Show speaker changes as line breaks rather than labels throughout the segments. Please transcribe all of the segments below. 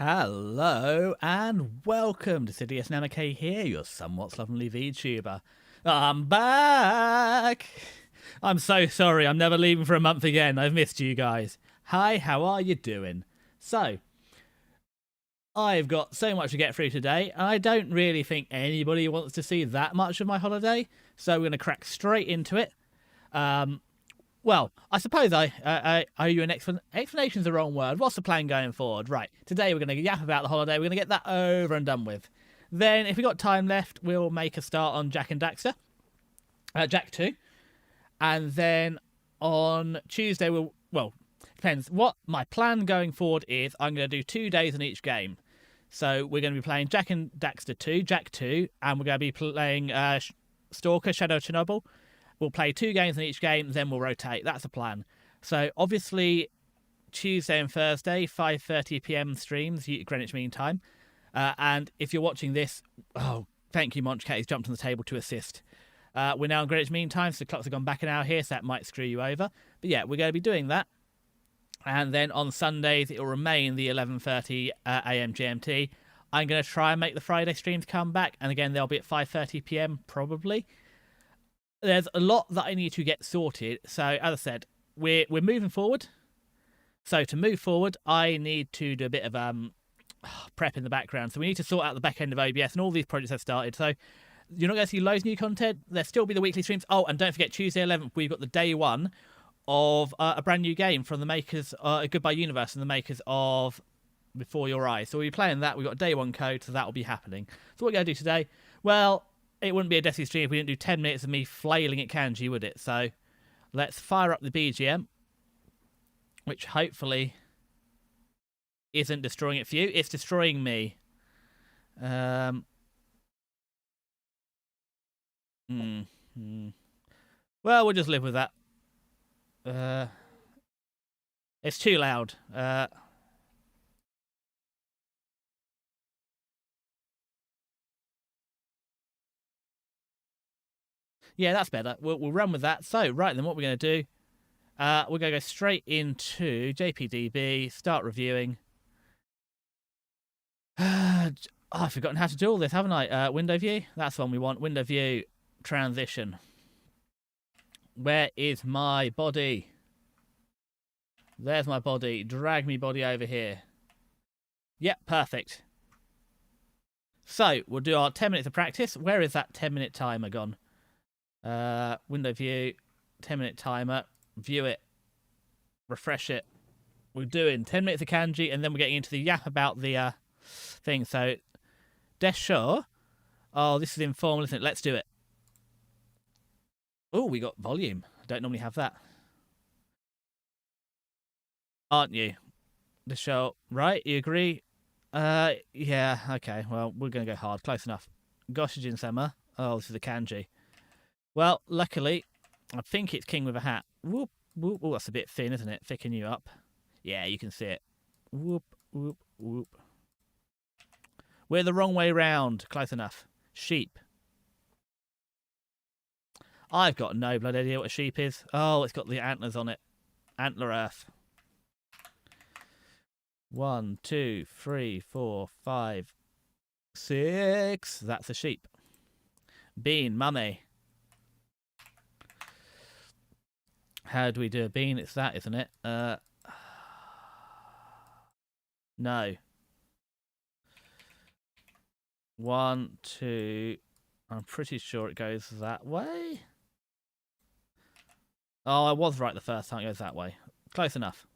Hello and welcome to Sidious Namake here, your somewhat slovenly VTuber. I'm back! I'm so sorry, I'm never leaving for a month again. I've missed you guys. Hi, how are you doing? So, I've got so much to get through today, and I don't really think anybody wants to see that much of my holiday, so we're going to crack straight into it. Well, I suppose I owe you an explanation's the wrong word. What's the plan going forward? Right, today we're going to yap about the holiday. We're going to get that over and done with. Then, if we've got time left, we'll make a start on Jak and Daxter. Jak 2. And then on Tuesday, depends. What my plan going forward is, I'm going to do 2 days in each game. So we're going to be playing Jak and Daxter 2, Jak 2, and we're going to be playing Stalker, Shadow of Chernobyl. We'll play 2 games in each game, then we'll rotate. That's the plan. So, obviously, Tuesday and Thursday, 5:30 PM streams, Greenwich Mean Time. And if you're watching this, thank you, Monchcat. He's jumped on the table to assist. We're now in Greenwich Mean Time, so the clocks have gone back an hour here, so that might screw you over. But yeah, we're going to be doing that. And then on Sundays, it will remain the 11:30 AM GMT. I'm going to try and make the Friday streams come back. And again, they'll be at 5:30 PM, probably. There's a lot that I need to get sorted. So, as I said, we're moving forward. So, to move forward, I need to do a bit of prep in the background. So, we need to sort out the back end of OBS and all these projects I've started. So, you're not going to see loads of new content. There'll still be the weekly streams. Oh, and don't forget, Tuesday 11th, we've got the day one of a brand new game from the makers, Goodbye Universe, and the makers of Before Your Eyes. So, we'll be playing that. We've got a day one code, so that will be happening. So, what we're going to do today? Well, it wouldn't be a Destiny stream if we didn't do 10 minutes of me flailing at kanji, would it? So let's fire up the BGM, which hopefully isn't destroying it for you. It's destroying me. Well, we'll just live with that. It's too loud. Yeah, that's better. We'll run with that. So, right then, what we're going to do, we're going to go straight into JPDB, start reviewing. I've forgotten how to do all this, haven't I? Window view, that's the one we want. Window view, transition. Where is my body? There's my body. Drag me body over here. Yep, perfect. So, we'll do our 10 minutes of practice. Where is that 10-minute timer gone? Window view, 10-minute timer, view it, refresh it. We're doing 10 minutes of kanji, and then we're getting into the yap about the thing. So, Desho. Oh, this is informal, isn't it? Let's do it. Oh, we got volume. I don't normally have that. Aren't you? Desho, right? You agree? Yeah, okay. Well, we're going to go hard. Close enough. Goshijin Sama. Oh, this is the kanji. Well, luckily, I think it's King with a hat. Whoop, whoop. Oh, that's a bit thin, isn't it? Thicken you up. Yeah, you can see it. Whoop, whoop, whoop. We're the wrong way round. Close enough. Sheep. I've got no bloody idea what a sheep is. Oh, it's got the antlers on it. Antler Earth. 1, 2, 3, 4, 5, 6. That's a sheep. Bean, mummy. How do we do a bean? It's that, isn't it? No. 1, 2. I'm pretty sure it goes that way. Oh, I was right the first time. It goes that way. Close enough.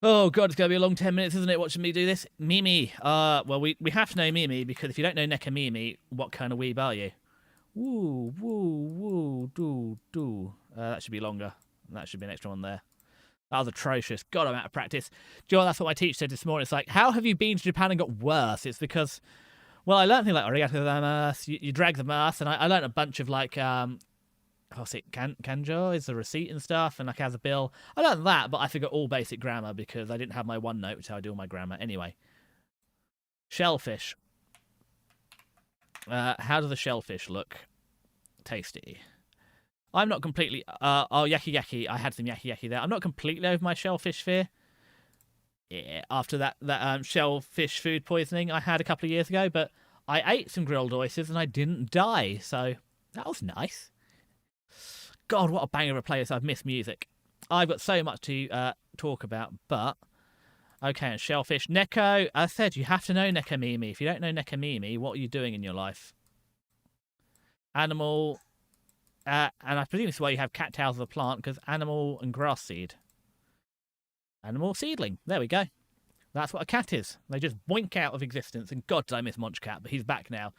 Oh, God, it's going to be a long 10 minutes, isn't it, watching me do this? Mimi. Well, we have to know Mimi, because if you don't know Nekamimi, what kind of weeb are you? Woo, woo, woo, do, do. That should be longer. That should be an extra one there. That was atrocious. God, I'm out of practice. Do you know what? That's what my teacher said this morning. It's like, how have you been to Japan and got worse? It's because, well, I learned things like arigato gozaimasu, you drag the mask, and I learned a bunch of like, what's it, kanjo is the receipt and stuff, and like as a bill. I learned that, but I forgot all basic grammar because I didn't have my OneNote, which is how I do all my grammar. Anyway. Shellfish. How do the shellfish look? Tasty. I'm not completely... oh, yaki yaki. I had some yaki yaki there. I'm not completely over my shellfish fear. Yeah, after that shellfish food poisoning I had a couple of years ago, but I ate some grilled oysters and I didn't die, so that was nice. God, what a banger of a playlist. I've missed music. I've got so much to talk about, but okay, and shellfish. Neko, as I said, you have to know Nekomimi. If you don't know Nekomimi, what are you doing in your life? Animal, and I presume this is why you have cattails of the plant, because animal and grass seed. Animal seedling. There we go. That's what a cat is. They just boink out of existence. And God, did I miss Munchcat, but he's back now.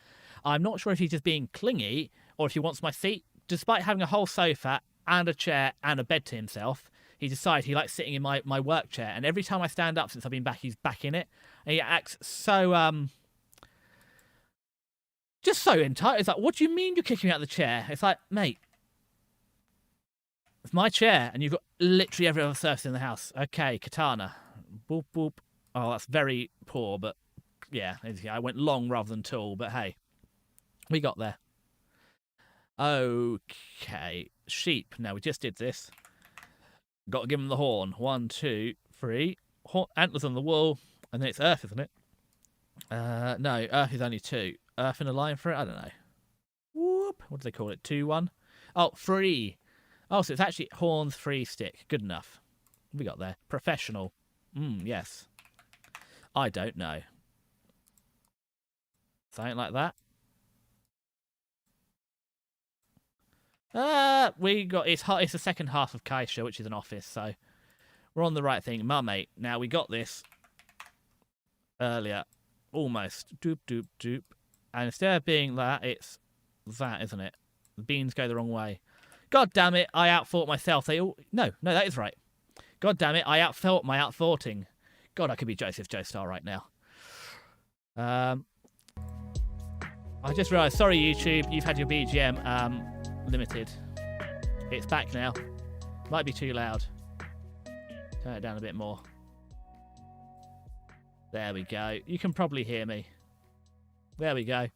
I'm not sure if he's just being clingy or if he wants my seat. Despite having a whole sofa and a chair and a bed to himself, he decided he likes sitting in my work chair. And every time I stand up since I've been back, he's back in it. And he acts so, just so entitled. It's like, what do you mean you're kicking me out of the chair? It's like, mate, it's my chair and you've got literally every other surface in the house. Okay, katana. Boop, boop. Oh, that's very poor, but yeah, I went long rather than tall, but hey, we got there. Okay, sheep. Now, we just did this. Got to give them the horn. 1, 2, 3. Antlers on the wool, and then it's earth, isn't it? No, earth is only 2. Earth in a line for it? I don't know. Whoop. What do they call it? 2, 1? Oh, 3. Oh, so it's actually horns, 3, stick. Good enough. We got there. Professional. Yes. I don't know. Something like that. We got it's the second half of Kaisha, which is an office, so we're on the right thing. Mummy. Now we got this earlier. Almost. Doop doop doop. And instead of being that, it's that, isn't it? The beans go the wrong way. God damn it, I outthought myself. No, that is right. God damn it, I outthought my outthoughting. God, I could be Joseph Joestar right now. I just realised, sorry YouTube, you've had your BGM limited. It's back now. Might be too loud. Turn it down a bit more. There we go. You can probably hear me. There we go.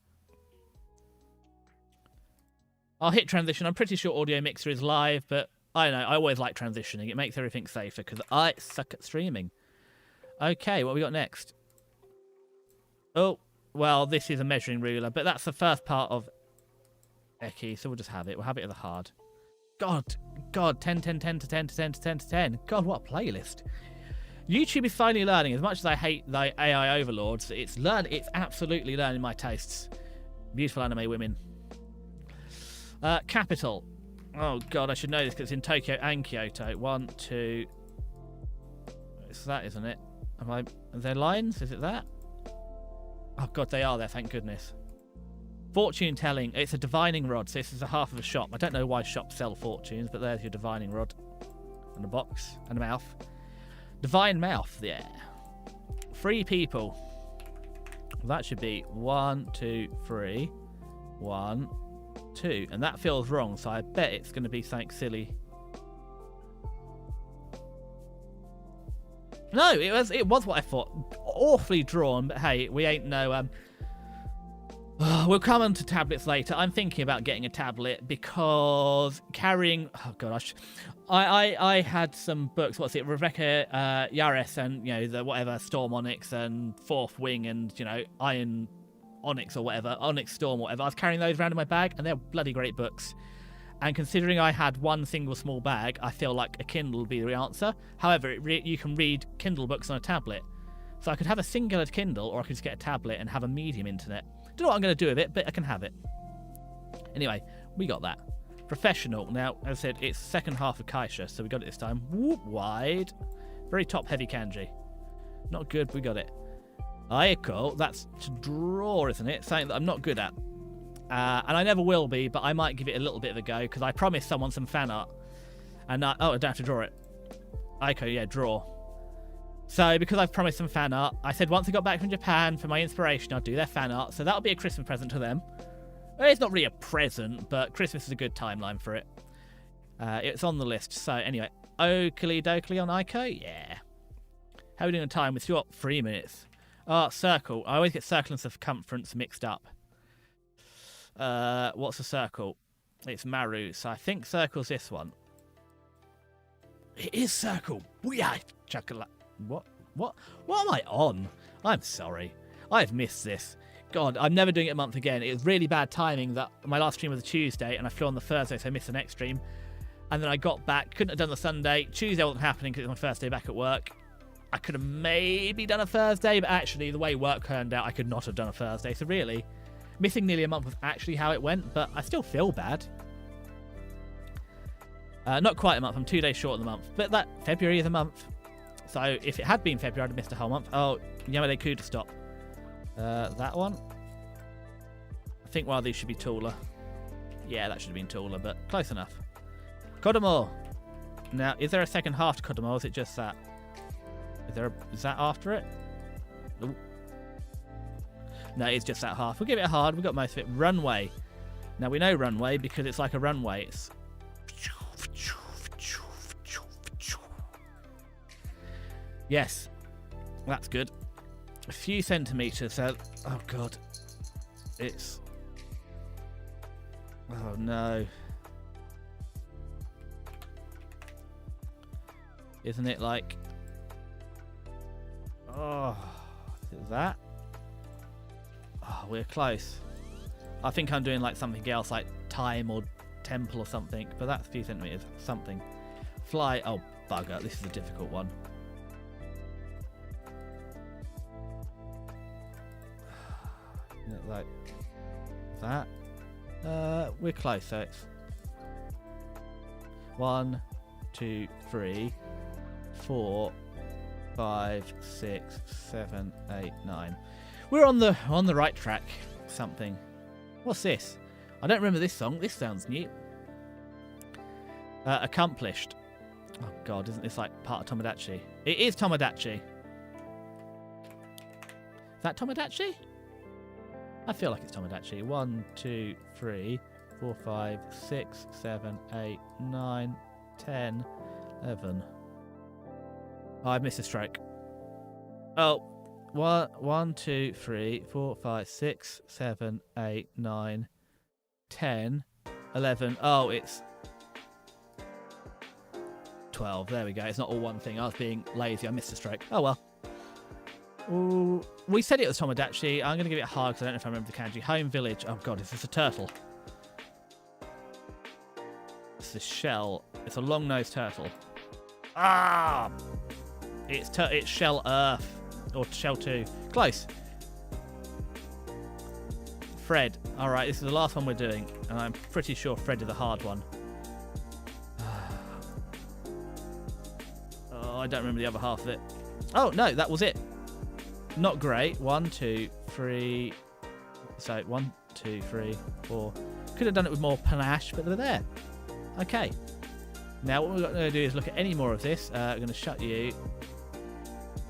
I'll hit transition. I'm pretty sure Audio Mixer is live, but I don't know. I always like transitioning. It makes everything safer because I suck at streaming. Okay, what we got next? Oh, well, this is a measuring ruler, but that's the first part of Eki, so we'll just have it. We'll have it as a hard. God, 10, 10, 10 to 10 to 10 to 10 to 10. God, what a playlist. YouTube is finally learning. As much as I hate the AI overlords, it's absolutely learning my tastes. Beautiful anime women. Capital. Oh, God, I should know this because it's in Tokyo and Kyoto. 1, 2. It's that, isn't it? Are there lines? Is it that? Oh, God, they are there, thank goodness. Fortune telling. It's a divining rod, so this is a half of a shop. I don't know why shops sell fortunes, but there's your divining rod. And a box. And a mouth. Divine mouth, yeah. 3 people. That should be 1, 2, 3. 1, 2. And that feels wrong, so I bet it's going to be something silly. No, it was what I thought. Awfully drawn, but hey, we ain't no... we'll come on to tablets later. I'm thinking about getting a tablet because carrying... Oh, God, I had some books. What's it? Rebecca Yaris and, you know, the whatever, Storm Onyx and Fourth Wing and, you know, Iron Onyx or whatever, Onyx Storm or whatever. I was carrying those around in my bag and they're bloody great books. And considering I had one single small bag, I feel like a Kindle would be the answer. However, you can read Kindle books on a tablet. So I could have a singular Kindle or I could just get a tablet and have a medium internet. Don't know what I'm going to do with it, but I can have it. Anyway, we got that. Professional. Now, as I said, it's second half of Kaisha, so we got it this time. Whoop, wide. Very top-heavy kanji. Not good, we got it. Aiko, that's to draw, isn't it? Something that I'm not good at. And I never will be, but I might give it a little bit of a go, because I promised someone some fan art. And, oh, I don't have to draw it. Aiko, yeah, draw. So, because I've promised some fan art, I said once I got back from Japan for my inspiration, I'd do their fan art. So that'll be a Christmas present to them. Well, it's not really a present, but Christmas is a good timeline for it. It's on the list. So, anyway, Oakley Dokley on Aiko? Yeah. How are we doing on time? We've still got 3 minutes. Oh, circle. I always get circle and circumference mixed up. What's a circle? It's Maru, so I think circle's this one. It is circle. Yeah, chocolate. What? What am I on? I'm sorry. I've missed this. God, I'm never doing it a month again. It was really bad timing that my last stream was a Tuesday and I flew on the Thursday, so I missed the next stream. And then I got back, couldn't have done the Sunday. Tuesday wasn't happening because it was my first day back at work. I could have maybe done a Thursday, but actually the way work turned out, I could not have done a Thursday. So really, missing nearly a month was actually how it went, but I still feel bad. Not quite a month, I'm 2 days short of the month, but that February is a month. So if it had been February, I'd have missed a whole month. Oh, Yamade Kuda stop. That one. I think one of these should be taller. Yeah, that should have been taller, but close enough. Kodomo. Now, is there a second half to Kodomo, or is it just that? Is that after it? Ooh. No, it's just that half. We'll give it a hard. We've got most of it. Runway. Now, we know runway because it's like a runway. It's... Yes. That's good. A few centimetres. So... Oh, God. It's... Oh, no. Isn't it like... Oh, is it that? Oh, we're close. I think I'm doing like something else, like time or temple or something, but that's a few centimetres. Something. Fly. Oh, bugger. This is a difficult one. Like that. We're close, so it's 1, 2, 3, 4, 5, 6, 7, 8, 9. We're on the right track. Something. What's this? I don't remember this song. This sounds new. Accomplished. Oh God, isn't this like part of Tomodachi? It is Tomodachi. Is that Tomodachi? I feel like it's Tomodachi. 1, 2, 3, 4, 5, 6, 7, 8, 9, 10, 11. Oh, I've missed a stroke. Oh, 1, 2, 3, 4, 5, 6, 7, 8, 9, 10, 11. Oh, it's 12. There we go. It's not all one thing. I was being lazy. I missed a stroke. Oh, well. Ooh, we said it was Tomodachi. I'm going to give it a hard because I don't know if I remember the kanji. Home village. Oh, God. Is this a turtle? It's a shell. It's a long-nosed turtle. Ah! It's Shell Earth. Or Shell 2. Close. Fred. Alright, this is the last one we're doing. And I'm pretty sure Fred is a hard one. Oh, I don't remember the other half of it. Oh, no, that was it. Not great. 1, 2, 3. So, 1, 2, 3, 4. Could have done it with more panache, but they're there. Okay. Now, what we're going to do is look at any more of this. We're going to shut you.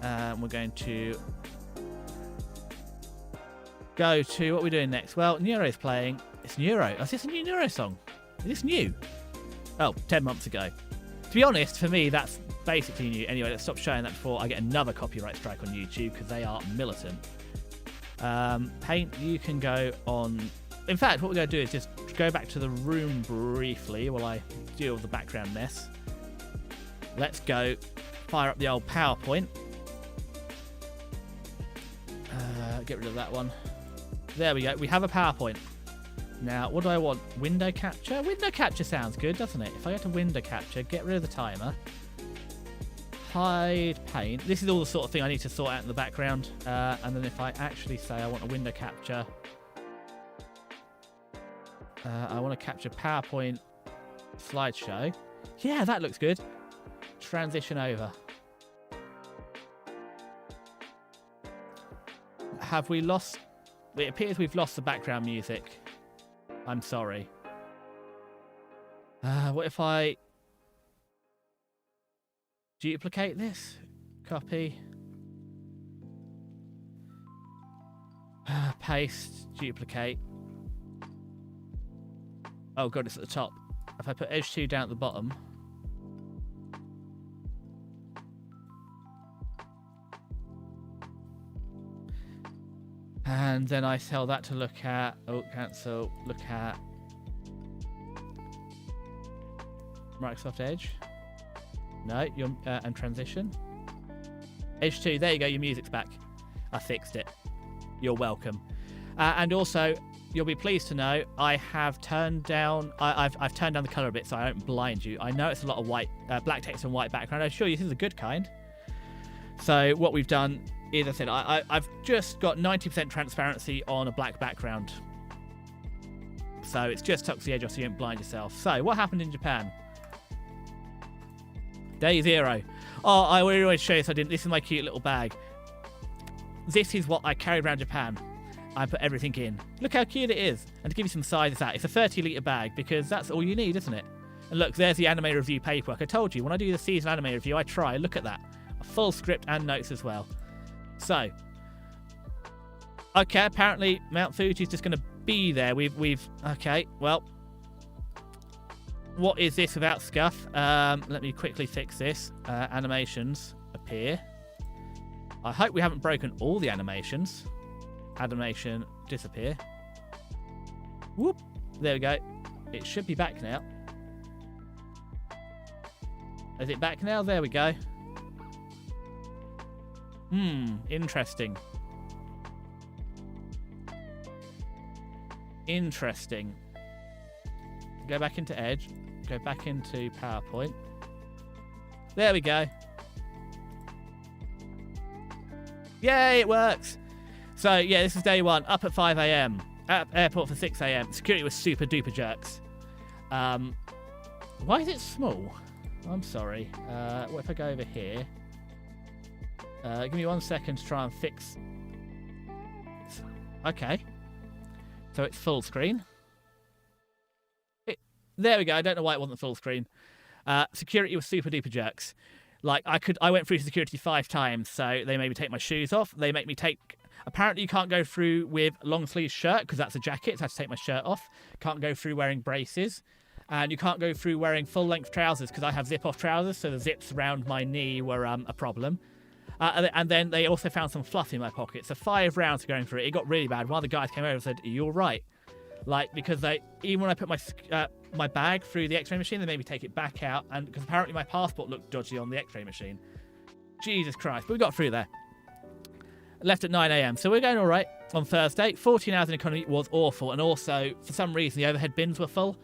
We're going to go to what we're doing next. Well, Neuro's playing. It's Neuro. Oh, is this a new Neuro song? Is this new? Oh, 10 months ago. To be honest, for me, that's basically new. Anyway, let's stop showing that before I get another copyright strike on YouTube because they are militant. Paint, you can go on... In fact, what we're going to do is just go back to the room briefly while I deal with the background mess. Let's go fire up the old PowerPoint. Get rid of that one. There we go. We have a PowerPoint. Now, what do I want? Window capture? Window capture sounds good, doesn't it? If I go to window capture, get rid of the timer. Hide paint. This is all the sort of thing I need to sort out in the background. And then if I actually say I want a window capture, I want to capture PowerPoint slideshow. Yeah, that looks good. Transition over. Have we lost... It appears we've lost the background music. I'm sorry. What if I duplicate this? Copy. Paste. Duplicate. Oh god, it's at the top. If I put Edge 2 down at the bottom... And then I tell that to look at... Oh, cancel. Look at... Microsoft Edge. No, and transition. Edge 2, there you go, your music's back. I fixed it. You're welcome. And also, you'll be pleased to know I have turned down. I've turned down the color a bit so I don't blind you. I know it's a lot of white, black text and white background. I assure you, this is a good kind. So what we've done is, I said, I've just got 90% transparency on a black background. So it's just tucks the edge off so you don't blind yourself. So what happened in Japan? Day 0. Oh, I will always show you. So I didn't. This is my cute little bag. This is what I carried around Japan. I put everything in. Look how cute it is. And to give you some size of that, it's a 30-litre bag because that's all you need, isn't it? And look, there's the anime review paperwork. I told you, when I do the season anime review, I try. Look at that. A full script and notes as well. So, okay, apparently Mount Fuji's just going to be there. Okay, well, what is this without scuff? Let me quickly fix this. Animations appear. I hope we haven't broken all the animations. Animation disappear. Whoop. There we go. It should be back now. Is it back now? There we go. Interesting. Interesting. Go back into Edge. Go back into PowerPoint. There we go. Yay, it works. So, yeah, this is day 1. Up at 5 a.m. At airport for 6 a.m. Security was super duper jerks. Why is it small? I'm sorry. What if I go over here? Give me 1 second to try and fix. Okay. So it's full screen. There we go. I don't know why it wasn't full screen. Security was super duper jerks. Like I went through security 5 times, so they made me take my shoes off. They make me take. Apparently, you can't go through with long sleeve shirt because that's a jacket. So I had to take my shirt off. Can't go through wearing braces, and you can't go through wearing full length trousers because I have zip off trousers. So the zips around my knee were a problem. And then they also found some fluff in my pocket. So 5 rounds of going through it. It got really bad. One of the guys came over and said, "Are you all right?" Like, because even when I put my bag through the X-ray machine, they made me take it back out, and because apparently my passport looked dodgy on the X-ray machine. Jesus Christ! But we got through there. Left at 9 a.m. So we're going all right on Thursday. 14 hours in economy was awful, and also for some reason the overhead bins were full,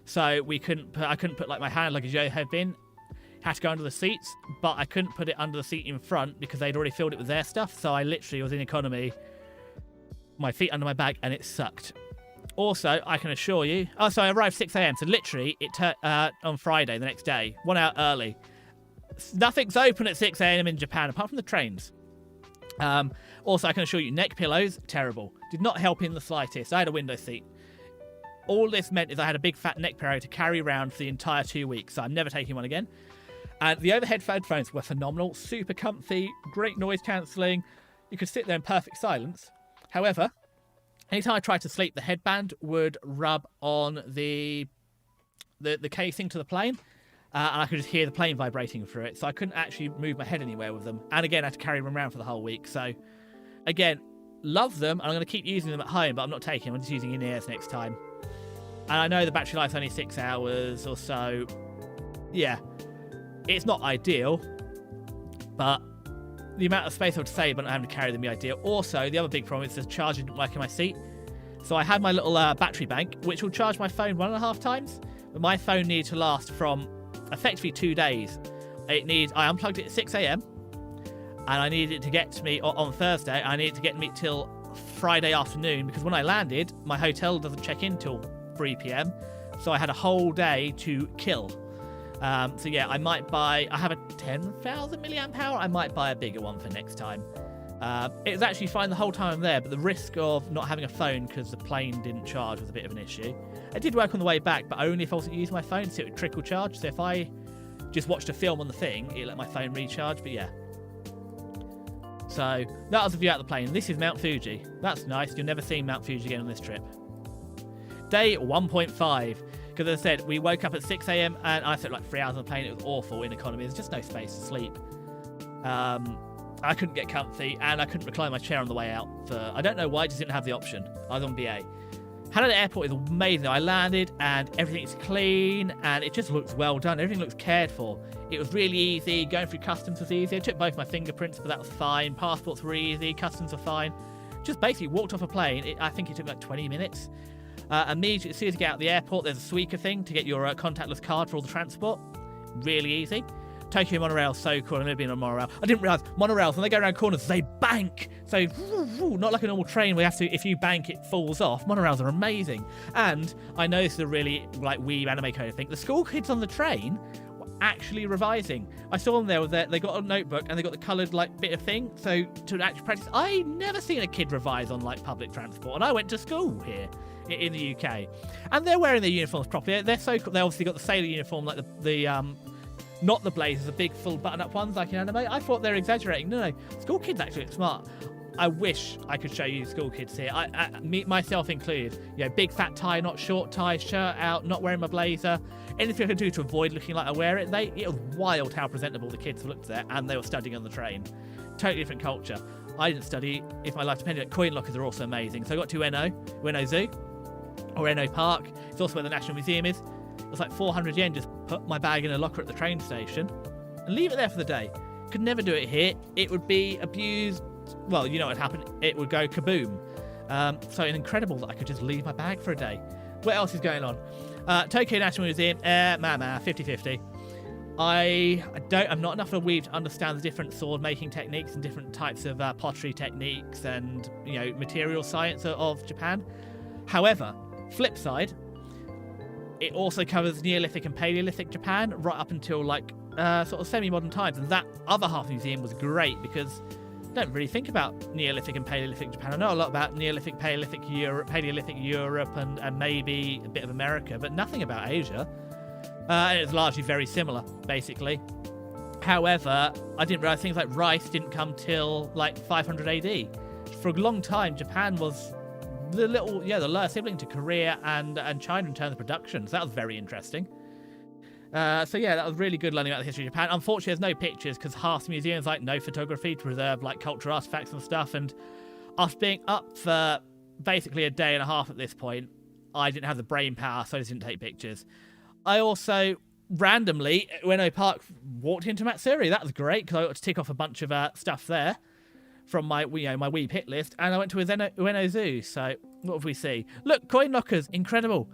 so I couldn't put like my hand luggage overhead bin. Had to go under the seats, but I couldn't put it under the seat in front because they'd already filled it with their stuff. So I literally was in economy, my feet under my bag, and it sucked. Also, I can assure you... Oh, so I arrived 6 a.m. So literally, on Friday, the next day, 1 hour early. Nothing's open at 6 a.m. in Japan, apart from the trains. Also, I can assure you, neck pillows, terrible. Did not help in the slightest. I had a window seat. All this meant is I had a big fat neck pillow to carry around for the entire 2 weeks. So I'm never taking one again. And the overhead headphones were phenomenal. Super comfy, great noise cancelling. You could sit there in perfect silence. However... anytime I tried to sleep, the headband would rub on the casing to the plane, and I could just hear the plane vibrating through it, so I couldn't actually move my head anywhere with them. And again, I had to carry them around for the whole week. So, again, love them, and I'm going to keep using them at home, but I'm not taking them. I'm just using in-ears next time. And I know the battery life's only 6 hours or so. Yeah, it's not ideal, but... the amount of space I would save by not having to carry them would be ideal. Also, the other big problem is the charger didn't work in my seat. So I had my little battery bank, which will charge my phone 1.5 times. But my phone needed to last from effectively 2 days. I unplugged it at 6 a.m. and I needed it to get to me on Thursday. I needed to get me till Friday afternoon because when I landed, my hotel doesn't check in till 3 p.m. So I had a whole day to kill. So yeah, I have a 10,000 milliamp hour. I might buy a bigger one for next time. It was actually fine the whole time I'm there, but the risk of not having a phone because the plane didn't charge was a bit of an issue. It did work on the way back, but only if I wasn't using my phone, so it would trickle charge. So if I just watched a film on the thing, it let my phone recharge, but yeah. So that was the view out of the plane. This is Mount Fuji. That's nice. You'll never see Mount Fuji again on this trip. Day 1.5. Because as I said, we woke up at 6 a.m. and I slept like 3 hours on the plane. It was awful in economy. There's just no space to sleep. I couldn't get comfy and I couldn't recline my chair on the way out. I don't know why, I just didn't have the option. I was on BA. Haneda Airport is amazing. I landed and everything's clean and it just looks well done. Everything looks cared for. It was really easy. Going through customs was easy. I took both my fingerprints, but that was fine. Passports were easy. Customs were fine. Just basically walked off a plane. I think it took like 20 minutes. Immediately, as soon as you get out of the airport, there's a Suica thing to get your contactless card for all the transport. Really easy. Tokyo monorail, so cool. I've never been on a monorail. I didn't realise monorails, when they go around corners, they bank. So, not like a normal train where you have to, if you bank, it falls off. Monorails are amazing. And I know this is a really, like, weeb anime kind of thing. The school kids on the train were actually revising. I saw them there with they got a notebook and they got the coloured, like, bit of thing. So, to actually practice, I never seen a kid revise on, like, public transport. And I went to school here in the UK. And they're wearing their uniforms properly. They're so cool. They obviously got the sailor uniform, like the not the blazers, the big full button-up ones like in anime. I thought they were exaggerating. No, school kids actually look smart. I wish I could show you school kids here. Me, myself included. You know, big fat tie, not short tie, shirt out, not wearing my blazer. Anything I could do to avoid looking like I wear it. It was wild how presentable the kids looked there, and they were studying on the train. Totally different culture. I didn't study if my life depended. Coin lockers are also amazing. So I got to Ueno Zoo, or Ueno Park. It's also where the National Museum is. It was like 400 yen, just put my bag in a locker at the train station and leave it there for the day. Could never do it here. It would be abused. Well, you know what would happen. It would go kaboom. So incredible that I could just leave my bag for a day. What else is going on? Tokyo National Museum, 50-50. I'm not enough of a weeb to understand the different sword making techniques and different types of pottery techniques and, you know, material science of Japan. However, flip side, it also covers Neolithic and Paleolithic Japan right up until like sort of semi-modern times, and that other half of the museum was great because I don't really think about Neolithic and Paleolithic Japan. I know a lot about Neolithic, Paleolithic Europe, and maybe a bit of America, but nothing about Asia. And it's largely very similar, basically. However, I didn't realise things like rice didn't come till like 500 AD. For a long time, Japan was the lower sibling to Korea and China in terms of production. So that was very interesting. So yeah, that was really good learning about the history of Japan. Unfortunately, there's no pictures because half the museums like no photography to preserve like cultural artifacts and stuff. And after being up for basically a day and a half at this point, I didn't have the brain power, so I just didn't take pictures. I also randomly, when I walked into Matsuri. That was great because I got to tick off a bunch of stuff there from my weeb hit list, and I went to Ueno Zoo. So what have we see? Look, coin lockers, incredible.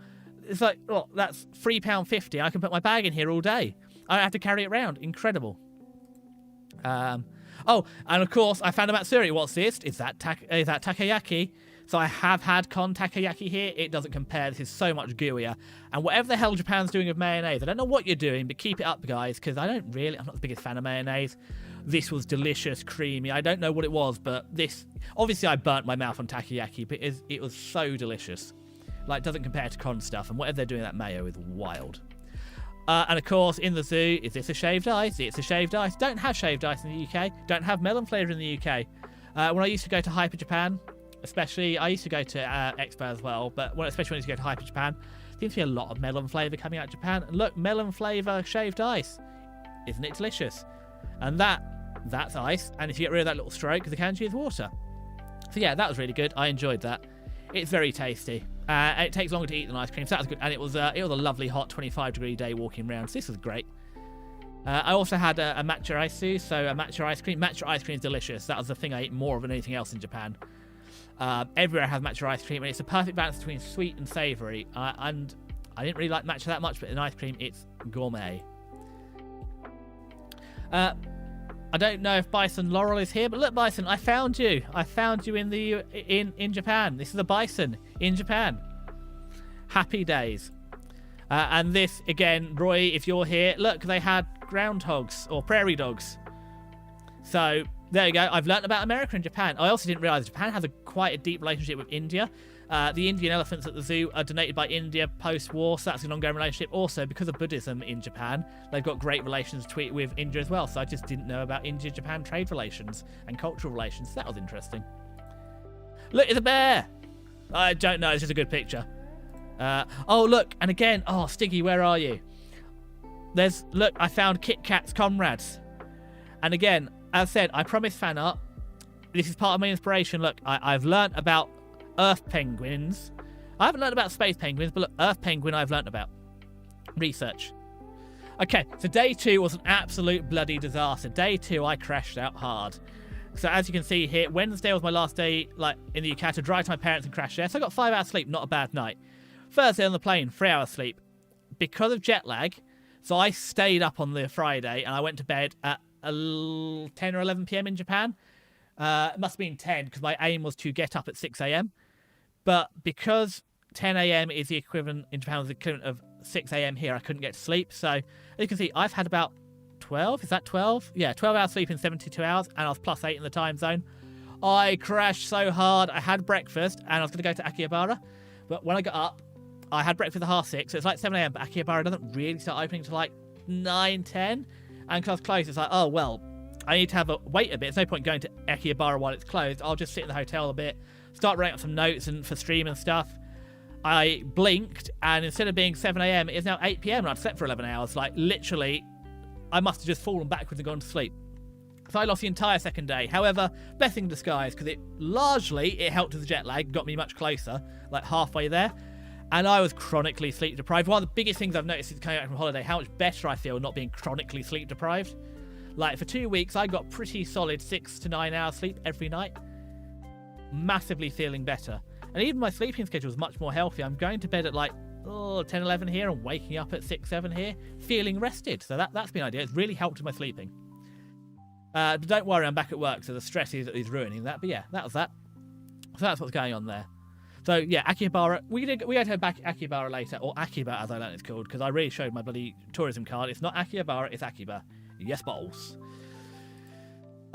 It's like, well, that's £3.50. I can put my bag in here all day. I don't have to carry it around. Incredible. Oh, and of course, I found a Matsuri. What's this? Is that takoyaki? So I have had con takoyaki here. It doesn't compare. This is so much gooier. And whatever the hell Japan's doing with mayonnaise, I don't know what you're doing, but keep it up, guys, because I'm not the biggest fan of mayonnaise. This was delicious, creamy. I don't know what it was, but this... Obviously, I burnt my mouth on takoyaki, but it was so delicious. Like, it doesn't compare to con stuff, and whatever they're doing that mayo is wild. And of course, in the zoo, is this a shaved ice? It's a shaved ice. Don't have shaved ice in the UK. Don't have melon flavour in the UK. When I used to go to Hyper Japan, especially, I used to go to Expo as well, but especially when I used to go to Hyper Japan, there seems to be a lot of melon flavour coming out of Japan. And look, melon flavour shaved ice. Isn't it delicious? And that's ice. And if you get rid of that little stroke, the kanji is water. So yeah, that was really good. I enjoyed that. It's very tasty. And it takes longer to eat than ice cream, so that was good. And it was a lovely hot 25-degree day walking around, so this was great. I also had a matcha ice, so a matcha ice cream. Matcha ice cream is delicious. That was the thing I ate more of than anything else in Japan. Everywhere has matcha ice cream, and it's a perfect balance between sweet and savoury. And I didn't really like matcha that much, but in ice cream, it's gourmet. I don't know if Bison Laurel is here, but look, Bison, I found you. I found you in Japan. This is a bison in Japan. Happy days. And this, again, Roy, if you're here, look, they had groundhogs or prairie dogs. So there you go. I've learnt about America and Japan. I also didn't realise Japan has quite a deep relationship with India. The Indian elephants at the zoo are donated by India post-war, so that's an ongoing relationship. Also, because of Buddhism in Japan, they've got great relations with India as well. So I just didn't know about India-Japan trade relations and cultural relations. So that was interesting. Look, it's a bear! I don't know, it's just a good picture. Oh, look, and again, oh, Stiggy, where are you? Look, I found Kit Kat's comrades. And again, as I said, I promised fan art. This is part of my inspiration. Look, I've learnt about earth penguins I haven't learned about space penguins, but look, Earth penguin I've learned about. Research. Okay, so day 2 was an absolute bloody disaster. Day 2, I crashed out hard. So as you can see here, Wednesday was my last day like in the UK to drive to my parents and crash there. So I got 5 hours sleep, not a bad night. Thursday on the plane, 3 hours sleep. Because of jet lag, so I stayed up on the Friday and I went to bed at 10 or 11 p.m. in Japan. It must have been 10 because my aim was to get up at 6 a.m. But because 10 a.m. is the equivalent in Japan, was the equivalent of 6 a.m. here, I couldn't get to sleep. So as you can see, I've had about 12. Is that 12? Yeah, 12 hours sleep in 72 hours, and I was +8 in the time zone. I crashed so hard. I had breakfast and I was going to go to Akihabara, but when I got up, I had breakfast at 6:30, so it's like 7 a.m. But Akihabara doesn't really start opening till like 9, 10, and because I was closed, it's like, oh well, I need to wait a bit. There's no point going to Akihabara while it's closed. I'll just sit in the hotel a bit, start writing up some notes and for stream and stuff. I blinked, and instead of being 7 a.m., it's now 8 p.m. and I've slept for 11 hours. Like literally, I must have just fallen backwards and gone to sleep. So I lost the entire second day. However, blessing in disguise, because it helped with the jet lag, got me much closer, like halfway there. And I was chronically sleep deprived. One of the biggest things I've noticed since coming back from holiday, how much better I feel not being chronically sleep deprived. Like for 2 weeks, I got pretty solid 6 to 9 hours sleep every night. Massively feeling better. And even my sleeping schedule is much more healthy. I'm going to bed at like 10, 11 here and waking up at 6, 7 here, feeling rested. So that's been ideal. It's really helped with my sleeping. But don't worry, I'm back at work, so the stress is ruining that. But yeah, that was that. So that's what's going on there. So yeah, Akihabara. We had to head back Akihabara later, or Akiba as I learned it's called, because I really showed my bloody tourism card. It's not Akihabara, it's Akiba. Yes, boss.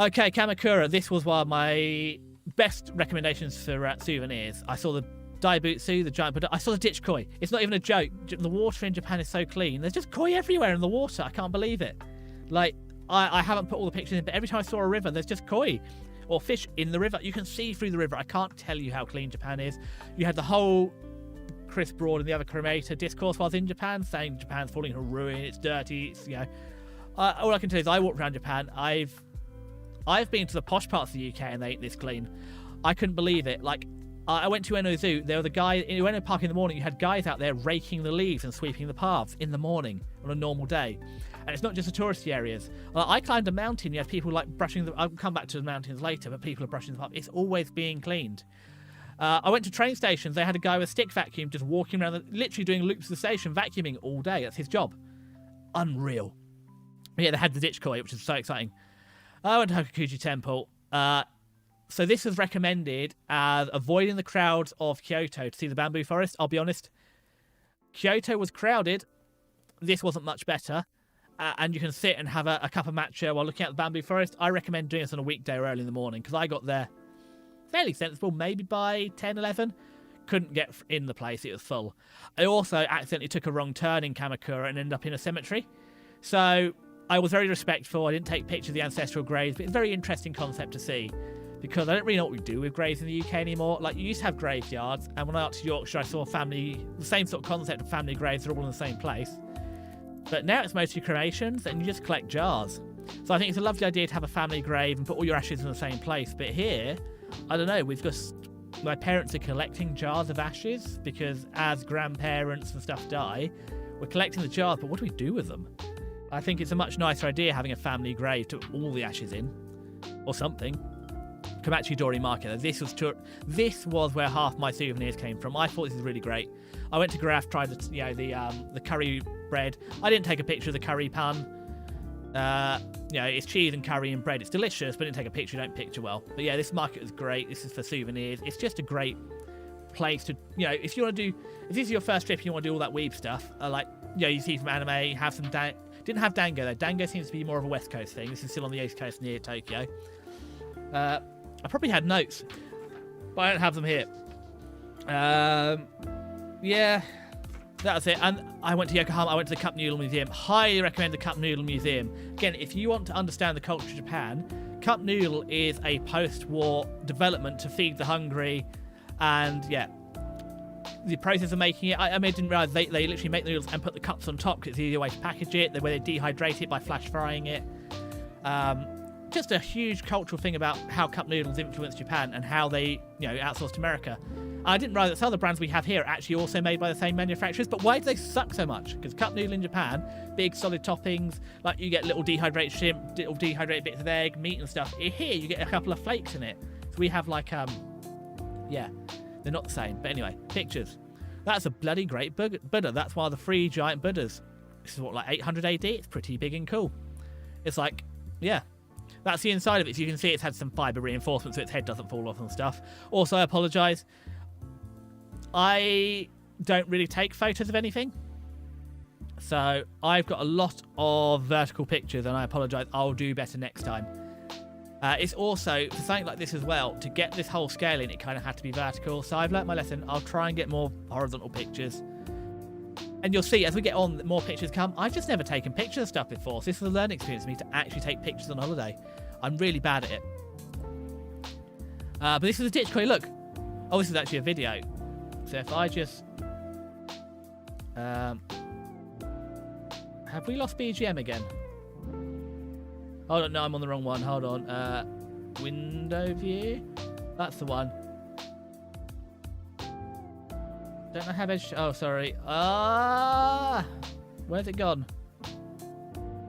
Okay, Kamakura. This was one of my best recommendations for souvenirs. I saw the Daibutsu, the giant. I saw the ditch koi. It's not even a joke. The water in Japan is so clean. There's just koi everywhere in the water. I can't believe it. Like I haven't put all the pictures in, but every time I saw a river, there's just koi. Or fish in the river. You can see through the river. I can't tell you how clean Japan is. You had the whole Chris Broad and the other cremator discourse while I was in Japan, saying Japan's falling into ruin, it's dirty, it's, all I can tell you is I walked around Japan. I've been to the posh parts of the UK and they ain't this clean. I couldn't believe it. Like, I went to Ueno Zoo. There was a guy in Ueno Park in the morning. You had guys out there raking the leaves and sweeping the paths in the morning on a normal day. And it's not just the touristy areas. I climbed a mountain. You have people like brushing the... I'll come back to the mountains later, but people are brushing them up. It's always being cleaned. I went to train stations. They had a guy with a stick vacuum just walking around, literally doing loops of the station, vacuuming all day. That's his job. Unreal. But yeah, they had the ditch koi, which is so exciting. I went to Hokakuji Temple. So this was recommended as avoiding the crowds of Kyoto to see the bamboo forest. I'll be honest. Kyoto was crowded. This wasn't much better. And you can sit and have a cup of matcha while looking at the bamboo forest. I recommend doing this on a weekday or early in the morning because I got there fairly sensible, maybe by 10, 11. Couldn't get in the place, it was full. I also accidentally took a wrong turn in Kamakura and ended up in a cemetery. So I was very respectful. I didn't take pictures of the ancestral graves, but it's a very interesting concept to see because I don't really know what we do with graves in the UK anymore. Like, you used to have graveyards, and when I got to Yorkshire, I saw the same sort of concept of family graves are all in the same place. But now it's mostly cremations, and you just collect jars. So I think it's a lovely idea to have a family grave and put all your ashes in the same place. But here, I don't know, my parents are collecting jars of ashes because as grandparents and stuff die, we're collecting the jars, but what do we do with them? I think it's a much nicer idea having a family grave to put all the ashes in, or something. Komachi Dori Market. This was where half my souvenirs came from. I thought this is really great. I went to Graf, tried the curry bread. I didn't take a picture of the curry pan. It's cheese and curry and bread. It's delicious, but I didn't take a picture. You don't picture well. But yeah, this market was great. This is for souvenirs. It's just a great place to, if this is your first trip and you want to do all that weeb stuff, you see some anime, have some didn't have Dango though. Dango seems to be more of a West Coast thing. This is still on the East Coast near Tokyo. I probably had notes, but I don't have them here. Yeah, that was it. And I went to Yokohama. I went to the Cup Noodle Museum. Highly recommend the Cup Noodle Museum. Again, if you want to understand the culture of Japan, Cup Noodle is a post-war development to feed the hungry. And yeah, the process of making it, I didn't realize they literally make the noodles and put the cups on top because it's the easier way to package it. The way they dehydrate it by flash frying it. Just a huge cultural thing about how cup noodles influenced Japan and how they, outsourced America. I didn't realise that some of the brands we have here are actually also made by the same manufacturers, but why do they suck so much? Because cup noodle in Japan, big solid toppings, like you get little dehydrated shrimp, little dehydrated bits of egg, meat and stuff. Here you get a couple of flakes in it. So we have like, yeah, they're not the same. But anyway, pictures. That's a bloody great Buddha. That's one of the 3 giant Buddhas. This is what, like 800 AD? It's pretty big and cool. It's like, yeah. That's the inside of it. So you can see it's had some fibre reinforcement so its head doesn't fall off and stuff. Also, I apologise. I don't really take photos of anything. So I've got a lot of vertical pictures and I apologise. I'll do better next time. It's also, for something like this as well, to get this whole scale in, it kind of had to be vertical. So I've learnt my lesson. I'll try and get more horizontal pictures. And you'll see, as we get on, more pictures come. I've just never taken pictures of stuff before. So this is a learning experience for me to actually take pictures on holiday. I'm really bad at it. But this is a ditch koi. Look. Oh, this is actually a video. So if I just... have we lost BGM again? Hold on, no, I'm on the wrong one. Hold on. Window view. That's the one. Don't I have edge? Oh, sorry. Where's it gone?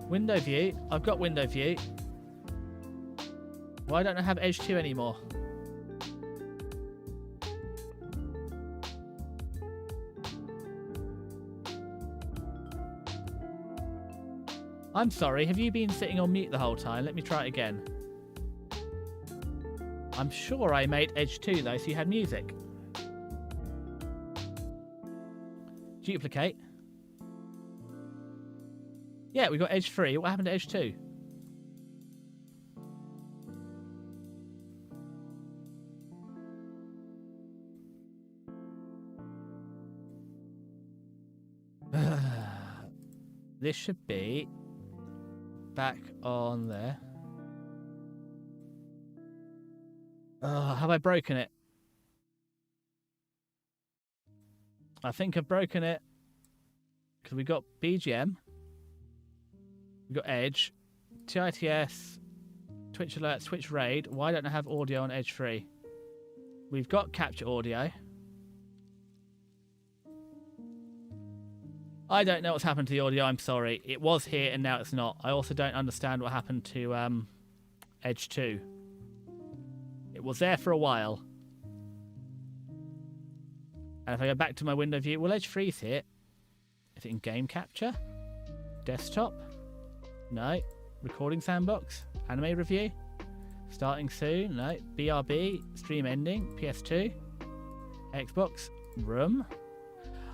Window view. I've got window view. Why don't I have edge 2 anymore? I'm sorry, have you been sitting on mute the whole time? Let me try it again. I'm sure I made edge 2 though, so you had music. Duplicate. Yeah, we got edge 3. What happened to edge 2? This should be back on there. Oh, have I broken it? I think I've broken it. Because we got BGM. We got Edge. TITS. Twitch Alert. Twitch Raid. Why don't I have audio on Edge 3? We've got capture audio. I don't know what's happened to the audio, I'm sorry. It was here and now it's not. I also don't understand what happened to Edge 2. It was there for a while. And if I go back to my window view, well, Edge 3's here. Is it in game capture? Desktop? No. Recording sandbox? Anime review? Starting soon? No. BRB? Stream ending? PS2? Xbox? Room?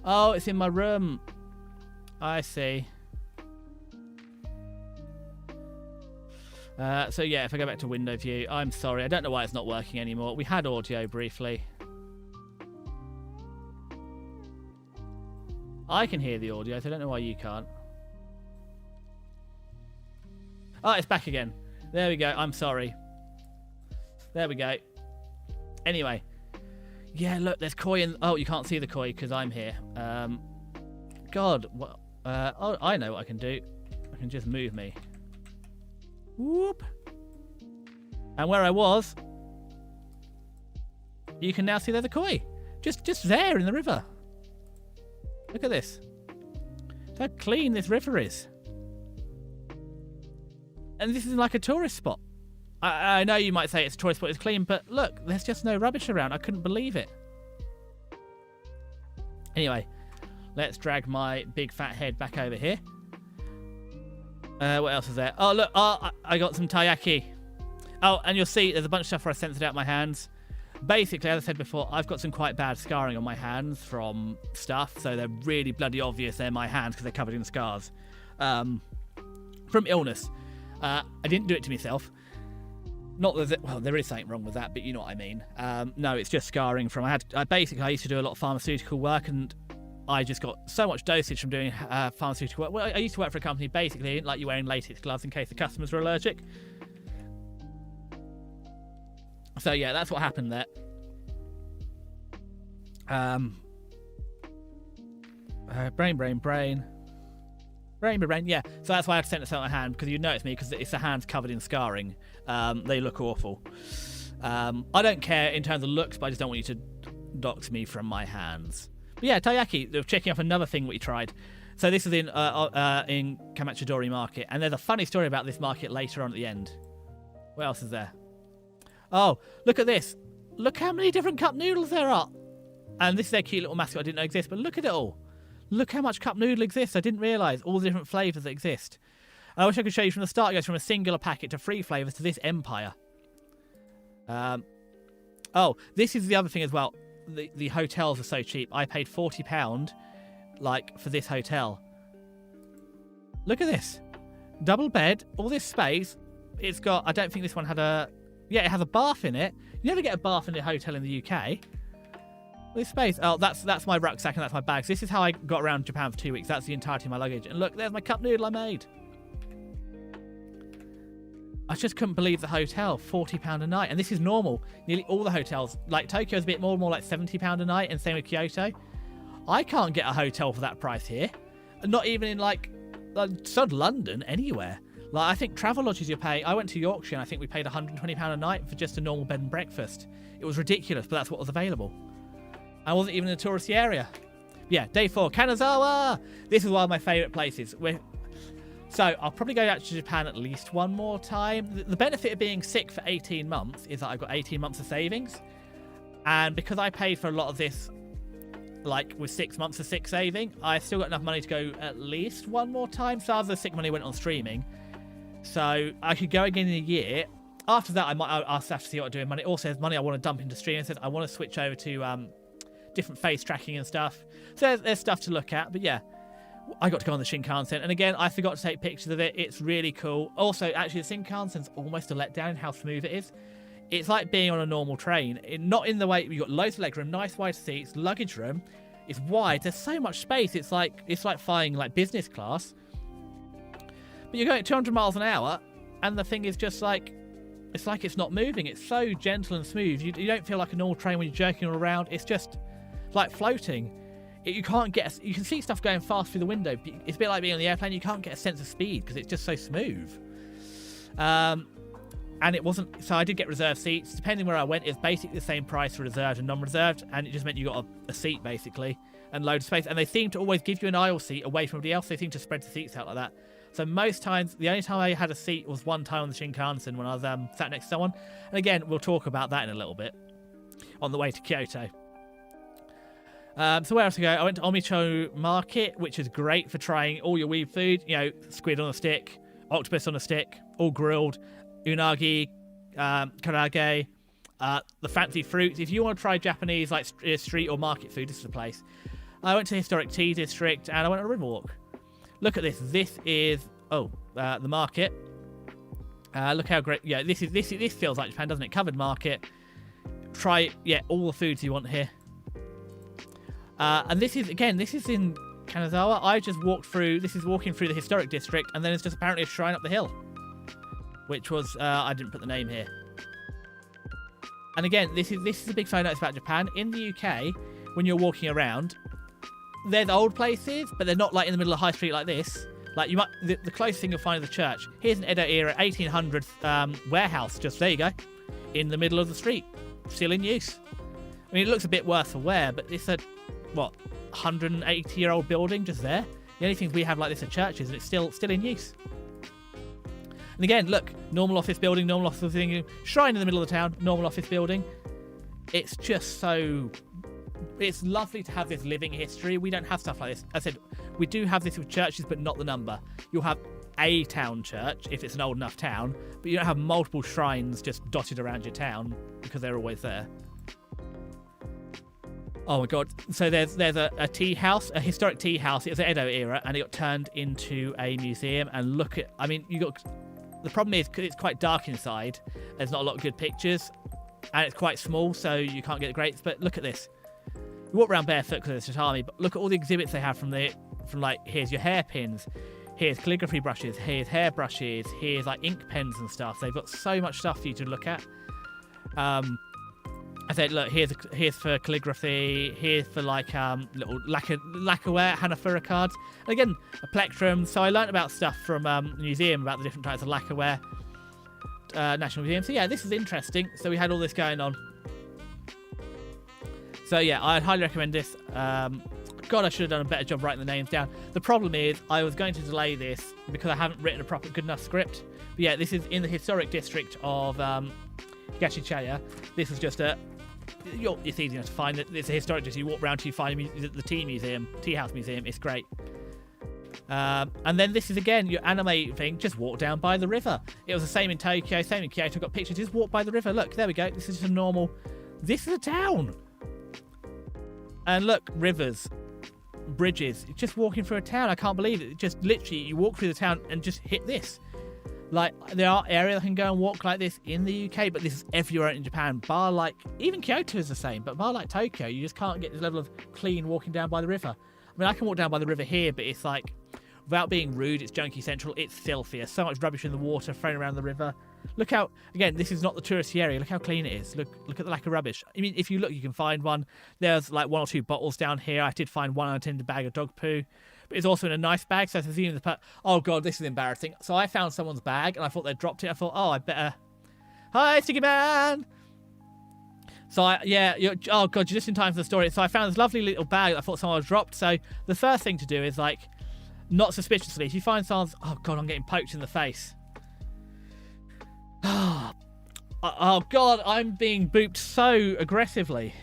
Oh, it's in my room. I see. So yeah, if I go back to window view, I'm sorry. I don't know why it's not working anymore. We had audio briefly. I can hear the audio, so I don't know why you can't. Oh, it's back again. There we go. I'm sorry. There we go. Anyway. Yeah, look, there's koi in... Oh, you can't see the koi because I'm here. God, what... oh, I know what I can do. I can just move me. Whoop. And where I was, you can now see there's a koi. Just there in the river. Look at this. Look how clean this river is. And this is like a tourist spot. I know you might say it's a tourist spot, it's clean, but look, there's just no rubbish around. I couldn't believe it. Anyway, let's drag my big fat head back over here. What else is there? Oh, look. Oh, I got some taiyaki. Oh, and you'll see there's a bunch of stuff where I censored out my hands. Basically, as I said before, I've got some quite bad scarring on my hands from stuff, so they're really bloody obvious they're my hands because they're covered in scars. From illness. I didn't do it to myself. Not that, well, there is something wrong with that, but you know what I mean. No, it's just scarring from... I used to do a lot of pharmaceutical work, and I just got so much dosage from doing pharmaceutical work. Well, I used to work for a company, basically, like you wearing latex gloves in case the customers were allergic. So, yeah, that's what happened there. Brain, yeah. So that's why I had to send it out my hand, because you notice me, because it's the hands covered in scarring. They look awful. I don't care in terms of looks, but I just don't want you to docked me from my hands. But yeah, taiyaki, they're checking off another thing we tried. So this is in Kamachidori Market, and there's a funny story about this market later on at the end. What else is there? Oh, look at this. Look how many different cup noodles there are. And this is their cute little mascot I didn't know exists, but look at it all. Look how much cup noodle exists. I didn't realise all the different flavours that exist. And I wish I could show you from the start. It goes from a singular packet to 3 flavours to this empire. Oh, this is the other thing as well. The hotels are so cheap. I paid £40 like for this hotel. Look at this. Double bed, all this space. It's got, I don't think this one had a, yeah, it has a bath in it. You never get a bath in a hotel in the UK. This space. Oh, that's my rucksack and that's my bags. This is how I got around Japan for 2 weeks. That's the entirety of my luggage. And look, there's my cup noodle I made. I just couldn't believe the hotel, £40 a night. And this is normal. Nearly all the hotels, like Tokyo's a bit more like £70 a night, and same with Kyoto. I can't get a hotel for that price here. Not even in like London, anywhere. Like, I think travel lodges you pay. I went to Yorkshire and I think we paid £120 a night for just a normal bed and breakfast. It was ridiculous, but that's what was available. I wasn't even in a touristy area. Yeah, day 4, Kanazawa. This is one of my favourite places. So I'll probably go out to Japan at least one more time. The benefit of being sick for 18 months is that I've got 18 months of savings. And because I paid for a lot of this, like with 6 months of sick saving, I still got enough money to go at least one more time. So other sick money went on streaming. So I could go again in a year. After that, I'll have to see what I do with money. Also, there's money I want to dump into streaming. It says I want to switch over to different face tracking and stuff. So there's stuff to look at. But yeah, I got to go on the Shinkansen. And again, I forgot to take pictures of it. It's really cool. Also, actually, the Shinkansen's almost a letdown in how smooth it is. It's like being on a normal train. Not in the way, you've got loads of legroom, nice wide seats, luggage room. It's wide. There's so much space. It's like flying like business class. But you're going at 200 miles an hour, and the thing is just like, it's like it's not moving. It's so gentle and smooth. You don't feel like a normal train when you're jerking around. It's just like floating. You can't get, you can see stuff going fast through the window. It's a bit like being on the airplane. You can't get a sense of speed because it's just so smooth. And it wasn't, so I did get reserved seats. Depending where I went, it's basically the same price for reserved and non-reserved, and it just meant you got a seat basically and load of space. And they seem to always give you an aisle seat away from everybody else. They seem to spread the seats out like that. So most times, the only time I had a seat was one time on the Shinkansen when I was sat next to someone. And again, we'll talk about that in a little bit on the way to Kyoto. So where else to go? I went to Omicho Market, which is great for trying all your weeb food. You know, squid on a stick, octopus on a stick, all grilled, unagi, karage, the fancy fruits. If you want to try Japanese like street or market food, this is the place. I went to the historic tea district and I went on a river walk. Look at this. This is the market. Look how great. Yeah, this feels like Japan, doesn't it? Covered market. Try all the foods you want here. And this is in Kanazawa. I just walked through. This is walking through the historic district, and then it's just apparently a shrine up the hill, which was I didn't put the name here. And again, this is a big phone notice about Japan. In the UK, when you're walking around, there's old places, but they're not like in the middle of high street like this. Like you might, the closest thing you'll find is a church. Here's an Edo era 1800s warehouse. Just there you go, in the middle of the street, still in use. I mean, it looks a bit worse for wear, but it's a 180-year-old building just there. The only things we have like this are churches, and it's still in use. And again, look, normal office building, normal office building, shrine in the middle of the town, normal office building. It's just so. It's lovely to have this living history. We don't have stuff like this. I said, we do have this with churches, but not the number. You'll have a town church if it's an old enough town, but you don't have multiple shrines just dotted around your town because they're always there. Oh my god. So there's a tea house, a historic tea house. It was the Edo era, and it got turned into a museum. And look at, I mean, the problem is because it's quite dark inside, there's not a lot of good pictures, and it's quite small, so you can't get the greats. But look at this. You walk around barefoot because it's tatami, but look at all the exhibits they have from like, here's your hairpins, here's calligraphy brushes, here's hair brushes, here's like ink pens and stuff. They've got so much stuff for you to look at. I said, look, here's for calligraphy, here's for like little lacquerware, Hanafura cards. And again, a plectrum. So I learned about stuff from the museum about the different types of lacquerware, National Museum. So yeah, this is interesting. So we had all this going on. So yeah, I'd highly recommend this. God, I should have done a better job writing the names down. The problem is I was going to delay this because I haven't written a proper good enough script. But yeah, this is in the historic district of Higashichaya. This is just it's easy enough to find it. It's a historic district. You walk around till you find the Tea House Museum. It's great. And then this is again your anime thing. Just walk down by the river. It was the same in Tokyo, same in Kyoto. Got pictures. Just walk by the river. Look, there we go. This is just a normal. This is a town. And look, rivers, bridges. Just walking through a town. I can't believe it. Just literally, you walk through the town and just hit this. Like, there are areas that can go and walk like this in the UK, but this is everywhere in Japan. Bar like, even Kyoto is the same, but bar like Tokyo, you just can't get this level of clean walking down by the river. I mean, I can walk down by the river here, but it's like, without being rude, it's junkie central, it's filthy. There's so much rubbish in the water thrown around the river. Look how, again, this is not the touristy area. Look how clean it is. Look at the lack of rubbish. I mean, if you look, you can find one. There's like 1 or 2 bottles down here. I did find one unattended bag of dog poo. But it's also in a nice bag, so I presume oh god, this is embarrassing. So I found someone's bag, and I thought they'd dropped it. I thought, oh, I better... Hi, Sticky Man! So oh god, you're just in time for the story. So I found this lovely little bag that I thought someone had dropped. So the first thing to do is, like, not suspiciously, if you find someone's... Oh god, I'm getting poked in the face. Oh god, I'm being booped so aggressively.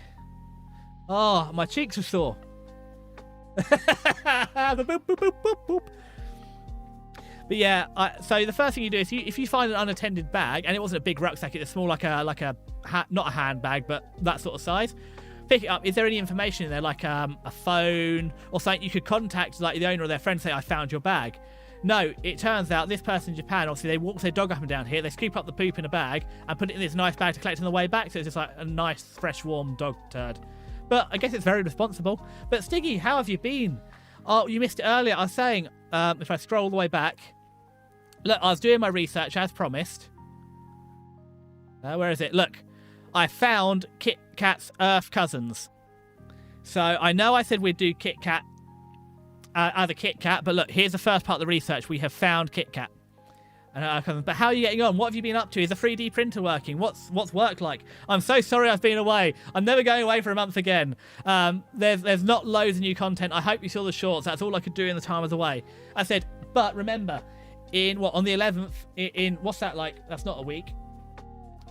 Oh, my cheeks are sore. Boop, boop, boop, boop, boop. But yeah, so the first thing you do is if you find an unattended bag, and it wasn't a big rucksack, it's small, like a not a handbag, but that sort of size. Pick it up. Is there any information in there, like a phone or something you could contact, like the owner or their friend, say, I found your bag? No, it turns out this person in Japan, obviously, they walk their dog up and down here, they scoop up the poop in a bag and put it in this nice bag to collect on the way back, so it's just like a nice, fresh, warm dog turd. But I guess it's very responsible. But Stiggy, how have you been? Oh, you missed it earlier. I was saying, if I scroll all the way back, look, I was doing my research as promised. Where is it? Look, I found Kit Kat's Earth cousins. So I know I said we'd do Kit Kat as a Kit Kat, but look, here's the first part of the research. We have found Kit Kat. But how are you getting on? What have you been up to? Is the 3D printer working? What's work like? I'm so sorry I've been away. I'm never going away for a month again. There's not loads of new content. I hope you saw the shorts. That's all I could do in the time I was away. I said, but remember, on the 11th, what's that like? That's not a week.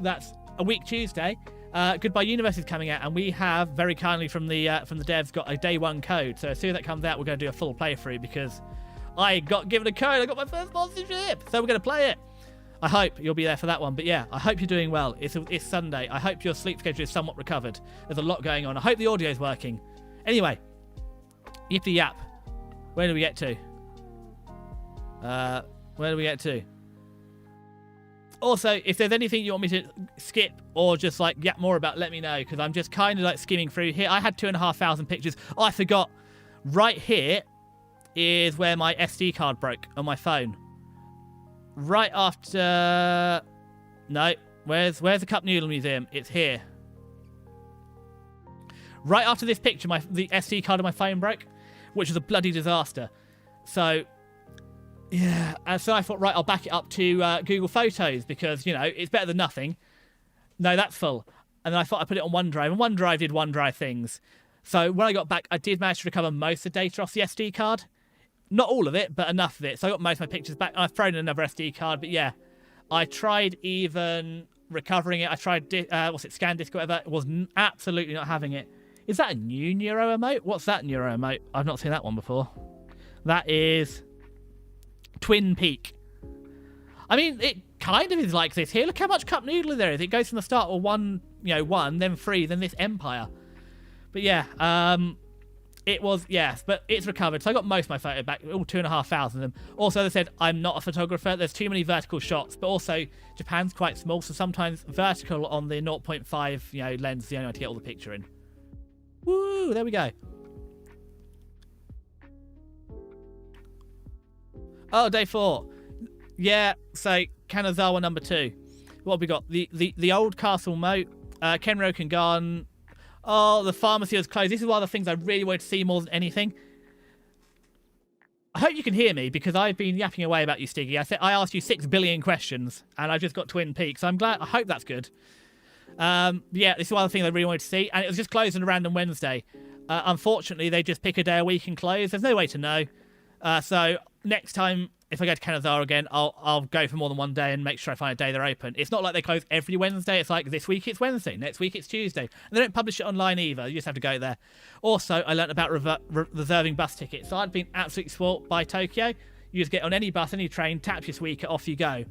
That's a week Tuesday. Goodbye Universe is coming out, and we have very kindly from the devs got a day 1 code. So as soon as that comes out, we're going to do a full playthrough because I got given a code. I got my first sponsorship, so we're going to play it. I hope you'll be there for that one. But yeah, I hope you're doing well. It's Sunday. I hope your sleep schedule is somewhat recovered. There's a lot going on. I hope the audio is working. Anyway, yippee yap. Where do we get to? Where do we get to? Also, if there's anything you want me to skip or just like yap more about, let me know, because I'm just kind of like skimming through here. I had 2,500 pictures. Oh, I forgot. Right here is where my SD card broke on my phone. Right after... No, where's the Cup Noodle Museum? It's here. Right after this picture, the SD card of my phone broke, which was a bloody disaster. So, yeah. And so I thought, right, I'll back it up to Google Photos because, you know, it's better than nothing. No, that's full. And then I thought I'd put it on OneDrive, and OneDrive did OneDrive things. So when I got back, I did manage to recover most of the data off the SD card. Not all of it, but enough of it. So I got most of my pictures back. I've thrown in another SD card, but yeah. I tried even recovering it. I tried, ScanDisk or whatever. It was absolutely not having it. Is that a new Neuro emote? What's that Neuro emote? I've not seen that one before. That is Twin Peak. I mean, it kind of is like this here. Look how much Cup Noodle there is. It goes from the start with 1, then 3, then this Empire. But yeah, it was, yes, but it's recovered. So I got most of my photo back, all 2,500 of them. Also, they said I'm not a photographer. There's too many vertical shots, but also Japan's quite small, so sometimes vertical on the 0.5, lens is the only way to get all the picture in. Woo, there we go. Oh, day 4. Yeah, so Kanazawa number 2. What have we got? The old castle moat, Kenroken Garden. Oh, the pharmacy was closed. This is one of the things I really wanted to see more than anything. I hope you can hear me because I've been yapping away about you, Stiggy. I asked you 6 billion questions and I've just got Twin Peaks. So I'm glad. I hope that's good. Yeah, this is one of the things I really wanted to see, and it was just closed on a random Wednesday. Unfortunately, they just pick a day a week and close. There's no way to know. So next time, if I go to Kanazawa again, I'll go for more than one day and make sure I find a day they're open. It's not like they close every Wednesday. It's like this week it's Wednesday, next week it's Tuesday. And they don't publish it online either. You just have to go there. Also, I learnt about reserving bus tickets. So I'd been absolutely spoilt by Tokyo. You just get on any bus, any train, tap your Suica, off you go.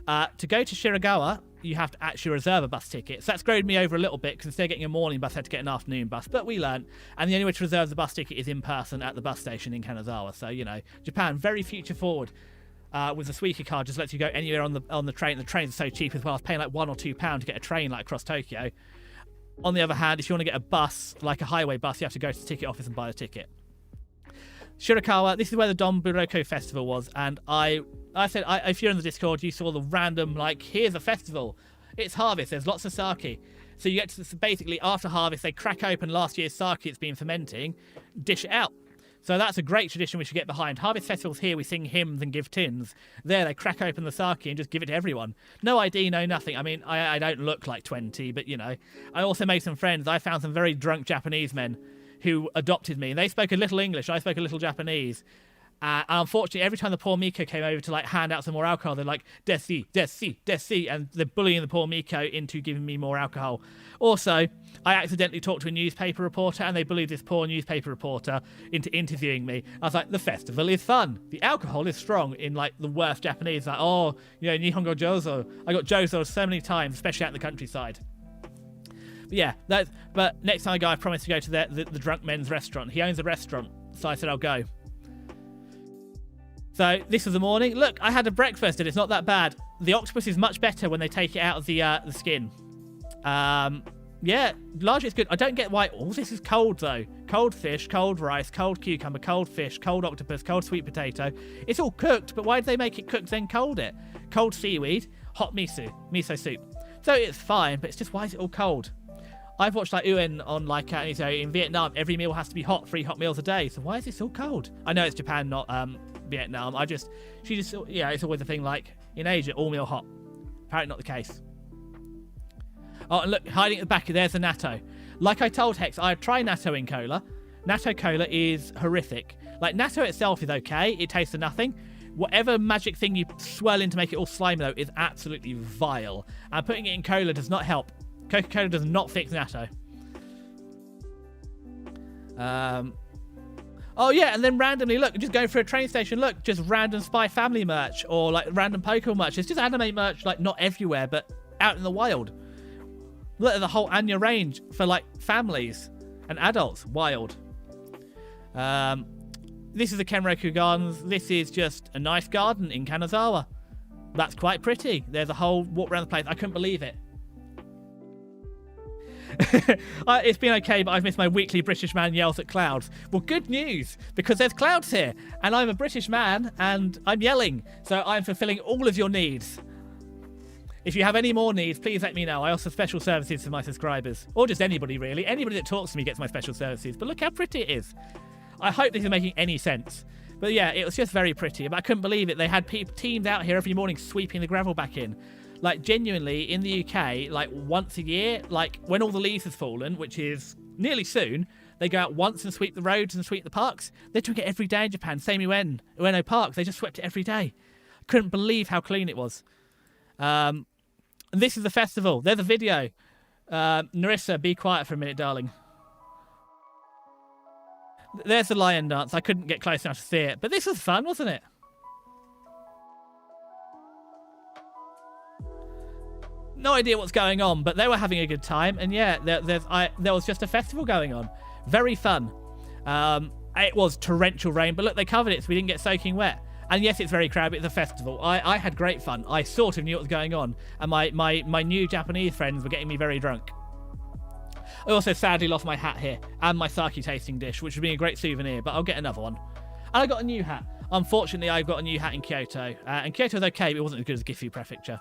To go to Shiragawa, you have to actually reserve a bus ticket. So that screwed me over a little bit, because instead of getting a morning bus, I had to get an afternoon bus. But we learned. And the only way to reserve the bus ticket is in person at the bus station in Kanazawa. So, you know, Japan, very future forward. With the Suica card, just lets you go anywhere on the train. The trains are so cheap as well. I was paying like £1 or £2 to get a train like across Tokyo. On the other hand, if you want to get a bus, like a highway bus, you have to go to the ticket office and buy the ticket. Shirakawa, this is where the Don Buroko festival was, and I said, if you're in the Discord, you saw the random, like, here's a festival. It's harvest, there's lots of sake. So you get to, basically, after harvest, they crack open last year's sake it's been fermenting, dish it out. So that's a great tradition we should get behind. Harvest festivals here, we sing hymns and give tins. There, they crack open the sake and just give it to everyone. No ID, no nothing. I mean, I don't look like 20, but, you know. I also made some friends. I found some very drunk Japanese men who adopted me. And they spoke a little English. I spoke a little Japanese. And unfortunately, every time the poor Miko came over to like hand out some more alcohol, they're like, Desi, Desi, Desi, and they're bullying the poor Miko into giving me more alcohol. Also, I accidentally talked to a newspaper reporter, and they bullied this poor newspaper reporter into interviewing me. I was like, the festival is fun. The alcohol is strong in like the worst Japanese. Like, oh, you know, Nihongo Jozo. I got Jozo so many times, especially out in the countryside. But yeah, but next time I go, I promise to go to the drunk men's restaurant. He owns a restaurant, so I said I'll go. So this was the morning. Look, I had a breakfast and it's not that bad. The octopus is much better when they take it out of the skin. Yeah, largely it's good. I don't get why all this is cold though. Cold fish, cold rice, cold cucumber, cold fish, cold octopus, cold sweet potato. It's all cooked, but why did they make it cooked then cold it? Cold seaweed, hot miso soup. So it's fine, but it's just why is it all cold? I've watched like VTuberEN on like in Vietnam, every meal has to be hot, 3 hot meals a day. So why is it so cold? I know it's Japan, not Vietnam. Yeah, it's always a thing like in Asia, all meal hot. Apparently not the case. Oh, and look, hiding at the back, there's the natto. Like I told Hex, I tried natto in cola. Natto cola is horrific. Like natto itself is okay, it tastes of nothing. Whatever magic thing you swirl in to make it all slimy though is absolutely vile. And putting it in cola does not help. Coca-Cola does not fix natto. Oh yeah, and then randomly, look, just going through a train station, look, just random Spy Family merch or like random Pokemon merch. It's just anime merch, like not everywhere, but out in the wild. Look at the whole Anya range for like families and adults. Wild. This is the Kenroku Gardens. This is just a nice garden in Kanazawa. That's quite pretty. There's a whole walk around the place. I couldn't believe it. It's been okay, but I've missed my weekly British man yells at clouds. Well, good news, because there's clouds here, and I'm a British man, and I'm yelling, so I'm fulfilling all of your needs. If you have any more needs, please let me know. I offer special services for my subscribers, or just anybody really. Anybody that talks to me gets my special services, but look how pretty it is. I hope this is making any sense. But yeah, it was just very pretty, but I couldn't believe it. They had teams out here every morning sweeping the gravel back in. Like, genuinely, in the UK, like, once a year, like, when all the leaves have fallen, which is nearly soon, they go out once and sweep the roads and sweep the parks. They're doing it every day in Japan. Same Ueno Park. They just swept it every day. Couldn't believe how clean it was. And this is the festival. There's a video. Narissa, be quiet for a minute, darling. There's the lion dance. I couldn't get close enough to see it. But this was fun, wasn't it? No idea what's going on, but they were having a good time, and yeah, there was just a festival going on. Very fun. It was torrential rain, but look, they covered it so we didn't get soaking wet. And yes, it's very crowded. It's a festival. I had great fun. I sort of knew what was going on, and my new Japanese friends were getting me very drunk. I also sadly lost my hat here and my sake tasting dish, which would be a great souvenir, but I'll get another one. And I got a new hat. Unfortunately, I got a new hat in Kyoto, and Kyoto was okay, but it wasn't as good as Gifu Prefecture.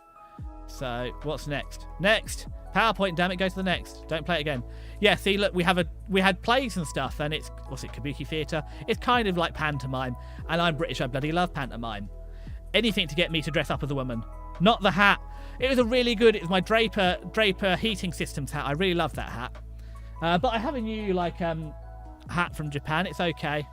So what's next? Next PowerPoint, damn it, go to the next. Don't play it again. Yeah, see, look, we had plays and stuff, and it's Kabuki theatre. It's kind of like pantomime, and I'm British, I bloody love pantomime. Anything to get me to dress up as a woman. Not the hat. It was a really good, it was my Draper heating systems hat. I really love that hat. But I have a new hat from Japan. It's okay.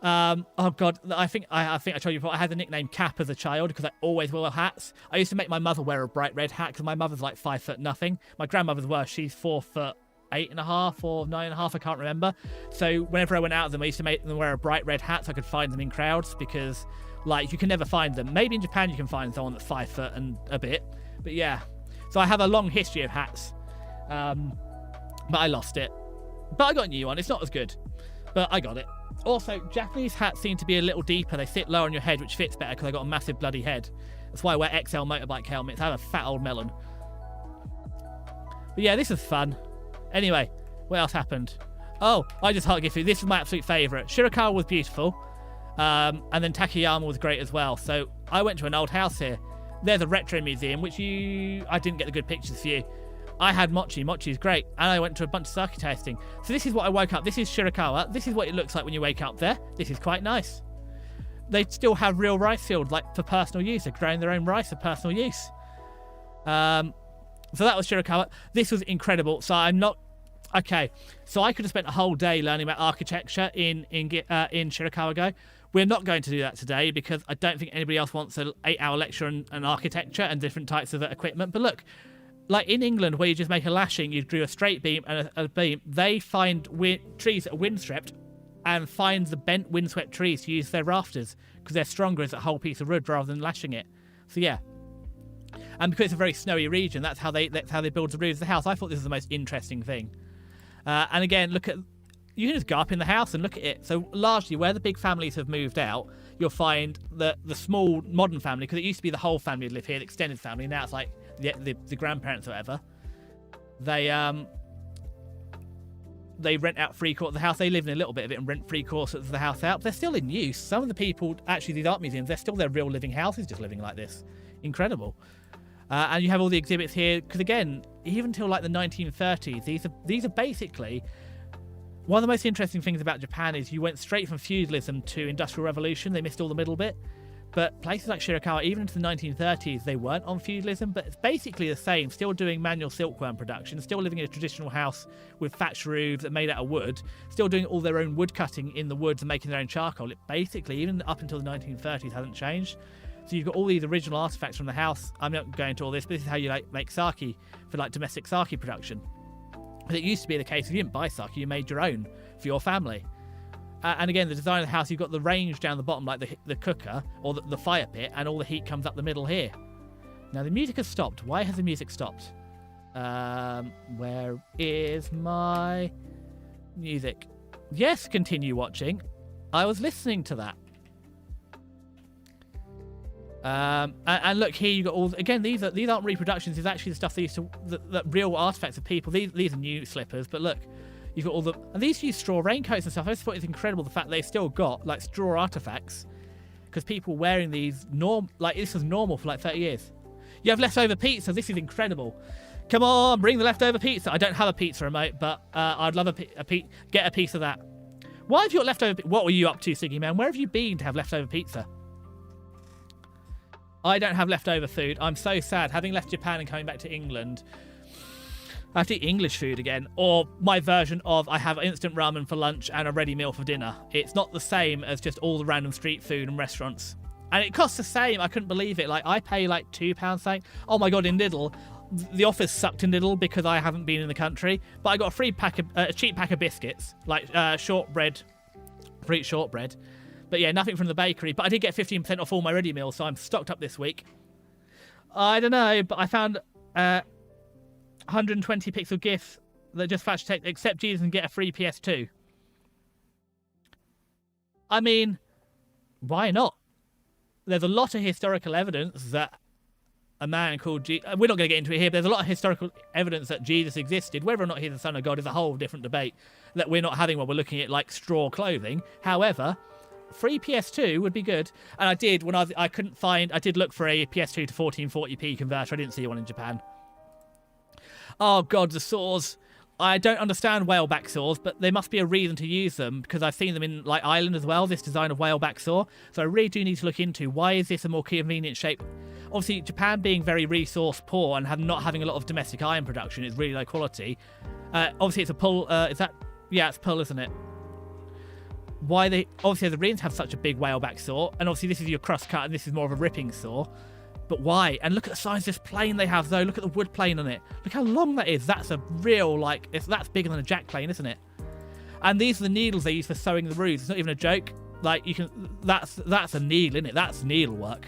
Oh god, I think I told you before, I had the nickname Cap as a child because I always wore hats. I used to make my mother wear a bright red hat because my mother's like 5 foot nothing. My grandmother's worse, she's 4 foot 8.5 or 9.5, I can't remember. So whenever I went out with them, I used to make them wear a bright red hat so I could find them in crowds because like you can never find them. Maybe in Japan you can find someone that's 5 foot and a bit, but yeah. So I have a long history of hats, but I lost it. But I got a new one. It's not as good, but I got it. Also, Japanese hats seem to be a little deeper. They sit lower on your head, which fits better because I got a massive bloody head. That's why I wear XL motorbike helmets. I have a fat old melon. But yeah, this is fun. Anyway, what else happened? Oh, I just can't get through. This is my absolute favourite. Shirakawa was beautiful. And then Takayama was great as well. So I went to an old house here. There's a retro museum, which I didn't get the good pictures for you. I had mochi. Mochi's great. And I went to a bunch of sake tasting. So this is what I woke up. This is Shirakawa. This is what it looks like when you wake up there. This is quite nice. They still have real rice fields, like for personal use. They're growing their own rice for personal use. So that was Shirakawa. This was incredible. So I'm not... Okay, so I could have spent a whole day learning about architecture in Shirakawa Go. We're not going to do that today because I don't think anybody else wants an 8-hour lecture on architecture and different types of equipment. But look, like in England where you just make a lashing, you do a straight beam and a beam, they find trees that are windswept and find the bent windswept trees to use their rafters because they're stronger as a whole piece of wood rather than lashing it. So yeah. And because it's a very snowy region, that's how they build the roofs of the house. I thought this was the most interesting thing. And again, look at... You can just go up in the house and look at it. So largely, where the big families have moved out, you'll find the small modern family, because it used to be the whole family would live here, the extended family. Now it's like the grandparents or whatever. They rent out 3/4 of the house. They live in a little bit of it and rent 3/4 of the house out. But they're still in use. Some of the people, actually, these art museums, they're still their real living houses, just living like this. Incredible. And you have all the exhibits here, because again, even until like the 1930s, these are basically... One of the most interesting things about Japan is you went straight from feudalism to industrial revolution. They missed all the middle bit. But places like Shirakawa, even into the 1930s, they weren't on feudalism, but it's basically the same. Still doing manual silkworm production, still living in a traditional house with thatched roofs that are made out of wood, still doing all their own wood cutting in the woods and making their own charcoal. It basically, even up until the 1930s, hasn't changed. So you've got all these original artifacts from the house. I'm not going into all this, but this is how you make sake for like domestic sake production. But it used to be the case if you didn't buy sake, you made your own for your family. And again, the design of the house, you've got the range down the bottom, like the cooker or the fire pit, and all the heat comes up the middle here. Now the music has stopped. Why has the music stopped? Where is my music? Yes, continue watching. I was listening to that. And look here, you got all again. These aren't reproductions. These are actually the stuff they used to the real artifacts of people. These are new slippers, but look, you've got all the and these use straw raincoats and stuff. I just thought it's incredible the fact they've still got like straw artifacts because people wearing these this was normal for like 30 years. You have leftover pizza. This is incredible. Come on, bring the leftover pizza. I don't have a pizza remote, but I'd love get a piece of that. Why have you got leftover? What were you up to, Siggy Man? Where have you been to have leftover pizza? I don't have leftover food. I'm so sad. Having left Japan and coming back to England, I have to eat English food again. Or my version of I have instant ramen for lunch and a ready meal for dinner. It's not the same as just all the random street food and restaurants. And it costs the same. I couldn't believe it. Like, I pay like £2 something. Oh my God, in Lidl. The office sucked in Lidl because I haven't been in the country. But I got a cheap pack of biscuits. Like shortbread. Fruit shortbread. But yeah, nothing from the bakery. But I did get 15% off all my ready meals, so I'm stocked up this week. I don't know, but I found 120 pixel GIF that just flash text, accept Jesus and get a free PS2. I mean, why not? There's a lot of historical evidence that a man called Jesus... We're not going to get into it here, but there's a lot of historical evidence that Jesus existed. Whether or not he's the Son of God is a whole different debate that we're not having when we're looking at, like, straw clothing. However... free PS2 would be good. And I did when I couldn't find. I did look for a PS2 to 1440p converter. I didn't see one in Japan. Oh God, the saws. I don't understand whaleback saws, but there must be a reason to use them because I've seen them in like Ireland as well. This design of whaleback saw. So I really do need to look into why is this a more convenient shape. obviously Japan being very resource poor and not having a lot of domestic iron production, is really low quality. Obviously it's a pull. Is that? Yeah, it's pull, isn't it? Why they obviously the Koreans have such a big whaleback saw, and obviously this is your cross cut and this is more of a ripping saw. But why? And look at the size of this plane they have though. Look at the wood plane on it. Look how long that is. That's a real that's bigger than a jack plane, isn't it? And these are the needles they use for sewing the roofs. It's not even a joke. Like you can that's a needle, isn't it? That's needlework.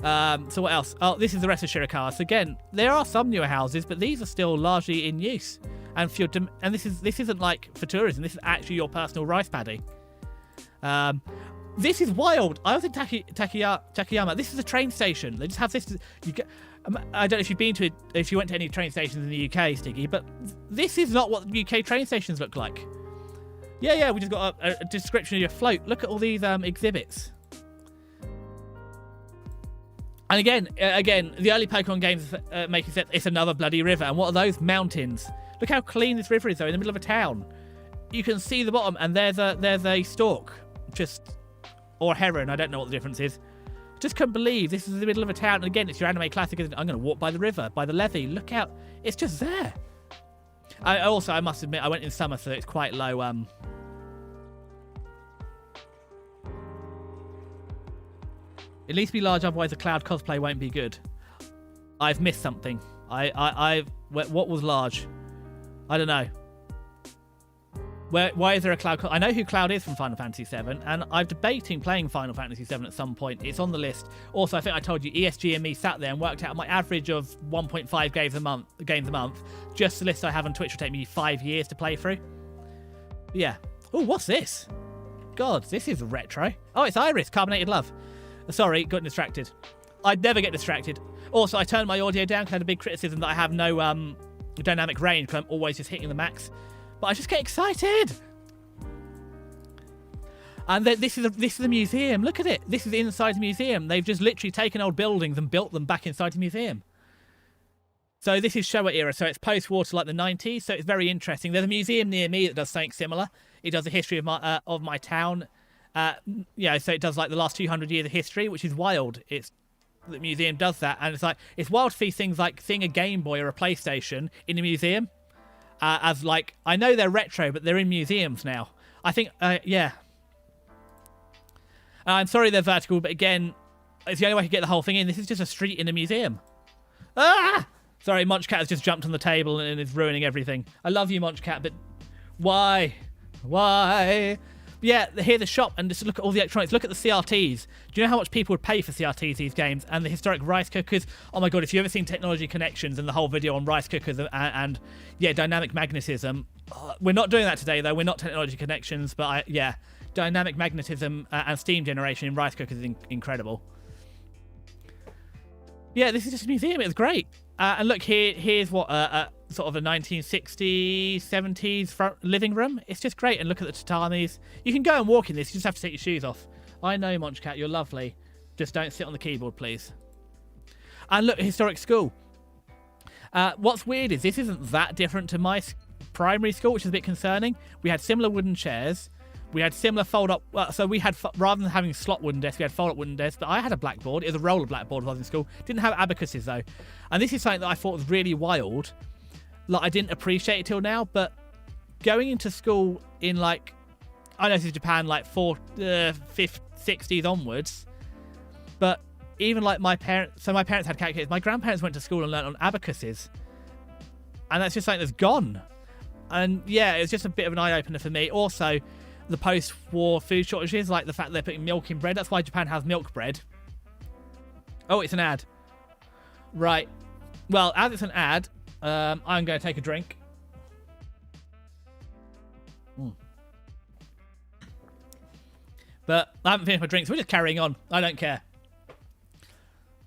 So what else? Oh, this is the rest of Shirakawa. So again, there are some newer houses, but these are still largely in use. And for this isn't like for tourism. This is actually your personal rice paddy. This is wild. I was in Takayama. This is a train station. They just have this. I don't know if you've been to it, if you went to any train stations in the UK, Stiggy, but this is not what UK train stations look like. Yeah. We just got a description of your float. Look at all these exhibits. And again, the early Pokemon games make it it's another bloody river. And what are those? Mountains. Look how clean this river is, though, in the middle of a town. You can see the bottom, and there's a stork, or a heron. I don't know what the difference is. Just couldn't believe this is in the middle of a town. And again, it's your anime classic, isn't it? I'm going to walk by the river, by the levee. Look out. It's just there. I must admit, I went in summer, so it's quite low. At least be large, otherwise the cloud cosplay won't be good. I've missed something. What was large? I don't know. Why is there a Cloud? I know who Cloud is from Final Fantasy VII, and I'm debating playing Final Fantasy VII at some point. It's on the list. Also, I think I told you, ESG and me sat there and worked out my average of 1.5 games a month. Just the list I have on Twitch will take me 5 years to play through. But yeah. Oh, what's this? God, this is retro. Oh, it's Iris, Carbonated Love. Sorry, got distracted. I'd never get distracted. Also, I turned my audio down because I had a big criticism that I have no dynamic range because I'm always just hitting the max. But I just get excited. And this is a museum. Look at it. This is inside the museum. They've just literally taken old buildings and built them back inside the museum. So this is Showa era. So it's post-war to like the 90s. So it's very interesting. There's a museum near me that does something similar. It does a history of my town. So it does like the last 200 years of history, which is wild. The museum does that, and it's wild to see things like seeing a Game Boy or a PlayStation in a museum. As like, I know they're retro, but they're in museums now. I think, yeah. I'm sorry they're vertical, but again, it's the only way I can get the whole thing in. This is just a street in a museum. Ah! Sorry, Munchcat has just jumped on the table and is ruining everything. I love you, Munchcat, but why? Why? Yeah, here's the shop, and just look at all the electronics. Look at the CRTs. Do you know how much people would pay for CRTs these games? And the historic rice cookers. Oh my god, if you've ever seen Technology Connections and the whole video on rice cookers and dynamic magnetism. We're not doing that today, though. We're not Technology Connections, but dynamic magnetism and steam generation in rice cookers is incredible. Yeah, this is just a museum. It's great. And look, here's what sort of a 1960s, 70s front living room. It's just great. And look at the tatamis. You can go and walk in this. You just have to take your shoes off. I know, Munchcat, you're lovely. Just don't sit on the keyboard, please. And look, historic school. What's weird is this isn't that different to my primary school, which is a bit concerning. We had similar wooden chairs. We had similar fold-up... so we had, rather than having slot wooden desks, we had fold-up wooden desks. But I had a blackboard. It was a roller blackboard when I was in school. Didn't have abacuses, though. And this is something that I thought was really wild. Like, I didn't appreciate it till now. But going into school in, like... I know this is Japan, like, 50s, 60s onwards. But even, like, my parents... So my parents had calculators. My grandparents went to school and learnt on abacuses. And that's just something that's gone. And, yeah, it was just a bit of an eye-opener for me. Also... the post-war food shortages, like the fact they're putting milk in bread. That's why Japan has milk bread. Oh, it's an ad. Right. Well, as it's an ad, I'm going to take a drink. But I haven't finished my drink, so we're just carrying on. I don't care.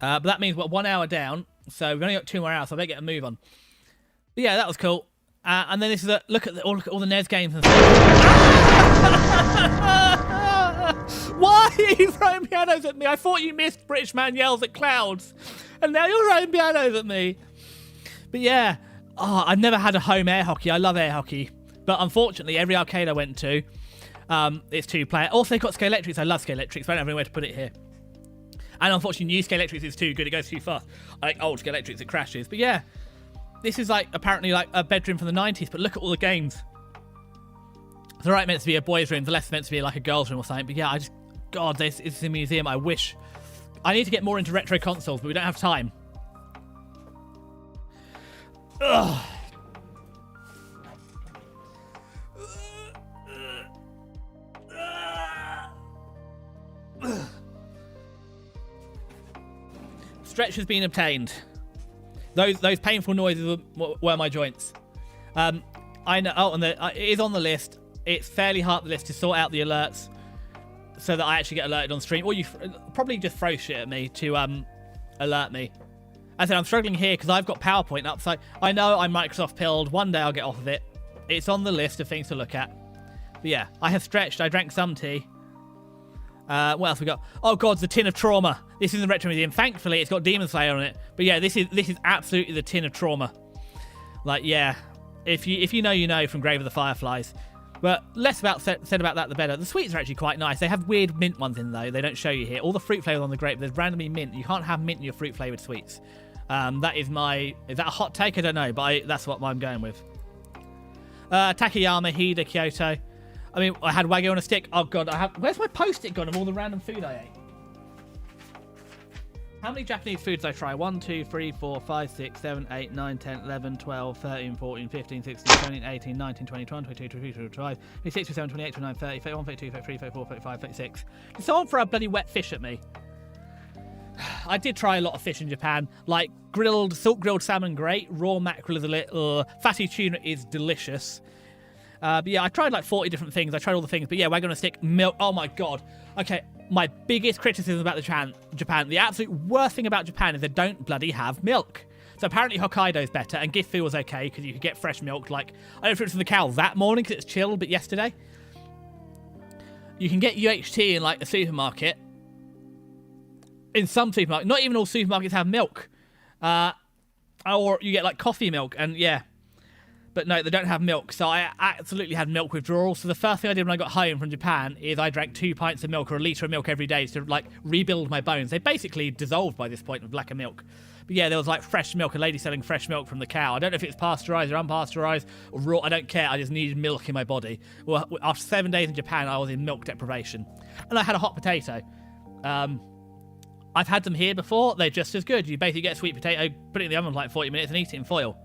But that means we're 1 hour down, so we've only got 2 more hours, so I better get a move on. But yeah, that was cool. And then this is a look at all the NES games and stuff. Why are you throwing pianos at me? I thought you missed British Man Yells at Clouds, and now you're throwing pianos at me. But yeah, I've never had a home air hockey. I love air hockey, but unfortunately, every arcade I went to, it's 2-player. Also, they've got Scalextrics. I love Scalextrics, but I don't have anywhere to put it here. And unfortunately, new Scalextrics is too good. It goes too fast. I like old Scalextrics, it crashes. But yeah, this is like apparently like a bedroom from the 90s. But look at all the games. It's right meant to be a boys' room. The less meant to be like a girls' room or something. But yeah, God, this is a museum. I wish. I need to get more into retro consoles, but we don't have time. Ugh. Stretch has been obtained. Those painful noises were my joints. I know. Oh, and it is on the list. It's fairly hard on the list to sort out the alerts so that I actually get alerted on stream. Or you probably just throw shit at me to alert me. I said I'm struggling here because I've got PowerPoint up. So I know I'm Microsoft pilled. One day I'll get off of it. It's on the list of things to look at. But yeah, I have stretched. I drank some tea. What else we got? Oh god, the Tin of Trauma. This is the Retro Museum. Thankfully, it's got Demon Slayer on it. But yeah, this is absolutely the Tin of Trauma. Like, yeah, if you know, you know from Grave of the Fireflies. But less said about that, the better. The sweets are actually quite nice. They have weird mint ones in though. They don't show you here. All the fruit flavors on the grape. There's randomly mint. You can't have mint in your fruit flavored sweets. That is that a hot take? I don't know, but that's what I'm going with. Takayama, Hida, Kyoto. I mean, I had Wagyu on a stick. Oh god, where's my post-it gone of all the random food I ate? How many Japanese foods did I try? 1, 2, 3, 4, 5, 6, 7, 8, 9, 10, 11, 12, 13, 14, 15, 16, 17, 18, 19, 20, 21, 22, 23, 25, 26, 27, 28, 29, 30, 31, 32, 33, 34, 35, 36. Did someone throw a bloody wet fish at me? I did try a lot of fish in Japan. Like salt grilled salmon, great. Raw mackerel is a little. Fatty tuna is delicious. But yeah, I tried like 40 different things. I tried all the things. But yeah, Wagyu on a stick, milk. Oh my god. Okay, my biggest criticism about Japan, the absolute worst thing about Japan is they don't bloody have milk. So apparently Hokkaido's better, and Gifu was okay because you could get fresh milk. Like, I don't know if it was from the cow that morning because it's chilled, but yesterday. You can get UHT in like a supermarket. In some supermarkets. Not even all supermarkets have milk. Or you get like coffee milk, and yeah. But no, they don't have milk, so I absolutely had milk withdrawal. So the first thing I did when I got home from Japan is I drank 2 pints of milk or a litre of milk every day to like rebuild my bones. They basically dissolved by this point with lack of milk. But yeah, there was like fresh milk, a lady selling fresh milk from the cow. I don't know if it's pasteurised or unpasteurised or raw, I don't care. I just needed milk in my body. Well, after 7 days in Japan, I was in milk deprivation. And I had a hot potato. I've had them here before. They're just as good. You basically get a sweet potato, put it in the oven for like 40 minutes and eat it in foil.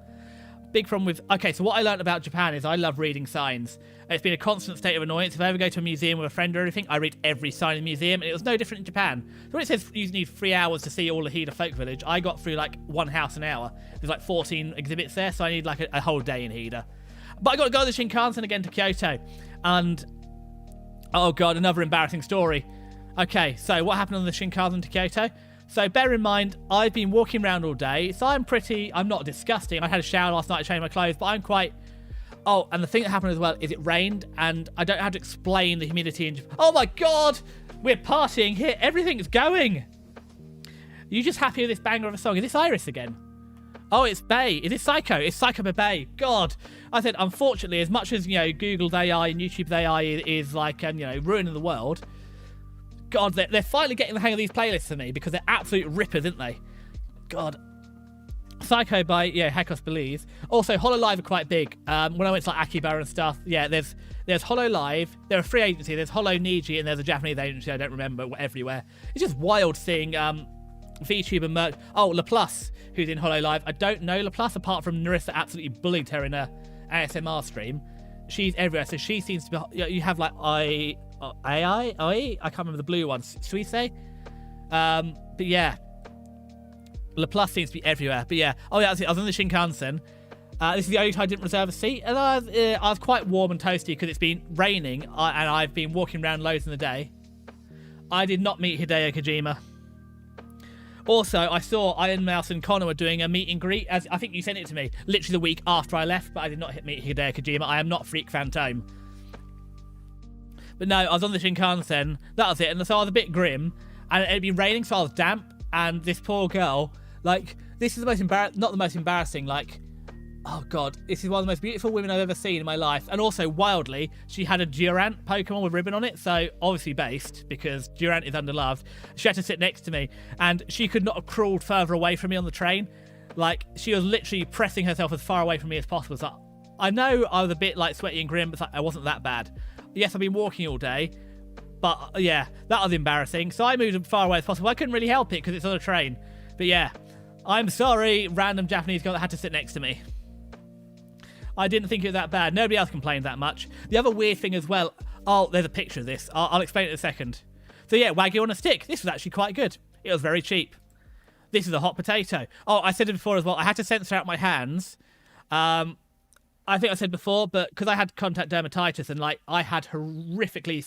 Big problem with... Okay, so what I learned about Japan is I love reading signs. It's been a constant state of annoyance. If I ever go to a museum with a friend or anything, I read every sign in the museum, and it was no different in Japan. So when it says you need 3 hours to see all the Hida Folk Village, I got through like one house an hour. There's like 14 exhibits there, so I need like a whole day in Hida. But I got to go to the Shinkansen again to Kyoto, and... Oh god, another embarrassing story. Okay, so what happened on the Shinkansen to Kyoto? So bear in mind, I've been walking around all day, so I'm not disgusting. I had a shower last night, I changed my clothes, but I'm quite... Oh, and the thing that happened as well is it rained, and I don't know how to explain the humidity in Japan. Oh my god! We're partying here, everything's going! Are you just happy with this banger of a song? Is this Iris again? Oh, it's Bay. Is it Psycho? It's Psycho by Bay. God. I said, unfortunately, as much as, you know, Google's AI and YouTube's AI is like, you know, ruining the world... God, they're finally getting the hang of these playlists for me because they're absolute rippers, aren't they? God. Psycho by, yeah, Hekos Belize. Also, HoloLive are quite big. When I went to like Akiba and stuff, yeah, there's HoloLive. They're a free agency. There's Holo Niji, and there's a Japanese agency I don't remember everywhere. It's just wild seeing VTuber merch. Oh, LaPlus, who's in HoloLive. I don't know LaPlus apart from Narissa absolutely bullied her in a ASMR stream. She's everywhere, so she seems to be... You have like AI? I can't remember the blue one. Suisse? But yeah. LaPlus seems to be everywhere. But yeah. Oh yeah, that's it. I was on the Shinkansen. This is the only time I didn't reserve a seat. And I was quite warm and toasty because it's been raining and I've been walking around loads in the day. I did not meet Hideo Kojima. Also, I saw Iron Mouse and Connor were doing a meet and greet, as I think you sent it to me, literally the week after I left, but I did not meet Hideo Kojima. I am not Freak Phantom. But no, I was on the Shinkansen, that was it, and so I was a bit grim, and it had been raining, so I was damp, and this poor girl, like, this is the most not the most embarrassing, like, Oh god, this is one of the most beautiful women I've ever seen in my life. And also, wildly, she had a Durant Pokemon with ribbon on it, so obviously based, because Durant is underloved. She had to sit next to me, and she could not have crawled further away from me on the train. Like, she was literally pressing herself as far away from me as possible. So I know I was a bit, like, sweaty and grim, but I wasn't that bad. Yes, I've been walking all day, but yeah, that was embarrassing. So I moved as far away as possible. I couldn't really help it because it's on a train. But yeah, I'm sorry, random Japanese girl that had to sit next to me. I didn't think it was that bad. Nobody else complained that much. The other weird thing as well... Oh, there's a picture of this. I'll explain it in a second. So yeah, Wagyu on a stick. This was actually quite good. It was very cheap. This is a hot potato. Oh, I said it before as well. I had to censor out my hands. I think I said before, but because I had contact dermatitis and like I had horrifically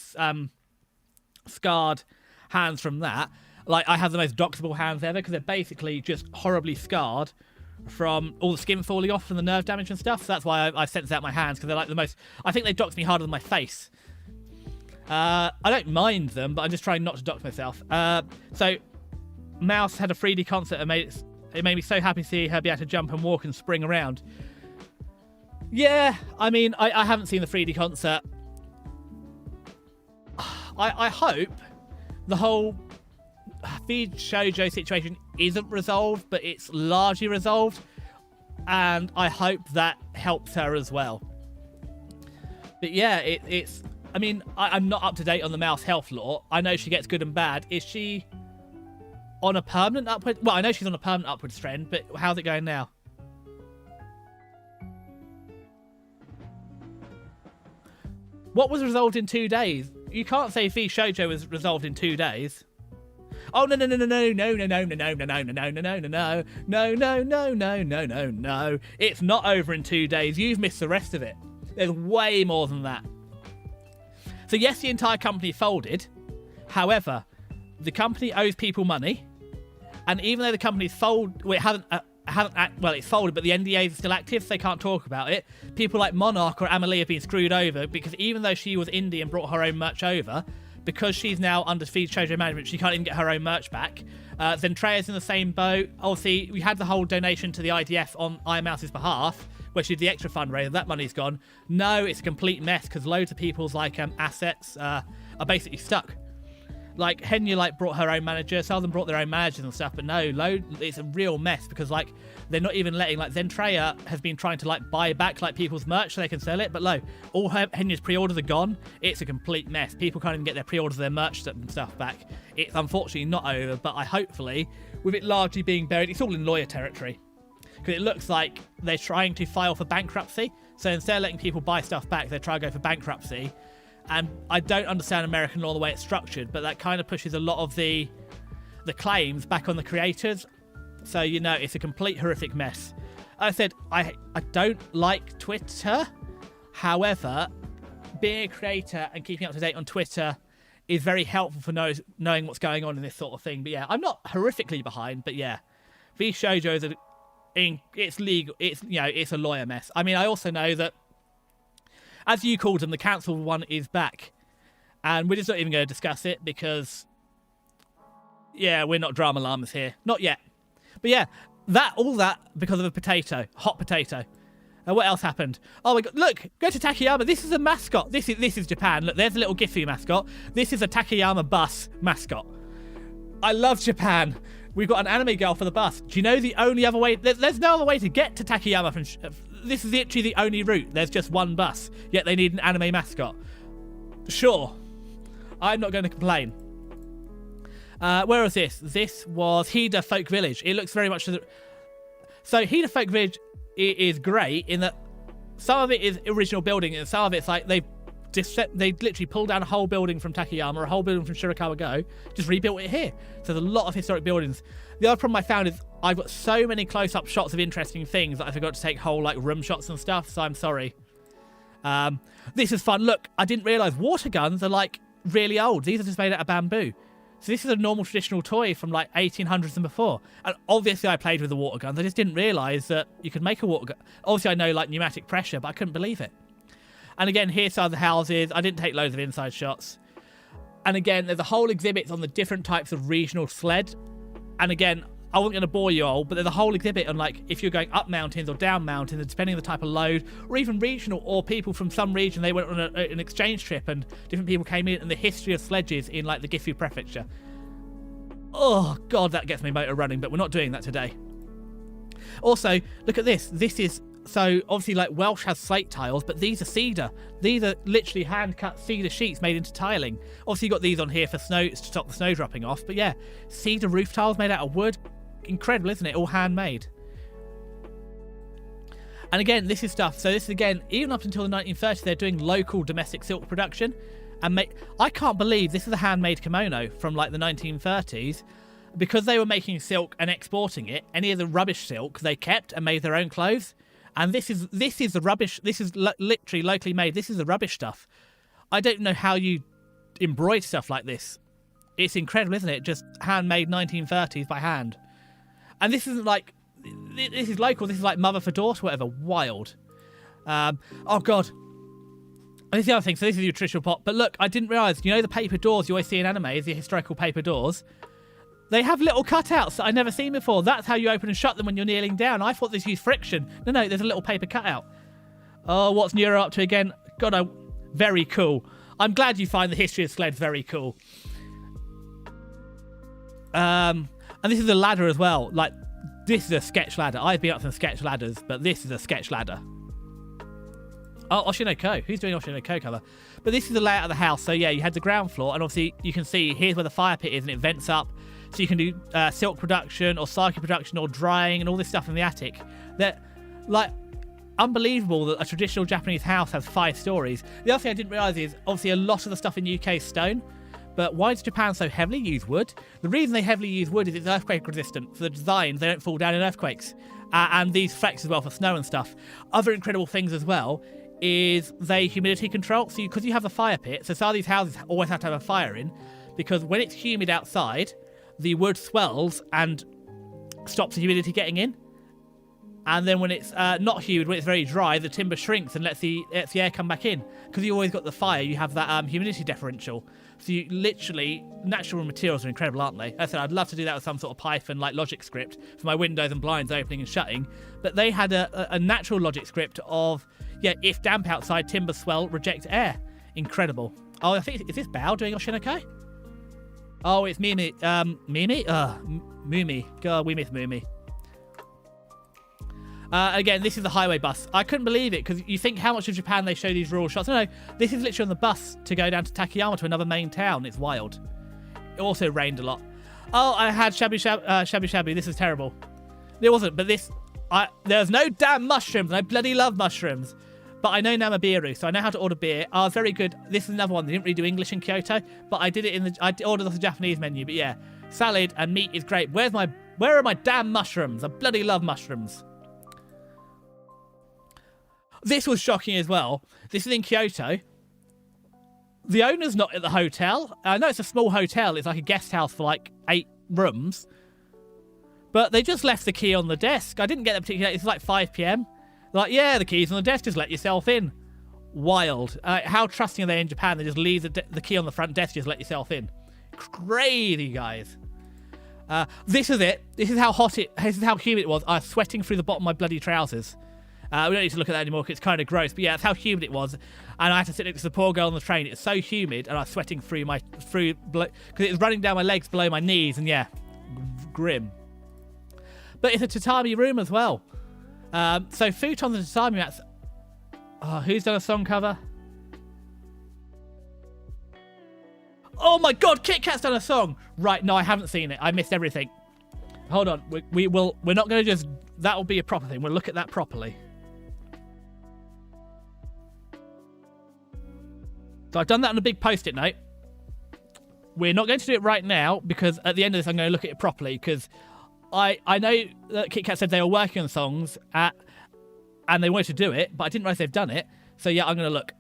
scarred hands from that. Like I have the most doxable hands ever because they're basically just horribly scarred from all the skin falling off from the nerve damage and stuff. So that's why I censored out my hands, because they're like the most... I think they doxed me harder than my face. I don't mind them, but I'm just trying not to dox myself. So Mouse had a 3D concert and it made me so happy to see her be able to jump and walk and spring around. Yeah, I mean, I haven't seen the 3D concert. I hope the whole VTuber situation isn't resolved, but it's largely resolved, and I hope that helps her as well. But yeah, it's... I mean, I'm not up to date on the mouse health lore. I know she gets good and bad. Is she on a permanent upward... Well, I know she's on a permanent upwards trend, but how's it going now? What was resolved in 2 days? You can't say VTuber was resolved in 2 days. Oh no. It's not over in 2 days. You've missed the rest of it. There's way more than that. So yes, the entire company folded. However, the company owes people money, and even though the company's folded, well, it's folded, but the NDA is still active, so they can't talk about it. People like Monarch or Amelie have been screwed over because even though she was indie and brought her own merch over, because she's now under VTuber management, she can't even get her own merch back. Zentrea's in the same boat. Obviously, we had the whole donation to the IDF on Ironmouse's behalf, where she did the extra fundraiser. That money's gone. No, it's a complete mess because loads of people's assets are basically stuck. Like Henya brought her own manager, some of them brought their own managers and stuff, but no, it's a real mess because they're not even letting Zentrea has been trying to buy back people's merch so they can sell it, but all Henya's pre-orders are gone. It's a complete mess. People can't even get their pre-orders of their merch and stuff back. It's unfortunately not over, but hopefully, with it largely being buried, it's all in lawyer territory. Because it looks like they're trying to file for bankruptcy. So instead of letting people buy stuff back, they're trying to go for bankruptcy. And I don't understand American law the way it's structured, but that kind of pushes a lot of the claims back on the creators. So, it's a complete horrific mess. I said, I don't like Twitter. However, being a creator and keeping up to date on Twitter is very helpful for knowing what's going on in this sort of thing. But yeah, I'm not horrifically behind, but yeah. VTuber is it's legal. It's a lawyer mess. I mean, I also know that, as you called them, the council one is back. And we're just not even going to discuss it because, yeah, we're not drama llamas here. Not yet. But yeah, all that because of a potato. Hot potato. And what else happened? Oh my god, look, go to Takayama. This is a mascot. This is Japan. Look, there's a little Gifu mascot. This is a Takayama bus mascot. I love Japan. We've got an anime girl for the bus. Do you know the only other way? There's no other way to get to Takayama from... This is literally the only route. There's just one bus, yet they need an anime mascot. Sure. I'm not going to complain. Where was this? This was Hida Folk Village. It looks very much... So Hida Folk Village is great in that some of it is original building and some of it's they literally pulled down a whole building from Takayama or a whole building from Shirakawa Go, just rebuilt it here. So there's a lot of historic buildings. The other problem I found is I've got so many close-up shots of interesting things that I forgot to take whole room shots and stuff, so I'm sorry. This is fun. Look, I didn't realise water guns are really old. These are just made out of bamboo. So this is a normal traditional toy from 1800s and before. And obviously I played with the water guns. I just didn't realise that you could make a water gun. Obviously I know pneumatic pressure, but I couldn't believe it. And again, here's some of the houses. I didn't take loads of inside shots. And again, there's a whole exhibit on the different types of regional sled. And again, I wasn't going to bore you all, but there's a whole exhibit on like if you're going up mountains or down mountains, depending on the type of load, or even regional, or people from some region, they went on an exchange trip and different people came in, and the history of sledges in like the Gifu prefecture. Oh god, that gets my motor running, but we're not doing that today. Also, look at this. This is, so obviously like Welsh has slate tiles, but these are cedar. These are literally hand-cut cedar sheets made into tiling. Obviously you got these on here for snow, to stop the snow dropping off, but yeah, cedar roof tiles made out of wood. Incredible, isn't it? All handmade. And again, this is stuff, so this is again, even up until the 1930s, they're doing local domestic silk production. And I can't believe this is a handmade kimono from like the 1930s, because they were making silk and exporting it. Any of the rubbish silk they kept and made their own clothes. And this is the rubbish. This is literally locally made. This is the rubbish stuff. I don't know how you embroider stuff like this. It's incredible, isn't it? Just handmade 1930s by hand. And this isn't like, this is local. This is like mother for daughter, whatever. Wild. Oh god. And this is the other thing. So this is your traditional pot. But look, I didn't realise, you know the paper doors you always see in anime, the historical paper doors? They have little cutouts that I've never seen before. That's how you open and shut them when you're kneeling down. I thought this used friction. No, there's a little paper cutout. Oh, what's Neuro up to again? God, very cool. I'm glad you find the history of sleds very cool. And this is a ladder as well. Like, this is a sketch ladder. I've been up some sketch ladders, but this is a sketch ladder. Oh, Oshinoko. Who's doing Oshinoko cover? But this is the layout of the house. So yeah, you had the ground floor, and obviously you can see here's where the fire pit is, and it vents up. So you can do silk production or sake production or drying and all this stuff in the attic. That, like, unbelievable that a traditional Japanese house has 5 stories. The other thing I didn't realise is obviously a lot of the stuff in the UK is stone. But why does Japan so heavily use wood? The reason they heavily use wood is it's earthquake resistant. For the design, they don't fall down in earthquakes. And these flex as well for snow and stuff. Other incredible things as well is they humidity control. So because you have the fire pit, so some of these houses always have to have a fire in, because when it's humid outside, the wood swells and stops the humidity getting in. And then when it's not humid, when it's very dry, the timber shrinks and lets the air come back in. Because you always got the fire, you have that humidity differential. So you literally, natural materials are incredible, aren't they? As I said, I'd love to do that with some sort of Python like logic script for my windows and blinds opening and shutting. But they had a natural logic script of, yeah, if damp outside, timber swell, reject air. Incredible. Oh, I think, is this Bao doing Oshinoko? Oh, it's Mimi. Mimi? Mumi. God, we miss Mumi. Again, this is the highway bus. I couldn't believe it, because you think how much of Japan they show these rural shots. No, this is literally on the bus to go down to Takayama, to another main town. It's wild. It also rained a lot. Oh, I had shabby. This is terrible. It wasn't, but there's no damn mushrooms, and I bloody love mushrooms. But I know Namabiru, so I know how to order beer. Oh, very good. This is another one. They didn't really do English in Kyoto, but I did it I ordered off the Japanese menu. But yeah, salad and meat is great. Where are my damn mushrooms? I bloody love mushrooms. This was shocking as well. This is in Kyoto. The owner's not at the hotel. I know it's a small hotel. It's like a guest house for like 8 rooms. But they just left the key on the desk. I didn't get that particular... It's like 5 p.m. Like, yeah, the key's on the desk. Just let yourself in. Wild. How trusting are they in Japan? They just leave the key on the front desk. Just let yourself in. Crazy, guys. This is it. This is how hot this is how humid it was. I was sweating through the bottom of my bloody trousers. We don't need to look at that anymore because it's kind of gross. But yeah, that's how humid it was. And I had to sit next to the poor girl on the train. It's so humid, and I was sweating because it was running down my legs below my knees. And yeah, grim. But it's a tatami room as well. So futons and tatami mats. Oh, who's done a song cover? Oh my god, Kit Kat's done a song. Right, no, I haven't seen it. I missed everything. Hold on, we're not going to just... That will be a proper thing. We'll look at that properly. So I've done that on a big post-it note. We're not going to do it right now, because at the end of this I'm going to look at it properly, because I know that Kit Kat said they were working on songs and they wanted to do it, but I didn't realise they've done it. So yeah, I'm going to look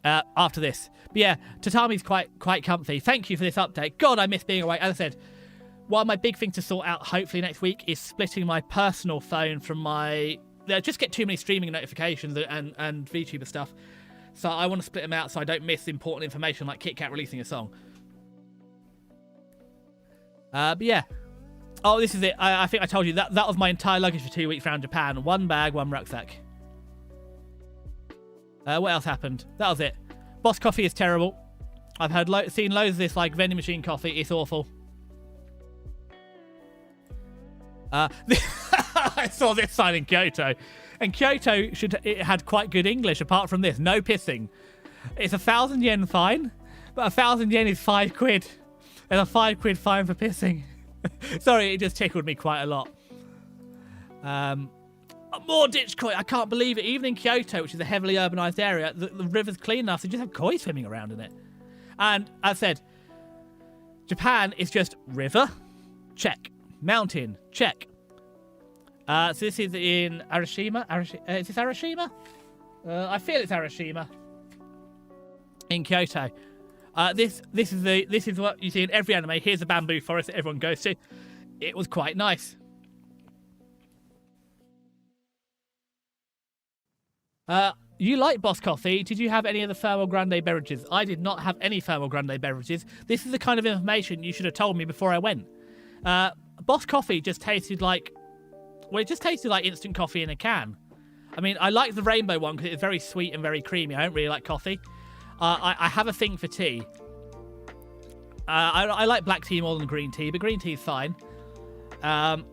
after this. But yeah, tatami's quite comfy. Thank you for this update. God, I miss being away. As I said, one of my big things to sort out hopefully next week is splitting my personal phone from my... just get too many streaming notifications and VTuber stuff. So I want to split them out so I don't miss important information like Kit Kat releasing a song. But yeah. Oh, this is it. I think I told you that was my entire luggage for 2 weeks around Japan. 1 bag, 1 rucksack. What else happened? That was it. Boss coffee is terrible. I've seen loads of this like vending machine coffee. It's awful. I saw this sign in Kyoto, and Kyoto it had quite good English apart from this. No pissing. It's 1,000 yen fine, but 1,000 yen is £5. There's a £5 fine for pissing. Sorry, it just tickled me quite a lot. More ditch koi. I can't believe it. Even in Kyoto, which is a heavily urbanized area, the river's clean enough to just have koi swimming around in it. And as I said, Japan is just river, check. Mountain, check. So this is in Arashima. Is this Arashima? I feel it's Arashima. In Kyoto. This is what you see in every anime. Here's the bamboo forest that everyone goes to. It was quite nice. You like Boss Coffee. Did you have any of the Thermal Grande beverages? I did not have any Thermal Grande beverages. This is the kind of information you should have told me before I went. Boss Coffee just tasted like... Well, it just tasted like instant coffee in a can. I mean, I like the rainbow one because it's very sweet and very creamy. I don't really like coffee. I have a thing for tea. I like black tea more than green tea, but green tea is fine. Phone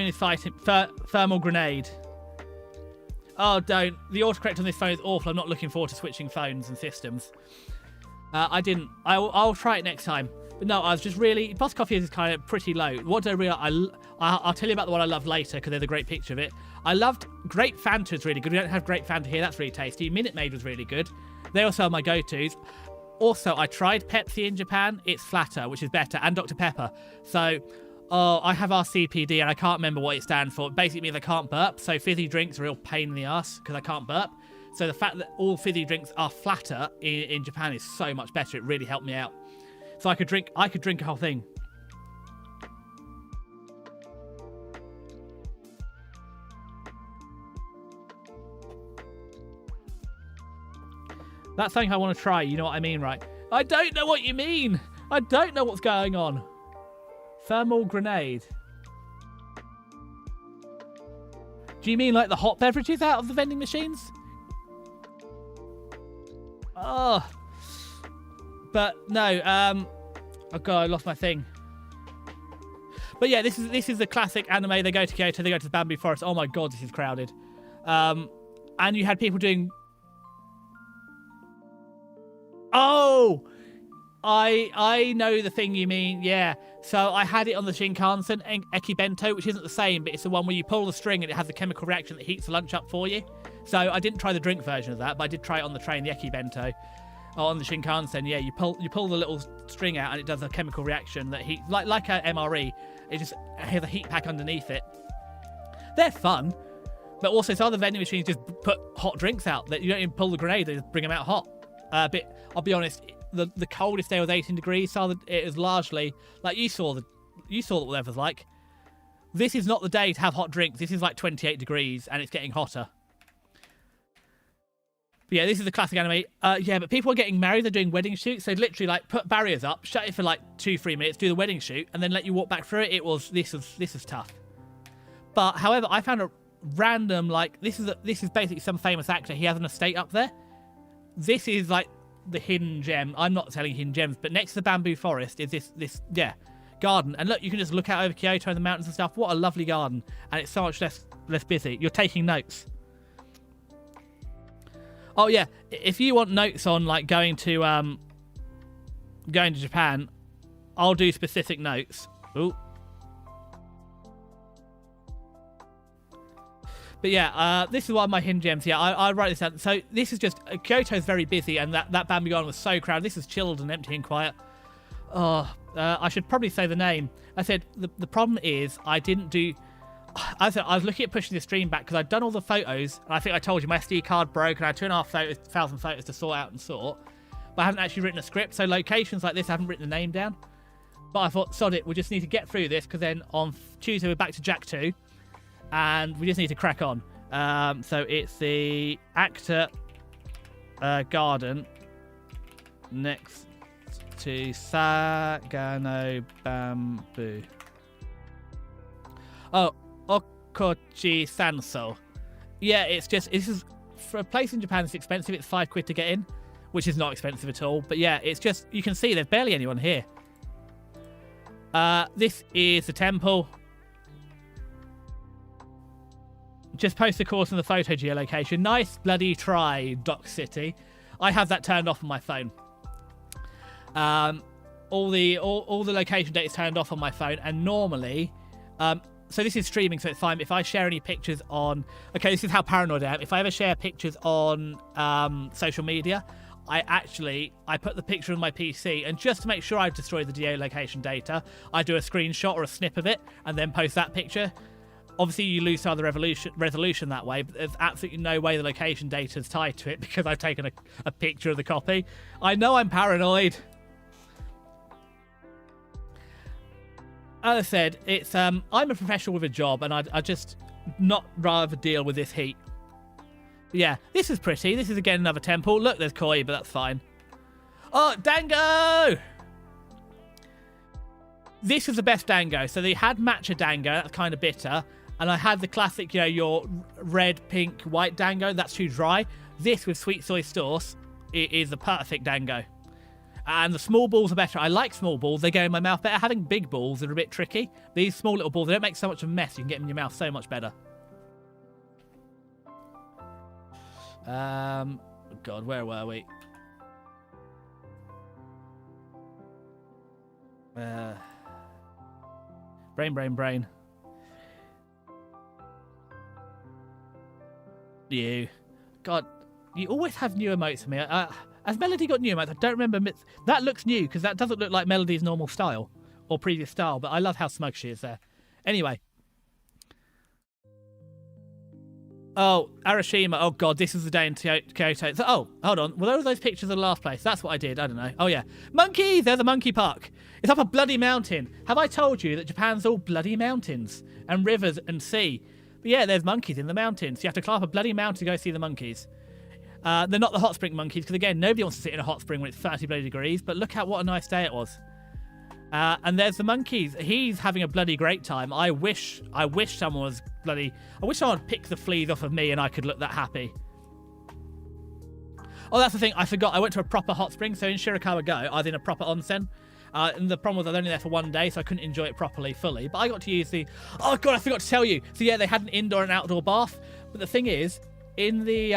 is fighting. Thermal grenade. Oh, don't. The autocorrect on this phone is awful. I'm not looking forward to switching phones and systems. I didn't. I'll try it next time. But no, I was just really... Boss Coffee is kind of pretty low. What do I realize? I'll tell you about the one I love later because there's a great picture of it. I loved... Grape Fanta is really good. We don't have Grape Fanta here. That's really tasty. Minute Maid was really good. They also are my go-tos. Also, I tried Pepsi in Japan. It's flatter, which is better. And Dr. Pepper. So, I have RCPD and I can't remember what it stands for. It basically means I can't burp. So fizzy drinks are a real pain in the ass because I can't burp. So the fact that all fizzy drinks are flatter in Japan is so much better. It really helped me out. So I could drink a whole thing. That's something I want to try. You know what I mean, right? I don't know what you mean. I don't know what's going on. Thermal grenade. Do you mean like the hot beverages out of the vending machines? Oh. But no, oh god, I lost my thing. But yeah, this is the classic anime. They go to Kyoto, they go to the bamboo forest. Oh my god, this is crowded. And you had people doing... Oh! I know the thing you mean, yeah. So I had it on the Shinkansen Ekibento, which isn't the same, but it's the one where you pull the string and it has a chemical reaction that heats the lunch up for you. So I didn't try the drink version of that, but I did try it on the train, the Ekibento. On the Shinkansen, yeah, you pull the little string out and it does a chemical reaction that heats, like a MRE. It just has a heat pack underneath it. They're fun, but also some other vending machines just put hot drinks out that you don't even pull the grenade; they just bring them out hot. But I'll be honest, the coldest day was 18 degrees, so it was largely like you saw what the weather's like. This is not the day to have hot drinks. This is like 28 degrees and it's getting hotter. But yeah, this is the classic anime. Yeah, but people are getting married. They're doing wedding shoots. They'd literally like put barriers up, shut it for like 2-3 minutes, do the wedding shoot, and then let you walk back through it. This was tough. But however, I found a random this is basically some famous actor. He has an estate up there. This is like the hidden gem. I'm not telling hidden gems, but next to the bamboo forest is this garden. And look, you can just look out over Kyoto and the mountains and stuff. What a lovely garden, and it's so much less busy. You're taking notes. Oh yeah, if you want notes on like going to Japan, I'll do specific notes. Ooh. But yeah, this is one of my hidden gems. Yeah, I write this down. So this is just Kyoto's very busy, and that bamboo garden was so crowded. This is chilled and empty and quiet. Oh, I should probably say the name. I said the problem is I didn't do. I was looking at pushing the stream back because I'd done all the photos, and I think I told you my SD card broke, and I had 2,500 photos to sort out and sort. But I haven't actually written a script, so locations like this I haven't written the name down. But I thought, sod it, we just need to get through this because then on Tuesday we're back to Jack 2, and we just need to crack on. So it's the actor garden next to Sagano Bamboo. Oh, Okochi Sanso. Yeah, this is for a place in Japan. It's expensive. It's £5 to get in, which is not expensive at all. But yeah, it's just, you can see there's barely anyone here. This is the temple. Just post the course in the photo geolocation. Nice bloody try, Dock City. I have that turned off on my phone. All the location data is turned off on my phone, and normally, so this is streaming, so it's fine. If I share any pictures on, okay, this is how paranoid I am. If I ever share pictures on social media, I put the picture on my PC, and just to make sure I've destroyed the geolocation data, I do a screenshot or a snip of it and then post that picture. Obviously, you lose some of the resolution that way, but there's absolutely no way the location data is tied to it because I've taken a picture of the copy. I know I'm paranoid. As I said, it's I'm a professional with a job, and I just not rather deal with this heat. Yeah, this is pretty. This is again another temple. Look, there's Koi, but that's fine. Oh, Dango! This was the best Dango. So they had matcha Dango. That's kind of bitter. And I had the classic, your red, pink, white Dango. That's too dry. This with sweet soy sauce is the perfect Dango. And the small balls are better. I like small balls. They go in my mouth better. Having big balls are a bit tricky. These small little balls, they don't make so much of a mess. You can get them in your mouth so much better. God, where were we? Brain. You. God, you always have new emotes for me. Has Melody got new emotes? I don't remember. That looks new, because that doesn't look like Melody's normal style or previous style, but I love how smug she is there. Anyway. Oh, Arashima. Oh, God, this is the day in Kyoto. So, oh, hold on. Were those pictures of the last place? That's what I did. I don't know. Oh, yeah. Monkeys! There's a monkey park. It's up a bloody mountain. Have I told you that Japan's all bloody mountains and rivers and sea? But yeah, there's monkeys in the mountains. You have to climb up a bloody mountain to go see the monkeys. They're not the hot spring monkeys, because, again, nobody wants to sit in a hot spring when it's 30 bloody degrees. But look at what a nice day it was. And there's the monkeys. He's having a bloody great time. I wish someone was bloody... I wish someone would pick the fleas off of me and I could look that happy. Oh, that's the thing. I forgot. I went to a proper hot spring. So in Shirakawa Go, I was in a proper onsen. And the problem was I was only there for one day, so I couldn't enjoy it properly, fully. But I got to use the... Oh, God, I forgot to tell you. So, yeah, they had an indoor and outdoor bath. But the thing is, in the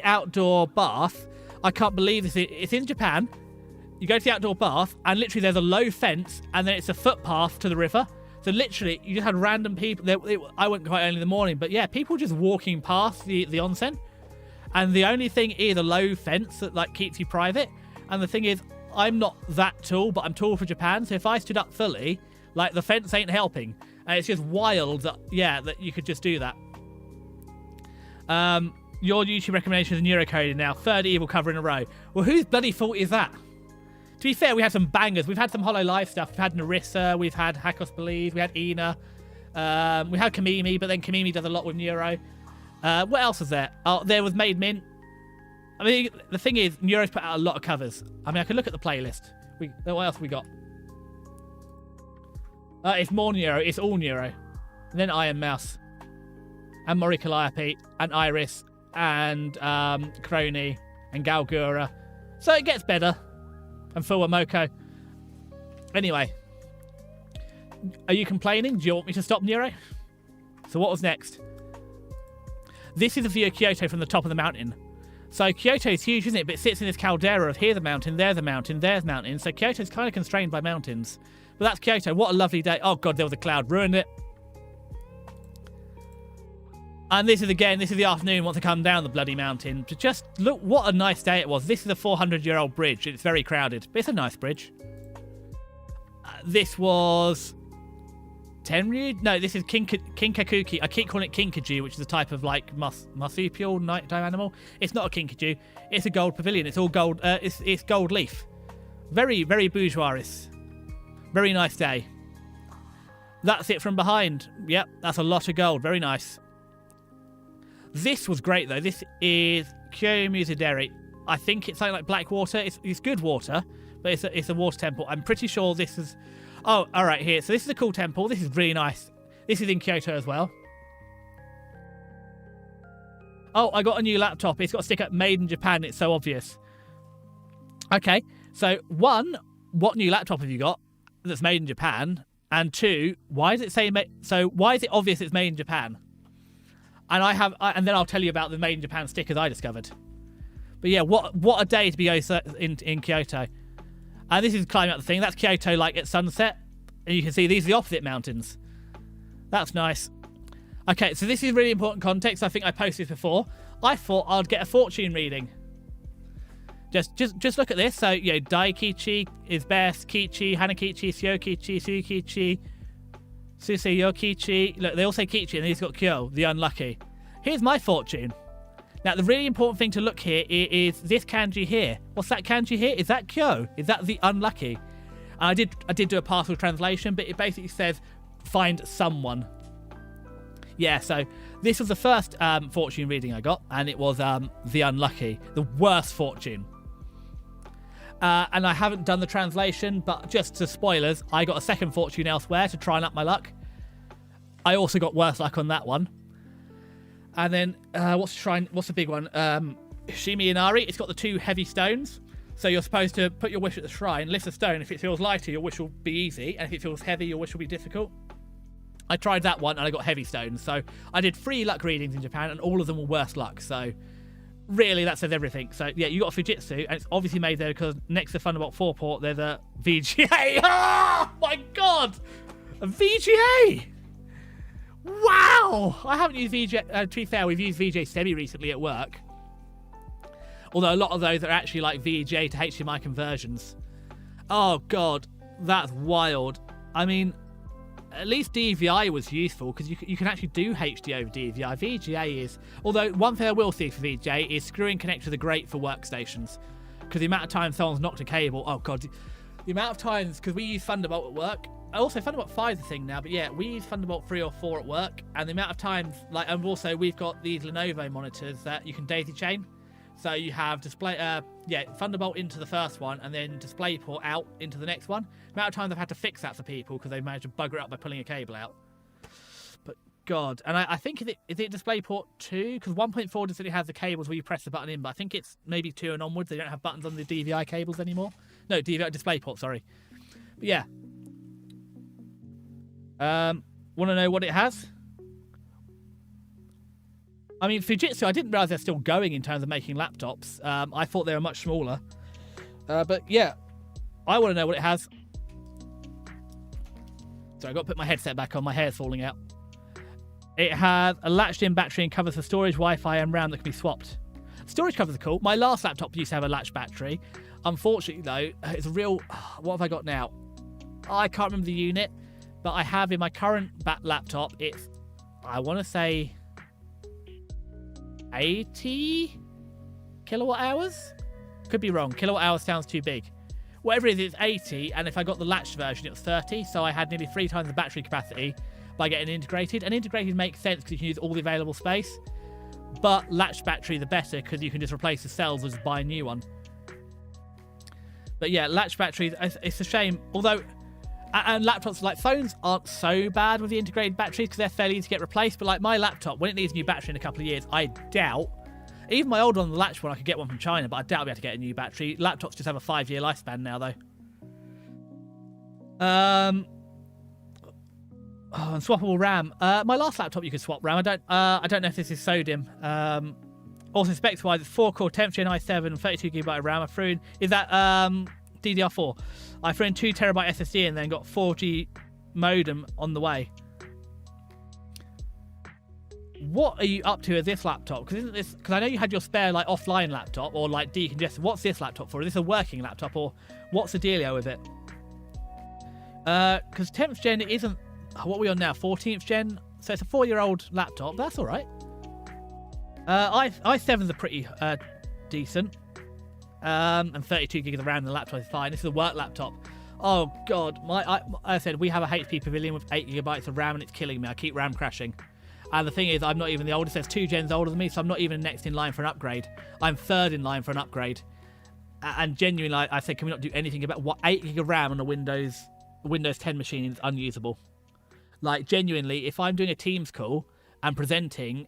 outdoor bath, I can't believe this. It's in Japan. You go to the outdoor bath, and literally there's a low fence, and then it's a footpath to the river. So literally, you just had random people. I went quite early in the morning, but yeah, people just walking past the onsen. And the only thing is a low fence that keeps you private. And the thing is, I'm not that tall, but I'm tall for Japan. So if I stood up fully, the fence ain't helping. And it's just wild that you could just do that. Your YouTube recommendation is Neurocoding now. Third evil cover in a row. Well, whose bloody fault is that? To be fair, we had some bangers. We've had some Hollow Live stuff. We've had Narissa. We've had Hakos Believe. We had Ina. We had Kamimi, but then Kamimi does a lot with Neuro. What else was there? Oh, there was Made Mint. I mean, the thing is, Neuro's put out a lot of covers. I mean, I could look at the playlist. What else have we got? It's more Neuro. It's all Neuro. And then Iron Mouse. And Mori Calliope. And Iris. And Crony. And Galgura. So it gets better. And Fuwamoko. Anyway. Are you complaining? Do you want me to stop Neuro? So what was next? This is a view of Kyoto from the top of the mountain. So Kyoto is huge, isn't it? But it sits in this caldera of here's a mountain, there's a mountain, there's a mountain. So Kyoto's kind of constrained by mountains. But that's Kyoto. What a lovely day. Oh, God, there was a cloud. Ruined it. And this is the afternoon once I come down the bloody mountain. To just look what a nice day it was. This is a 400-year-old bridge. It's very crowded, but it's a nice bridge. This was Tenryu? No, this is Kinkakuki. I keep calling it Kinkaju, which is a type of marsupial nighttime animal. It's not a Kinkaju. It's a gold pavilion. It's all gold. It's gold leaf. Very, very bourgeois. Very nice day. That's it from behind. Yep, that's a lot of gold. Very nice. This was great, though. This is Kyomusuderi. I think it's something like black water. It's good water, but it's a water temple. I'm pretty sure this is... Oh, all right, here. So this is a cool temple. This is really nice. This is in Kyoto as well. Oh, I got a new laptop. It's got a sticker made in Japan. It's so obvious. Okay, so 1, what new laptop have you got that's made in Japan? And 2, why does it say why is it obvious it's made in Japan? And and then I'll tell you about the made in Japan stickers I discovered. But yeah, what a day to be in Kyoto. And this is climbing up the thing. That's Kyoto like at sunset. And you can see these are the opposite mountains. That's nice. Okay, so this is really important context. I think I posted this before. I thought I'd get a fortune reading. Just look at this. So, you know, Daikichi is best, Kichi, Hanakichi, Syokichi, Sukichi, Suseyokichi. Look, they all say Kichi, and then he's got Kyo, the unlucky. Here's my fortune. Now, the really important thing to look here is this kanji here. What's that kanji here? Is that Kyo? Is that the unlucky? And I did do a partial translation, but it basically says, find someone. Yeah, so this was the first fortune reading I got, and it was the unlucky, the worst fortune. And I haven't done the translation, but just to spoilers, I got a second fortune elsewhere to try and up my luck. I also got worse luck on that one. And then, what's the big one? Shimi Inari, it's got the 2 heavy stones. So you're supposed to put your wish at the shrine, lift a stone. If it feels lighter, your wish will be easy. And if it feels heavy, your wish will be difficult. I tried that one and I got heavy stones. So I did 3 luck readings in Japan and all of them were worse luck. So really that says everything. So yeah, you got a Fujitsu and it's obviously made there because next to Thunderbolt 4 port, there's a VGA. Oh my God! A VGA! Wow! I haven't used VGA. To be fair, we've used VGA semi recently at work. Although a lot of those are actually like VGA to HDMI conversions. Oh God, that's wild. I mean, at least DVI was useful because you can actually do HD over DVI. VGA is... Although, one thing I will see for VGA is screwing connectors are great for workstations. Because the amount of times someone's knocked a cable... Oh, God. The amount of times... Because we use Thunderbolt at work. Also, Thunderbolt 5 is a thing now. But yeah, we use Thunderbolt 3 or 4 at work. And the amount of times... And also, we've got these Lenovo monitors that you can daisy chain. So you have display, Thunderbolt into the first one and then DisplayPort out into the next one. The amount of times I've had to fix that for people because they've managed to bugger it up by pulling a cable out. But God, and I think is it DisplayPort 2? Because 1.4 doesn't really have the cables where you press the button in, but I think it's maybe 2 and onwards. They don't have buttons on the DVI cables anymore. No, DisplayPort, sorry. But yeah. Want to know what it has? I mean, Fujitsu, I didn't realise they're still going in terms of making laptops. I thought they were much smaller. But yeah, I want to know what it has. So I've got to put my headset back on. My hair's falling out. It has a latched-in battery and covers for storage, Wi-Fi, and RAM that can be swapped. Storage covers are cool. My last laptop used to have a latched battery. Unfortunately, though, it's a real... What have I got now? I can't remember the unit, but I have in my current laptop, it's, I want to say... 80 kilowatt hours? Could be wrong. Kilowatt hours sounds too big. Whatever it is, it's 80, and if I got the latched version, it was 30, so I had nearly 3 times the battery capacity by getting integrated. And integrated makes sense because you can use all the available space, but latched battery the better because you can just replace the cells or just buy a new one. But yeah, latched batteries, it's a shame. Although, and laptops, like phones, aren't so bad with the integrated batteries because they're fairly easy to get replaced. But like my laptop, when it needs a new battery in a couple of years, I doubt, even my old one, the latched one, I could get one from China, but I doubt I'll be able to get a new battery. Laptops just have a 5-year lifespan now, though. And swappable RAM. My last laptop, you could swap RAM. I don't know if this is sodium. Also, specs-wise, it's 4-core 10th Gen i7, 32GB of RAM. I threw in... Is that DDR4? I threw in 2TB SSD and then got 4G modem on the way. What are you up to with this laptop? Because I know you had your spare like offline laptop or like decongested. What's this laptop for? Is this a working laptop or what's the dealio with it? Because 10th Gen isn't... What are we on now? 14th Gen? So it's a 4-year-old laptop. That's all right. i7s are pretty decent. And 32 gigs of RAM in the laptop is fine. This is a work laptop. Oh God, I said we have a HP Pavilion with 8GB of RAM and it's killing me. I keep RAM crashing. And the thing is, I'm not even the oldest. There's 2 gens older than me, so I'm not even next in line for an upgrade. I'm 3rd in line for an upgrade. And genuinely, I said, can we not do anything about what 8GB of RAM on a Windows Windows 10 machine is unusable. Like, genuinely, if I'm doing a Teams call and presenting,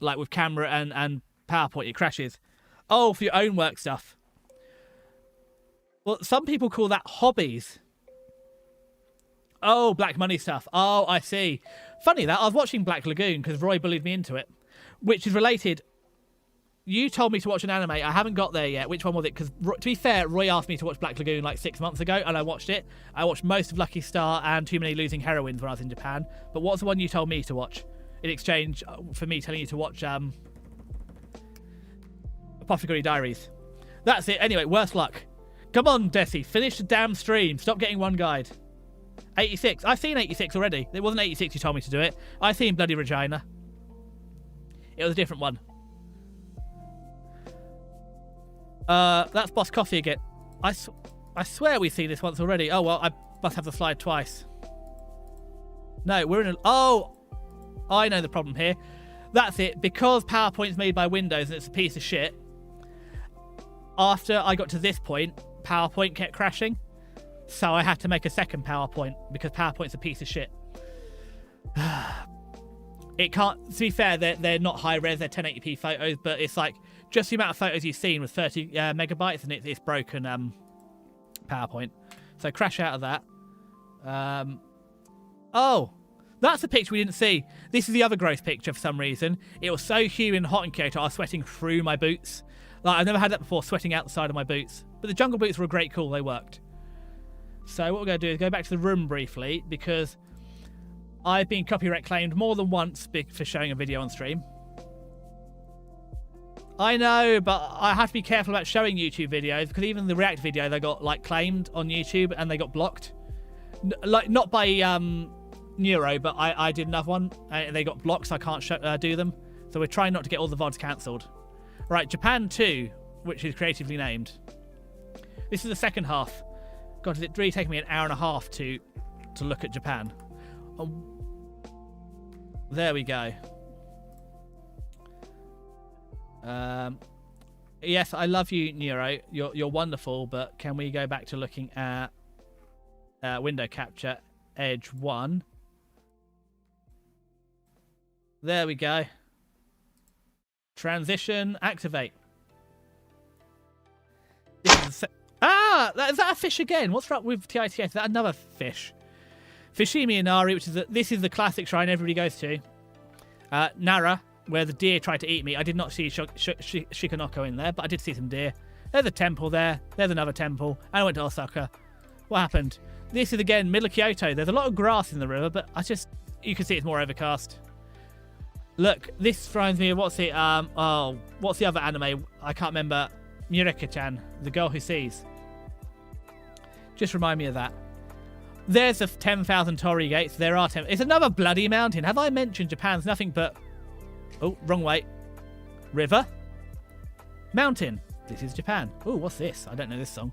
like with camera and PowerPoint, it crashes. Oh, for your own work stuff. Well, some people call that hobbies. Oh, black money stuff. Oh, I see. Funny that. I was watching Black Lagoon because Roy bullied me into it, which is related. You told me to watch an anime. I haven't got there yet. Which one was it? Because, to be fair, Roy asked me to watch Black Lagoon like 6 months ago, and I watched it. I watched most of Lucky Star and Too Many Losing Heroines when I was in Japan. But what's the one you told me to watch in exchange for me telling you to watch Apothecary Diaries? That's it. Anyway, worse luck. Come on, Desi. Finish the damn stream. Stop getting one guide. 86. I've seen 86 already. It wasn't 86 you told me to do it. I've seen Bloody Regina. It was a different one. That's Boss Coffee again. I swear we've seen this once already. Oh, well, I must have the slide twice. No, we're in a... Oh! I know the problem here. That's it. Because PowerPoint's made by Windows and it's a piece of shit, after I got to this point, PowerPoint kept crashing. So I had to make a second PowerPoint because PowerPoint's a piece of shit. It can't... To be fair, they're not high-res. They're 1080p photos, but it's like... Just the amount of photos you've seen was 30 megabytes, and it's broken PowerPoint. So crash out of that. Oh, that's a picture we didn't see. This is the other gross picture for some reason. It was so humid and hot in Kyoto, I was sweating through my boots. Like, I've never had that before, sweating out the side of my boots. But the jungle boots were great cool, they worked. So what we're going to do is go back to the room briefly, because I've been copyright claimed more than once for showing a video on stream. I know, but I have to be careful about showing YouTube videos, because even the React video, they got like claimed on YouTube and they got blocked. Like, not by Neuro, but I did another one and they got blocked, so I can't do them. So we're trying not to get all the VODs cancelled. Right, Japan 2, which is creatively named. This is the second half. God, did it really take me an hour and a half to look at Japan? Oh, there we go. Yes, I love you, Neuro. You're wonderful, but can we go back to looking at window capture, Edge 1? There we go. Transition, activate. Is that a fish again? What's up with TITS? Is that another fish? Fushimi Inari, which is this is the classic shrine everybody goes to. Nara, where the deer tried to eat me. I did not see Shikanoko in there, but I did see some deer. There's a temple there. There's another temple. I went to Osaka. What happened? This is, again, middle of Kyoto. There's a lot of grass in the river, but you can see it's more overcast. Look, this reminds me of, what's the other anime? I can't remember. Mureka-chan, the girl who sees. Just remind me of that. There's the 10,000 torii gates. There are 10. It's another bloody mountain. Have I mentioned Japan's nothing but... Oh, wrong way. River. Mountain. This is Japan. Oh, what's this? I don't know this song.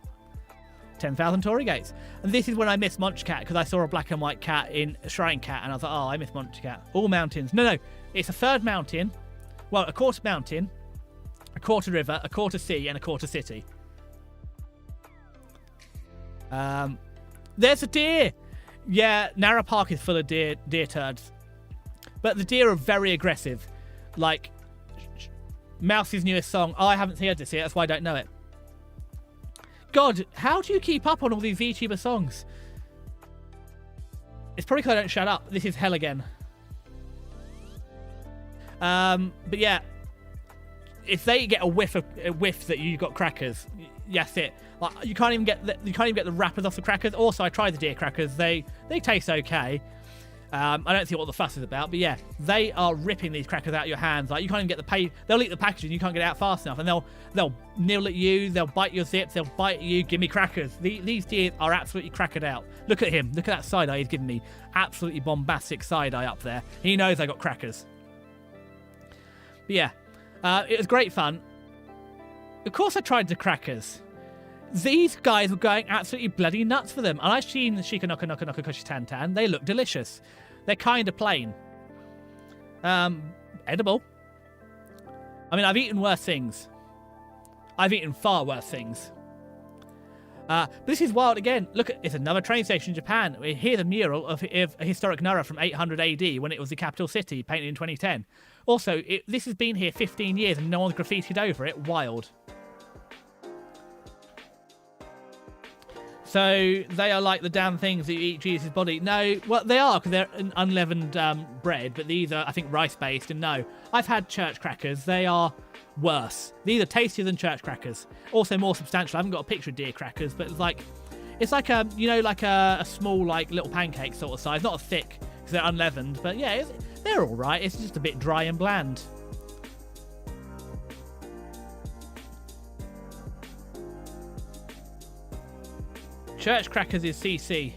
10,000 torii gates. And this is when I missed Munch Cat, because I saw a black and white cat in Shrine Cat, and I was like, oh, I missed Munch Cat. All mountains. No. It's a third mountain. Well, a quarter mountain, a quarter river, a quarter sea, and a quarter city. There's a deer. Yeah, Nara Park is full of deer turds. But the deer are very aggressive. Like, Mouse's newest song. Oh, I haven't heard this yet, that's why I don't know it. God, how do you keep up on all these VTuber songs? It's probably because I don't shut up. This is hell again. But yeah, if they get a whiff that you got crackers, that's it. Like, you can't even get the wrappers off the crackers. Also, I tried the deer crackers. They taste okay. I don't see what the fuss is about, but yeah, they are ripping these crackers out of your hands. Like, you can't even get they'll eat the packaging, you can't get it out fast enough, and they'll nibble at you, they'll bite your zips, they'll bite at you. Give me crackers. These deer are absolutely crackered out. Look at him. Look at that side eye he's giving me. Absolutely bombastic side eye up there. He knows I got crackers. But yeah, it was great fun. Of course I tried the crackers. These guys were going absolutely bloody nuts for them. And I've seen the Shikanoko Noko Noko Koshi Tantan. They look delicious. They're kind of plain. Edible. I mean, I've eaten worse things. I've eaten far worse things. But this is wild again. Look, it's another train station in Japan. Here's a mural of historic Nara from 800 AD when it was the capital city, painted in 2010. Also, this has been here 15 years and no one's graffitied over it. Wild. So they are like the damn things that you eat Jesus' body. No, well, they are because they're an unleavened bread, but these are, I think, rice-based. And no, I've had church crackers. They are worse. These are tastier than church crackers. Also more substantial. I haven't got a picture of deer crackers, but it's like a, you know, like a small, like, little pancake sort of size. Not as thick because they're unleavened, but yeah, they're all right. It's just a bit dry and bland. Church crackers is CC.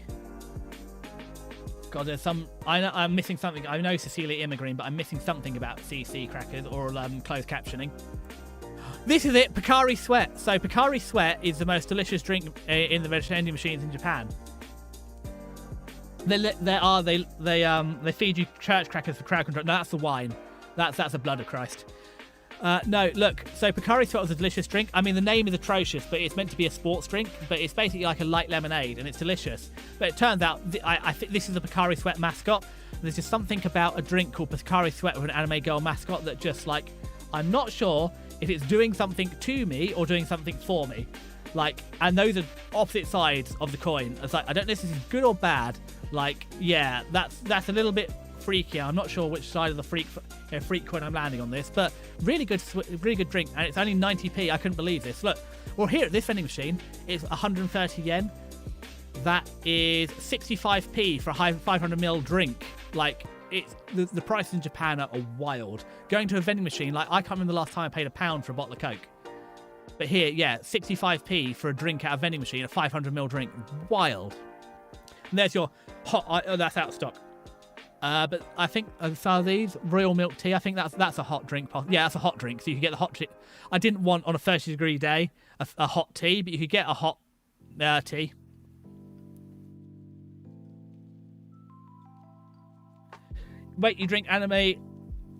God, there's some. I'm missing something. I know Cecilia Immigrant, but I'm missing something about CC crackers or closed captioning. This is it, Pocari Sweat. So Pocari Sweat is the most delicious drink in the vending machines in Japan. They feed you church crackers for crowd control. No, that's the wine. That's the blood of Christ. No, look, so Pocari Sweat was a delicious drink. I mean, the name is atrocious, but it's meant to be a sports drink, but it's basically like a light lemonade, and it's delicious. But it turns out, I think this is a Pocari Sweat mascot. There's just something about a drink called Pocari Sweat with an anime girl mascot that just, like, I'm not sure if it's doing something to me or doing something for me. Like, and those are opposite sides of the coin. It's like, I don't know if this is good or bad. Like, yeah, that's a little bit freaky. I'm not sure which side of the freak coin I'm landing on this, but really good drink, and it's only 90p. I couldn't believe this. Look, well, here at this vending machine, it's 130 yen. That is 65p for a 500ml drink. Like, it's the prices in Japan are wild. Going to a vending machine, like, I can't remember the last time I paid £1 for a bottle of Coke. But here, yeah, 65p for a drink at a vending machine, a 500ml drink. Wild. And there's your hot. Oh, that's out of stock. But I think some of these royal milk tea. I think that's a hot drink. Yeah, that's a hot drink. So you can get the hot tea. I didn't want on a 30-degree day a hot tea, but you could get a hot tea. Wait, you drink lemon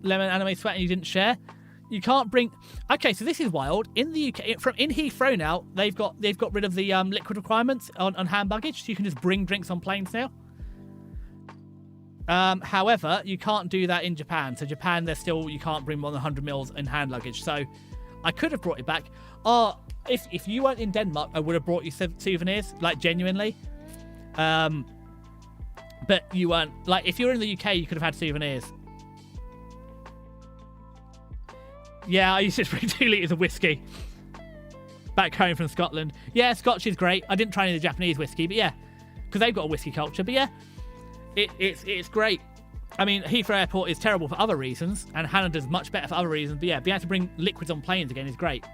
anime sweat and you didn't share? You can't bring. Okay, so this is wild. In the UK, in Heathrow now, they've got rid of the liquid requirements on hand baggage, so you can just bring drinks on planes now. However, you can't do that in Japan. So Japan, you can't bring more than 100 mils in hand luggage. So I could have brought it back. If you weren't in Denmark, I would have brought you souvenirs, like, genuinely. But you weren't. Like, if you were in the UK, you could have had souvenirs. Yeah, I used to bring 2 litres of whiskey back home from Scotland. Yeah, Scotch is great. I didn't try any of the Japanese whiskey, but yeah, because they've got a whiskey culture. But yeah, it's great. I mean, Heathrow Airport is terrible for other reasons, and Hanada's much better for other reasons. But yeah, being able to bring liquids on planes again is great.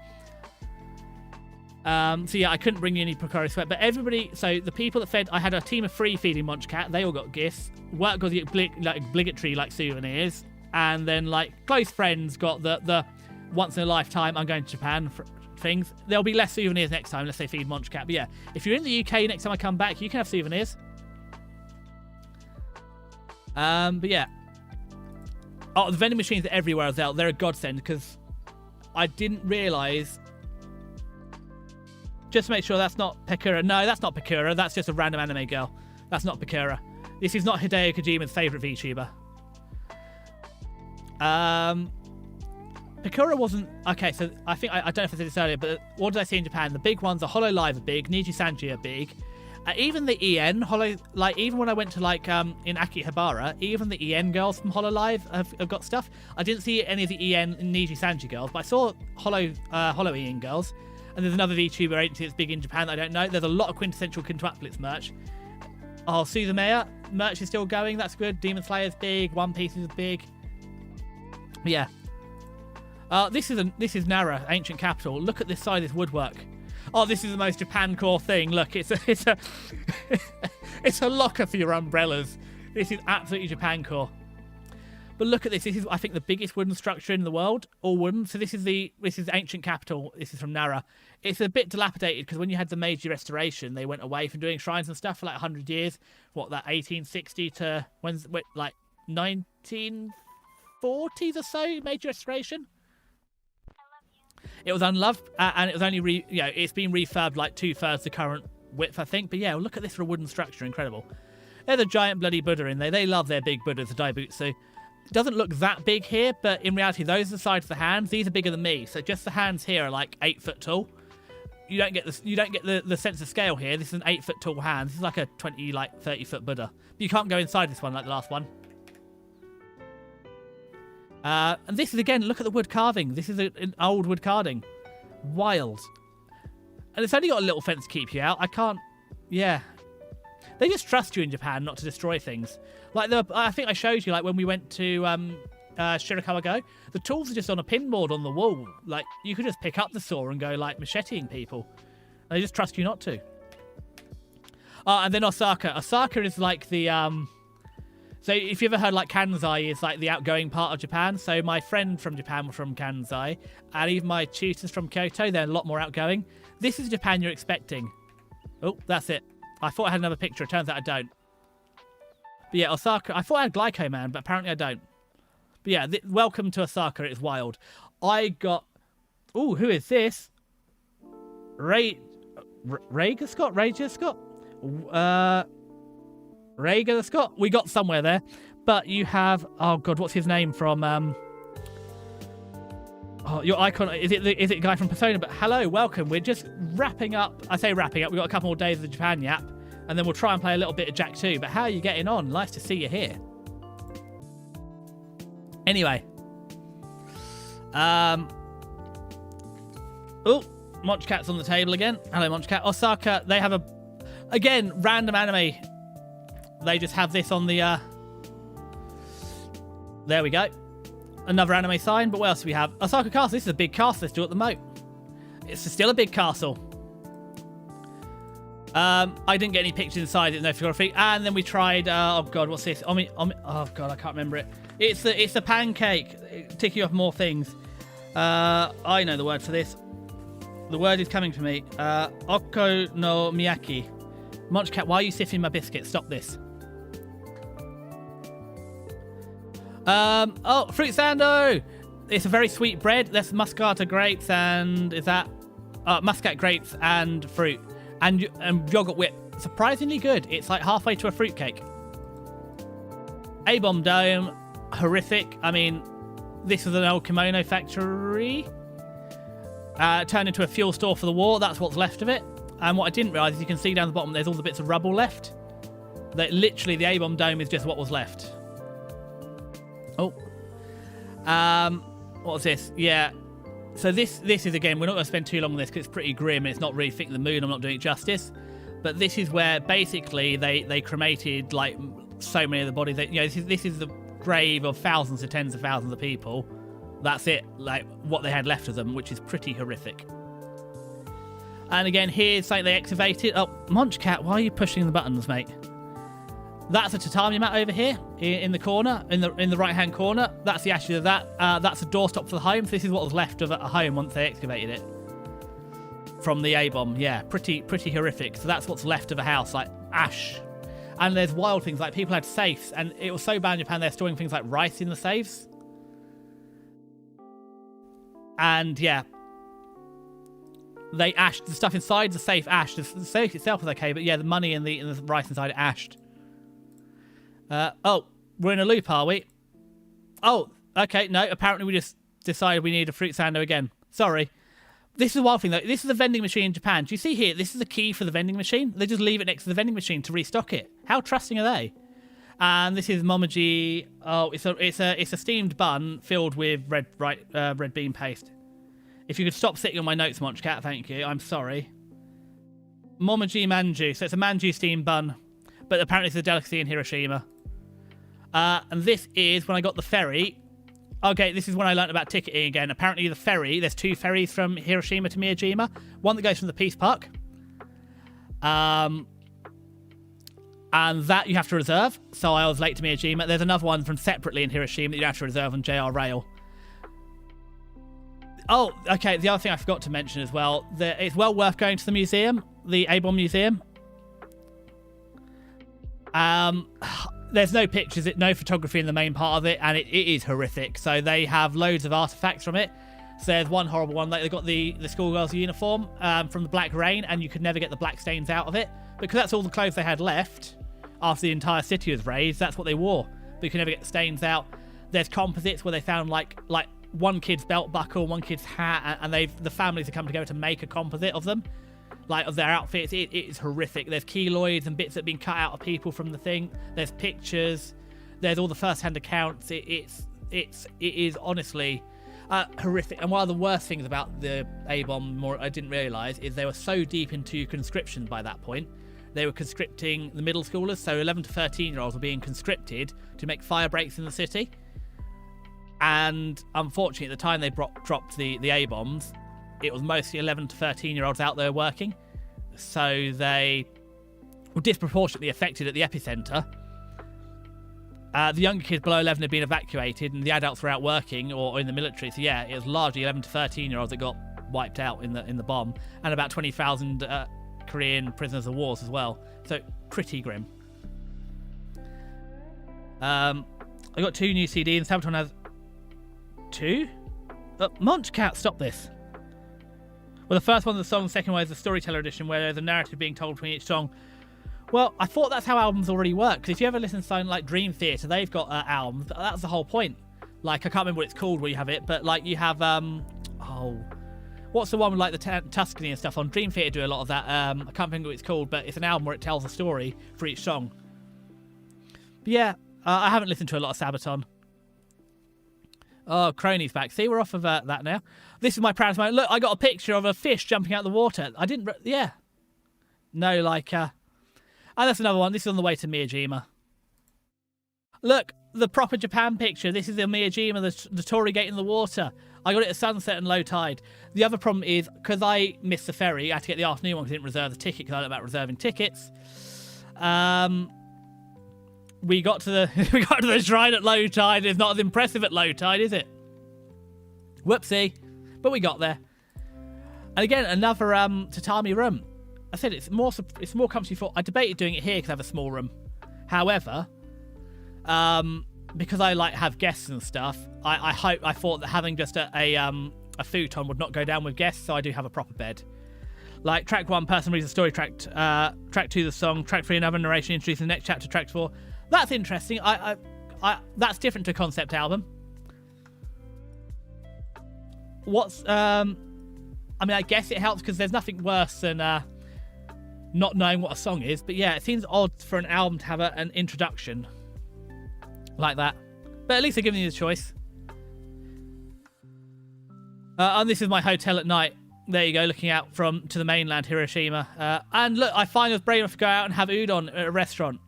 So yeah, I couldn't bring you any Pocari Sweat, but everybody. So the people that fed, I had a team of 3 feeding Munch Cat. They all got gifts. Work got the obligatory like souvenirs, and then like close friends got the once in a lifetime I'm going to Japan for things. There'll be less souvenirs next time unless they feed Munch Cat. But yeah, if you're in the UK next time I come back, you can have souvenirs. But yeah. Oh, the vending machines are everywhere as well. They're a godsend because I didn't realise. Just to make sure that's not Pekura. No, that's not Pekura. That's just a random anime girl. That's not Pekura. This is not Hideo Kojima's favourite VTuber. Pekura wasn't... Okay, so I think... I don't know if I said this earlier, but what did I see in Japan? The big ones, the Hololive are big. Niji Sanji are big. Even the EN, even when I went to, like, in Akihabara, even the EN girls from Hololive have got stuff. I didn't see any of the EN and Niji Sanji girls, but I saw Holo EN girls. And there's another VTuber agency that's big in Japan that I don't know. There's a lot of quintessential Quintuplets merch. Oh, Suzumeya merch is still going. That's good. Demon Slayer's big. One Piece is big. But yeah. This is Nara, ancient capital. Look at this side of this woodwork. Oh, this is the most Japan core thing. Look, it's a it's a locker for your umbrellas. This is absolutely Japan core. But look at this. This is, I think, the biggest wooden structure in the world, all wooden. So this is ancient capital. This is from Nara. It's a bit dilapidated because when you had the Meiji Restoration, they went away from doing shrines and stuff for like 100 years. What, that 1860 to like 1940s or so, Meiji Restoration. It was unloved, and it was only it's been refurbed like 2/3 the current width, I think. But yeah, look at this for a wooden structure, incredible. There's a giant bloody Buddha in there. They love their big Buddhas, the Daibutsu. It doesn't look that big here, but in reality, those are the sides of the hands. These are bigger than me, so just the hands here are like 8 foot tall. You don't get this. You don't get the sense of scale here. This is an 8 foot tall hand. This is like a 30 foot Buddha. But you can't go inside this one like the last one. And this is, again, look at the wood carving. This is an old wood carving. Wild. And it's only got a little fence to keep you out. I can't... Yeah. They just trust you in Japan not to destroy things. Like, I think I showed you, like, when we went to Shirakawa Go, the tools are just on a pinboard on the wall. Like, you could just pick up the saw and go, like, macheting people. They just trust you not to. And then Osaka. Osaka is like the... So if you ever heard, like, Kansai is like the outgoing part of Japan. So my friend from Japan was from Kansai, and even my tutors from Kyoto, they're a lot more outgoing. This is Japan you're expecting. Oh, that's it. I thought I had another picture. It turns out I don't. But yeah, Osaka. I thought I had Glyco Man, but apparently I don't. But yeah, welcome to Osaka. It's wild. I got... Oh, who is this? Rager Scott? Rager Scott? We got somewhere there. But you have... Oh, God, what's his name from... Oh, your icon... Is it the guy from Persona? But hello, welcome. We're just wrapping up. I say wrapping up. We've got a couple more days of the Japan Yap. And then we'll try and play a little bit of Jak 2. But how are you getting on? Nice to see you here. Anyway. Oh, Monchcat's on the table again. Hello, Monchcat. Osaka, they have a... Again, random anime. They just have this on the... There we go. Another anime sign. But what else do we have? Osaka Castle. This is a big castle they still at the moat. It's still a big castle. I didn't get any pictures inside it, no photography. And then we tried, oh God, what's this? Oh God, I can't remember it. It's a pancake, ticking off more things. I know the word for this. The word is coming to me. Oko no miyaki. Monchcat, why are you sifting my biscuit? Stop this. Oh, fruit sando! It's a very sweet bread. That's muscata grapes and, is that? Muscat grapes and fruit. And yogurt whip. Surprisingly good. It's like halfway to a fruitcake. A-bomb dome. Horrific. I mean, this is an old kimono factory. Turned into a fuel store for the war. That's what's left of it. And what I didn't realise is you can see down the bottom there's all the bits of rubble left. That literally the A-bomb dome is just what was left. Oh. What's this? Yeah. So this is, again, we're not going to spend too long on this because it's pretty grim and it's not really fitting the mood. I'm not doing it justice. But this is where basically they cremated like so many of the bodies. This is the grave of thousands to tens of thousands of people. That's it, like what they had left of them, which is pretty horrific. And again, here's something they excavated. Oh, Monchcat, why are you pushing the buttons, mate? That's a tatami mat over here in the corner, in the right-hand corner. That's the ashes of that. That's a doorstop for the home. So this is what was left of a home once they excavated it. From the A-bomb, yeah, pretty horrific. So that's what's left of a house, like ash. And there's wild things, like people had safes, and it was so bad in Japan they're storing things like rice in the safes. And yeah, they ashed. The stuff inside the safe ashed. The safe itself was okay, but yeah, the money and the rice inside ashed. Oh, we're in a loop, are we? Oh, okay, no, apparently we just decided we need a fruit sando again. Sorry. This is a wild thing, though. This is a vending machine in Japan. Do you see here? This is the key for the vending machine. They just leave it next to the vending machine to restock it. How trusting are they? And this is Momoji. Oh, it's a steamed bun filled with red bean paste. If you could stop sitting on my notes, Monchcat, thank you. I'm sorry. Momoji manju. So it's a manju steamed bun, but apparently it's a delicacy in Hiroshima. And this is when I got the ferry. Okay, this is when I learned about ticketing again. Apparently the ferry, there's 2 ferries from Hiroshima to Miyajima. One that goes from the Peace Park. And that you have to reserve. So I was late to Miyajima. There's another one from separately in Hiroshima that you have to reserve on JR Rail. Oh, okay, the other thing I forgot to mention as well. It's well worth going to the museum. The A-bomb museum. There's no pictures, no photography in the main part of it, and it is horrific. So they have loads of artifacts from it. So there's one horrible one, like they got the schoolgirls uniform from the black rain, and you could never get the black stains out of it because that's all the clothes they had left after the entire city was razed. That's what they wore, but you can never get the stains out. There's composites where they found like one kid's belt buckle, one kid's hat, and the families have come together to make a composite of them, like of their outfits. It is horrific. There's keloids and bits that have been cut out of people from the thing. There's pictures. There's all the first-hand accounts. It is honestly horrific. And one of the worst things about the A-bomb, I didn't realise, is they were so deep into conscription by that point. They were conscripting the middle schoolers, so 11 to 13-year-olds were being conscripted to make fire breaks in the city. And unfortunately, at the time they dropped the A-bombs, it was mostly 11 to 13-year-olds out there working. So they were disproportionately affected at the epicenter. The younger kids below 11 had been evacuated, and the adults were out working or in the military. So yeah, it was largely 11 to 13-year-olds that got wiped out in the bomb, and about 20,000 Korean prisoners of war as well. So pretty grim. I got 2 new CDs, and Sabaton has 2? Munchcat, stop this. Well, the first one is the song, the second one is the storyteller edition, where there's a narrative being told between each song. Well, I thought that's how albums already work, because if you ever listen to something like Dream Theater, they've got albums, but that's the whole point. Like, I can't remember what it's called where you have it, but like you have, what's the one with like the Tuscany and stuff on? Dream Theater do a lot of that. I can't remember what it's called, but it's an album where it tells a story for each song. But yeah, I haven't listened to a lot of Sabaton. Oh, Crony's back. See, we're off of that now. This is my proudest moment. Look, I got a picture of a fish jumping out of the water. I didn't... Yeah. No, like... And that's another one. This is on the way to Miyajima. Look, the proper Japan picture. This is the Miyajima, the torii gate in the water. I got it at sunset and low tide. The other problem is, because I missed the ferry, I had to get the afternoon one because I didn't reserve the ticket, because I don't know about reserving tickets. We got to the shrine at low tide. It's not as impressive at low tide, is it? Whoopsie. But we got there. And again, another tatami room. I said it's more comfy for... I debated doing it here because I have a small room. However, because I like have guests and stuff, I thought that having just a futon would not go down with guests, so I do have a proper bed. Like track 1, person reads the story. Track 2, the song. Track 3, another narration introducing the next chapter. Track 4. That's interesting. That's different to a concept album. What's I mean, I guess it helps because there's nothing worse than not knowing what a song is. But yeah, it seems odd for an album to have an introduction like that. But at least they're giving you the choice. And this is my hotel at night. There you go, looking out to the mainland, Hiroshima. And look, I finally was brave enough to go out and have udon at a restaurant.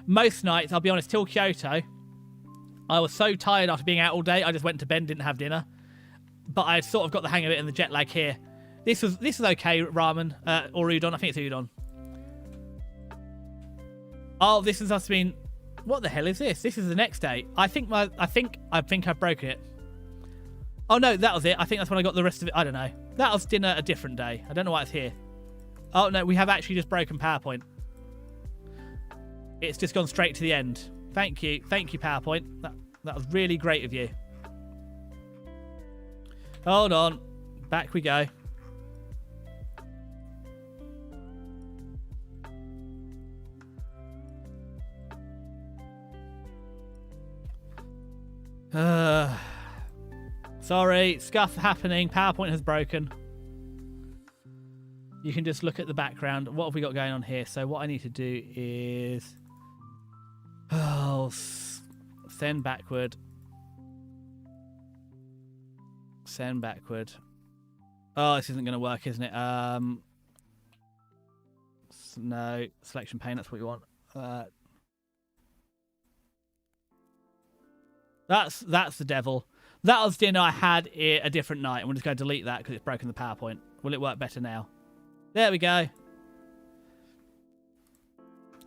Most nights, I'll be honest, till Kyoto, I was so tired after being out all day, I just went to bed and didn't have dinner. But I sort of got the hang of it in the jet lag here. This is okay, ramen, or udon. I think it's udon. Oh, this has been... What the hell is this? This is the next day. I think I've broken it. Oh no, that was it. I think that's when I got the rest of it. I don't know. That was dinner a different day. I don't know why it's here. Oh no, we have actually just broken PowerPoint. It's just gone straight to the end. Thank you, PowerPoint. That was really great of you. Hold on, back we go. Sorry, scuff happening. PowerPoint has broken. You can just look at the background. What have we got going on here? So what I need to do is... send backward. Send backward. Oh, this isn't going to work, isn't it? No, selection pane, that's what we want. That's the devil. That was dinner I had a different night. I'm just going to delete that because it's broken the PowerPoint. Will it work better now? There we go.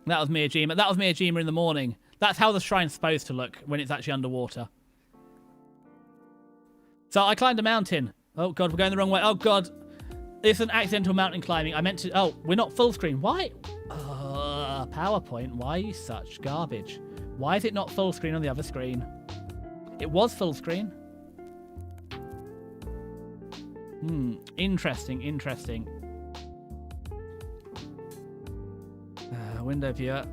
That was Miyajima. That was Miyajima in the morning. That's how the shrine's supposed to look when it's actually underwater. So I climbed a mountain. Oh, God, we're going the wrong way. Oh, God. It's an accidental mountain climbing. I meant to... Oh, we're not full screen. Why? PowerPoint, why are you such garbage? Why is it not full screen on the other screen? It was full screen. Interesting. Window viewer.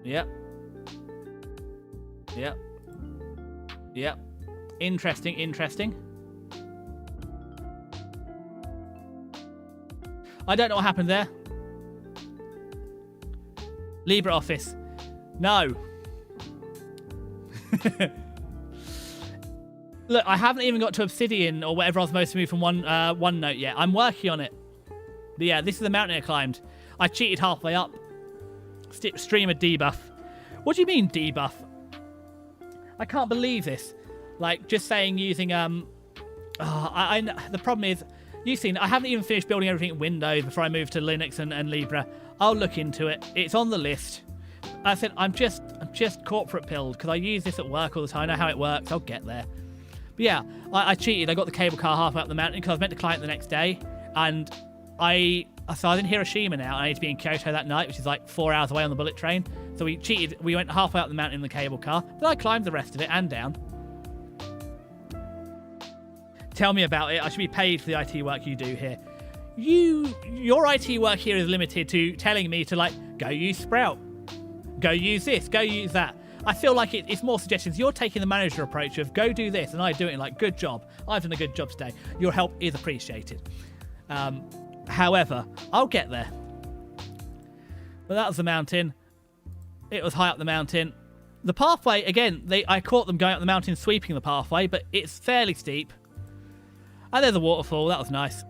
Yep. Interesting. I don't know what happened there. LibreOffice. No. Look, I haven't even got to Obsidian or whatever I was supposed to move from OneNote yet. I'm working on it. But yeah, this is the mountain I climbed. I cheated halfway up. Streamer debuff. What do you mean debuff? I can't believe this. Like, just saying using the problem is, you've seen, I haven't even finished building everything in Windows before I move to Linux and Libre. I'll look into it. It's on the list. I said I'm just corporate pilled because I use this at work all the time. I know how it works. I'll get there. But yeah, I cheated. I got the cable car halfway up the mountain because I was meant to climb it the next day, and I was in Hiroshima now. I need to be in Kyoto that night, which is like 4 hours away on the bullet train. So we cheated. We went halfway up the mountain in the cable car, but I climbed the rest of it and down. Tell me about it. I should be paid for the IT work you do here. Your IT work here is limited to telling me to, like, go use Sprout, go use this, go use that. I feel like it's more suggestions. You're taking the manager approach of go do this, and I do it like, good job. I've done a good job today. Your help is appreciated. However, I'll get there. But that was the mountain. It was high up the mountain. The pathway, again, I caught them going up the mountain sweeping the pathway, but it's fairly steep. And there's a waterfall. That was nice.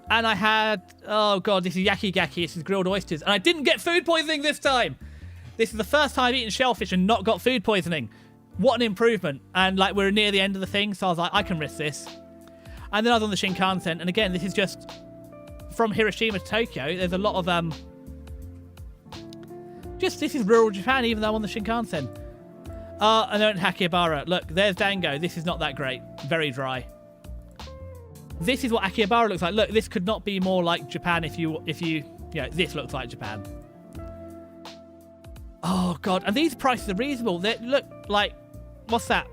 And I had, oh god, this is yaki gaki. This is grilled oysters. And I didn't get food poisoning this time. This is the first time I've eaten shellfish and not got food poisoning. What an improvement. And like, we're near the end of the thing, so I was like, I can risk this. And then I was on the Shinkansen. And again, this is just from Hiroshima to Tokyo. There's a lot of, this is rural Japan, even though I'm on the Shinkansen. And then Akihabara. Look, there's Dango. This is not that great. Very dry. This is what Akihabara looks like. Look, this could not be more like Japan if you this looks like Japan. Oh god, and these prices are reasonable. They look like, what's that?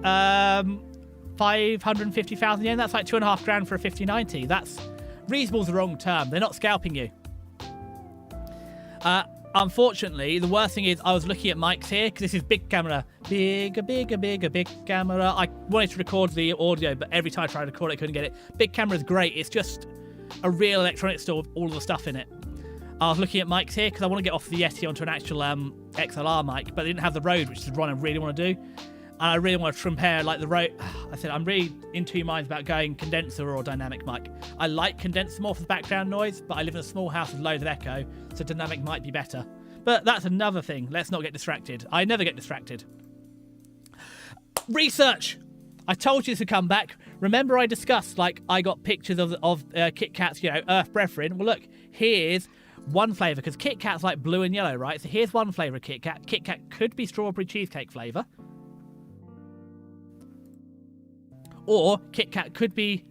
550,000 yen. That's like 2.5 grand for a 5090. That's reasonable's the wrong term. They're not scalping you. Unfortunately, the worst thing is I was looking at mics here because this is big camera. Big camera. I wanted to record the audio, but every time I tried to record it, I couldn't get it. Big camera is great. It's just a real electronic store with all of the stuff in it. I was looking at mics here because I want to get off the Yeti onto an actual XLR mic, but they didn't have the Rode, which is one I really want to do. And I really want to compare like the Rode. I said I'm really in two minds about going condenser or dynamic mic. I like condenser more for the background noise, but I live in a small house with loads of echo, so dynamic might be better. But that's another thing. Let's not get distracted. I never get distracted. Research! I told you this would come back. Remember I discussed, like, I got pictures of Kit Kat's, Earth Brethren. Well, look, here's one flavour, because Kit Kat's like blue and yellow, right? So here's one flavour of Kit Kat. Kit Kat could be strawberry cheesecake flavour. Or Kit Kat could be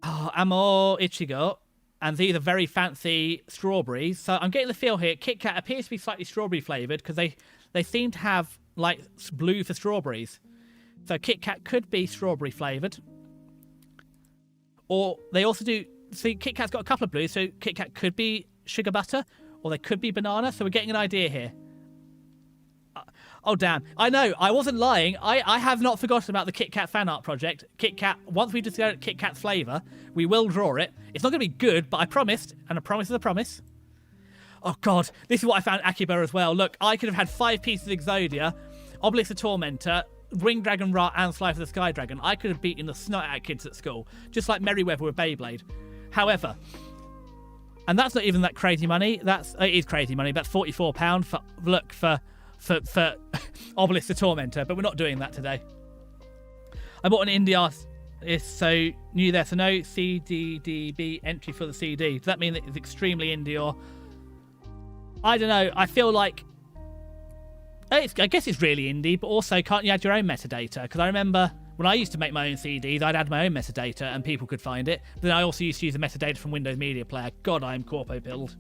Amor Ichigo. And these are very fancy strawberries. So I'm getting the feel here. Kit Kat appears to be slightly strawberry flavoured because they seem to have, like, blue for strawberries. So Kit Kat could be strawberry flavoured. Or they also do... See, Kit Kat's got a couple of blues, so Kit Kat could be sugar butter, or they could be banana. So we're getting an idea here. Oh, damn. I know. I wasn't lying. I have not forgotten about the Kit Kat fan art project. Kit Kat, once we discover Kit Kat's flavour, we will draw it. It's not going to be good, but I promised, and a promise is a promise. Oh, God. This is what I found at Akihabara as well. Look, I could have had 5 pieces of Exodia, Obelisk the Tormentor, Winged Dragon Ra, and Slice of the Sky Dragon. I could have beaten the snot out of kids at school, just like Merryweather with Beyblade. However, and that's not even that crazy money. It is crazy money. That's £44 for Obelisk the Tormentor, but we're not doing that today. I bought an indie art, so new there, so no CDDB entry for the CD. Does that mean that it's extremely indie, or I don't know? I feel like I guess it's really indie, but also can't you add your own metadata? Because I remember when I used to make my own CDs, I'd add my own metadata and people could find it. Then I also used to use the metadata from Windows Media Player. God, I'm corpo build.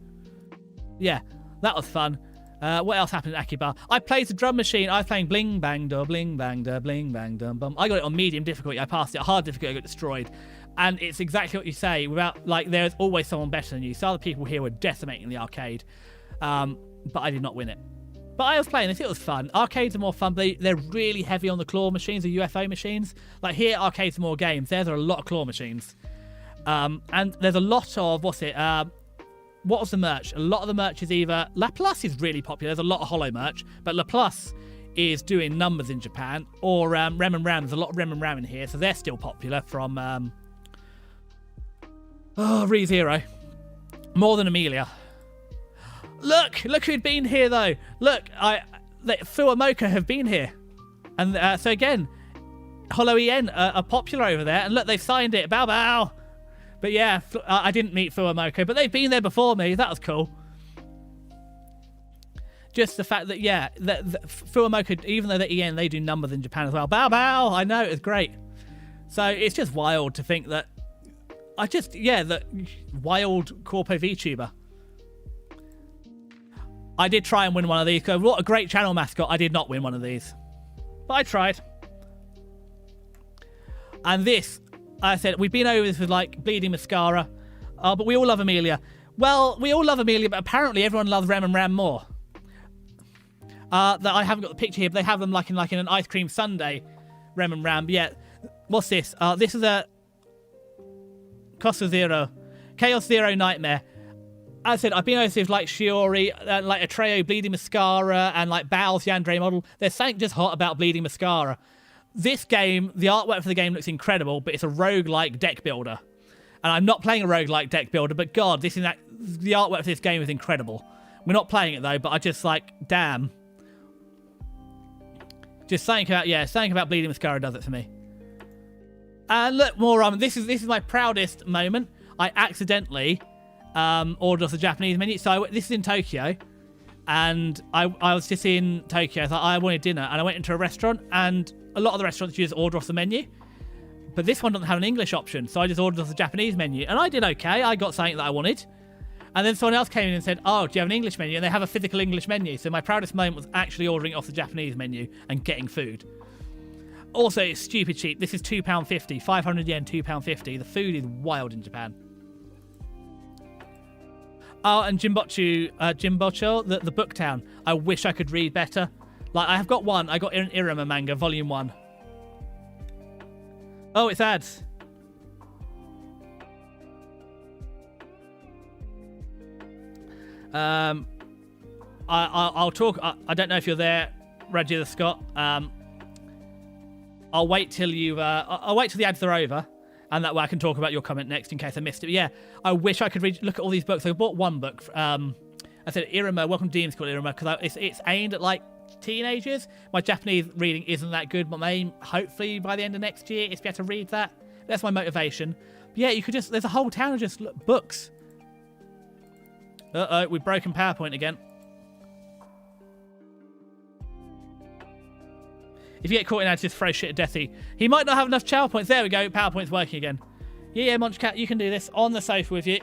Yeah, that was fun. What else happened at Akiba? I played the drum machine. I was playing Bling Bang Da, Bling Bang Da, Bling Bang Dum Bum. I got it on medium difficulty. I passed it. Hard difficulty, I got destroyed. And it's exactly what you say. Without, like, there's always someone better than you. So other people here were decimating the arcade. But I did not win it. But I was playing this. It was fun. Arcades are more fun. They're really heavy on the claw machines, the UFO machines. Like here, arcades are more games. There are a lot of claw machines. And there's a lot of, what was the merch? A lot of the merch is either... Laplace is really popular. There's a lot of Hollow merch. But Laplace is doing numbers in Japan. Or Rem and Ram. There's a lot of Rem and Ram in here. So they're still popular from... ReZero. More than Amelia. Look who'd been here, though. Look, Fu and Mocha have been here. And so again, Hollow EN are popular over there. And look, they've signed it. Bow bow. But yeah, I didn't meet Fu and Mocha, but they've been there before me. That was cool. Just the fact that, yeah, Fu and Mocha, even though they're EN, they do numbers in Japan as well. Bow bow. I know, it's great. So it's just wild to think that... that wild Corpo VTuber. I did try and win one of these, because what a great channel mascot. I did not win one of these. But I tried. And this, I said, we've been over this with, like, Bleeding Mascara. But we all love Amelia. Well, we all love Amelia, but apparently everyone loves Rem and Ram more. That I haven't got the picture here, but they have them like in an ice cream sundae, Rem and Ram. But yeah, what's this? This is a Costa Zero. Chaos Zero Nightmare. As I said, I've been over with like Shiori, like Atreo Bleeding Mascara, and like Bao's Yandere model. There's something just hot about Bleeding Mascara. This game, the artwork for the game looks incredible, but it's a roguelike deck builder. And I'm not playing a roguelike deck builder, but God, the artwork for this game is incredible. We're not playing it though, but I just like, damn. Just something about Bleeding Mascara does it for me. And look, more this is my proudest moment. I accidentally ordered off the Japanese menu. So this is in Tokyo, and I was just in Tokyo. I thought I wanted dinner, and I went into a restaurant, and a lot of the restaurants you just order off the menu, but this one doesn't have an English option, so I just ordered off the Japanese menu, and I did okay. I got something that I wanted, and then someone else came in and said, "Oh, do you have an English menu?" And they have a physical English menu. So my proudest moment was actually ordering it off the Japanese menu and getting food. Also, it's stupid cheap. This is £2.50, 500 yen, £2.50. The food is wild in Japan. Oh, and Jimbocho, the book town. I wish I could read better. Like, I have got one. I got an Iruma manga, volume 1. Oh, it's ads. I'll talk. I don't know if you're there, Reggie the Scott. I'll wait till I'll wait till the ads are over. And that way I can talk about your comment next in case I missed it. But yeah, I wish I could look at all these books. I bought one book. I said, Iruma, Welcome to Demon School, Iruma, because it's aimed at, like, teenagers. My Japanese reading isn't that good, but my aim, hopefully, by the end of next year, is to be able to read that. That's my motivation. But yeah, you could just... There's a whole town of just books. Uh-oh, we've broken PowerPoint again. If you get caught in ads, just throw shit at Deathy. He might not have enough PowerPoints. There we go. PowerPoint's working again. Yeah, Munchcat, you can do this. On the sofa with you.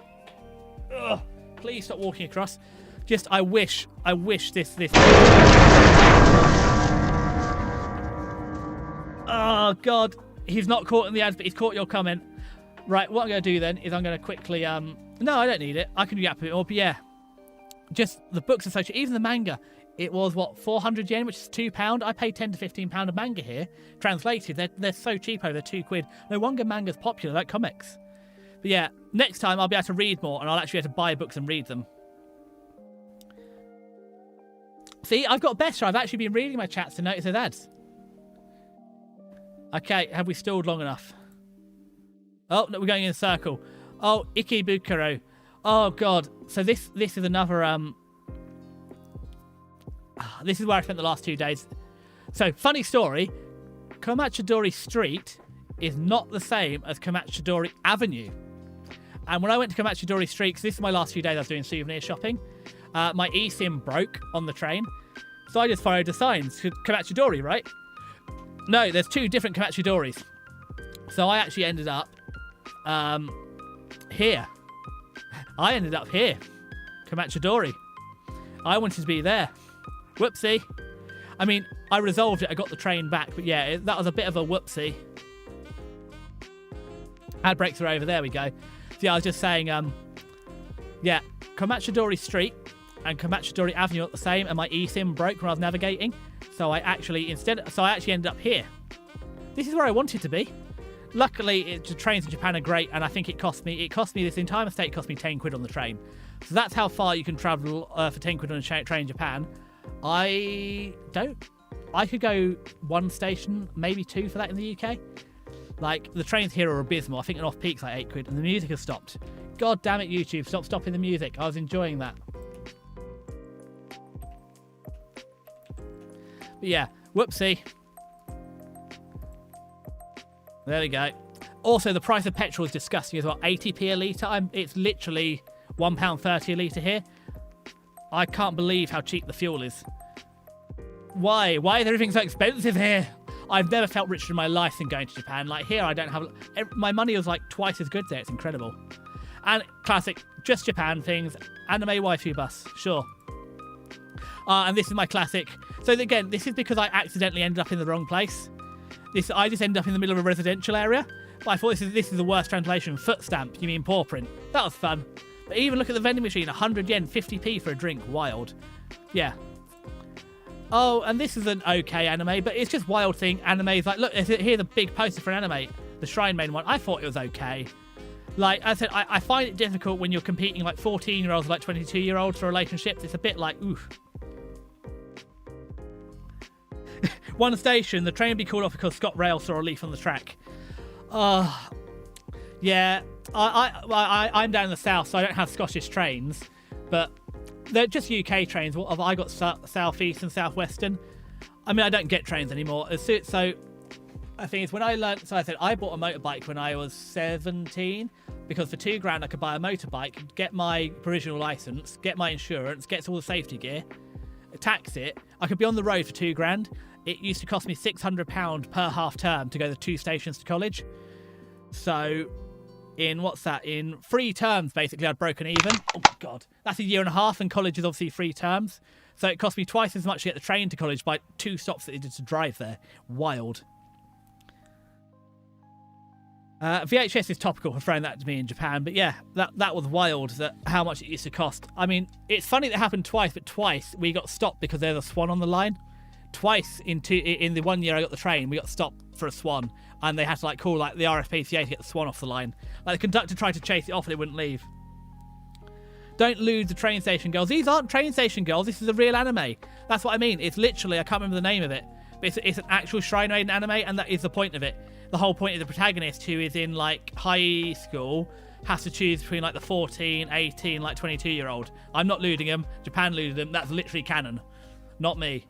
Ugh, please stop walking across. Just, I wish this... Oh, God. He's not caught in the ads, but he's caught your comment. Right, what I'm going to do then is I'm going to quickly... No, I don't need it. I can yap a bit more, but yeah. Just the books are so cheap. Even the manga. It was, what, 400 yen, which is £2. I paid £10 to £15 a manga here. Translated, they're so cheap over, they're £2. No wonder manga's popular, like comics. But yeah, next time I'll be able to read more, and I'll actually be able to buy books and read them. See, I've got better. I've actually been reading my chats to notice there's ads. Okay, have we stalled long enough? Oh, no, we're going in a circle. Oh, Ikebukuro. Oh, God. So this is another... This is where I spent the last 2 days. So, funny story. Komachidori Street is not the same as Komachidori Avenue. And when I went to Komachidori Street, because this is my last few days I was doing souvenir shopping, my eSIM broke on the train. So I just followed the signs. Komachidori, right? No, there's 2 different Komachidoris. So I actually ended up here. I ended up here. Komachidori. I wanted to be there. Whoopsie. I mean, I resolved it. I got the train back. But yeah, that was a bit of a whoopsie. Ad brakes are over. There we go. So yeah, I was just saying, yeah, Komachidori Street and Komachidori Avenue are the same, and my eSIM broke when I was navigating. So I actually ended up here. This is where I wanted to be. Luckily, the trains in Japan are great, and I think it cost me this entire mistake cost me 10 quid on the train. So that's how far you can travel for 10 quid on a train in Japan. I could go one station, maybe two for that in the UK. Like, the trains here are abysmal. I think an off-peak's like 8 quid, and the music has stopped. God damn it, YouTube, stop stopping the music. I was enjoying that. But yeah, whoopsie. There we go. Also, the price of petrol is disgusting as well. 80p a litre. It's literally £1.30 a litre here. I can't believe how cheap the fuel is. Why? Why is everything so expensive here? I've never felt richer in my life than going to Japan. Like, here, I don't have... My money was, like, twice as good there. It's incredible. And classic, just Japan things. Anime waifu bus. Sure. And this is my classic. So, again, this is because I accidentally ended up in the wrong place. I just ended up in the middle of a residential area. But I thought this is the worst translation. Foot stamp, you mean paw print. That was fun. But even look at the vending machine. 100 yen, 50p for a drink. Wild. Yeah. Oh, and this is an okay anime, but it's just wild thing. Anime's like, look, here's a big poster for an anime. The Shrine Maiden one. I thought it was okay. Like I said, I find it difficult when you're competing like 14-year-olds, like 22-year-olds for relationships. It's a bit like, oof. One station, the train would be called off because ScotRail saw a leaf on the track. Yeah, I'm down in the south, so I don't have Scottish trains, but they're just UK trains. What have I got? Southeast and Southwestern. I mean, I don't get trains anymore. So I think it's when I learned. So I said I bought a motorbike when I was 17 because for £2,000 I could buy a motorbike, get my provisional license, get my insurance, get all the safety gear, tax it. I could be on the road for £2,000. It used to cost me £600 per half term to go the 2 stations to college. So in 3 terms, basically, I'd broken even. Oh, God. That's a year and a half, and college is obviously 3 terms. So it cost me twice as much to get the train to college by 2 stops that it did to drive there. Wild. VHS is topical for throwing that to me in Japan, but yeah, that was wild, how much it used to cost. I mean, it's funny that it happened twice, but twice we got stopped because there's a swan on the line. Twice in the 1 year I got the train, we got stopped for a swan, and they had to call the RSPCA to get the swan off the line. Like, the conductor tried to chase it off and it wouldn't leave. Don't lose the train station girls. These aren't train station girls. This is a real anime. That's what I mean. It's literally, I can't remember the name of it, but it's an actual Shrine Maiden anime, and that is the point of it. The whole point of the protagonist, who is in high school, has to choose between the 14, 18, 22-year-old. I'm not looting them. Japan looted them. That's literally canon. Not me.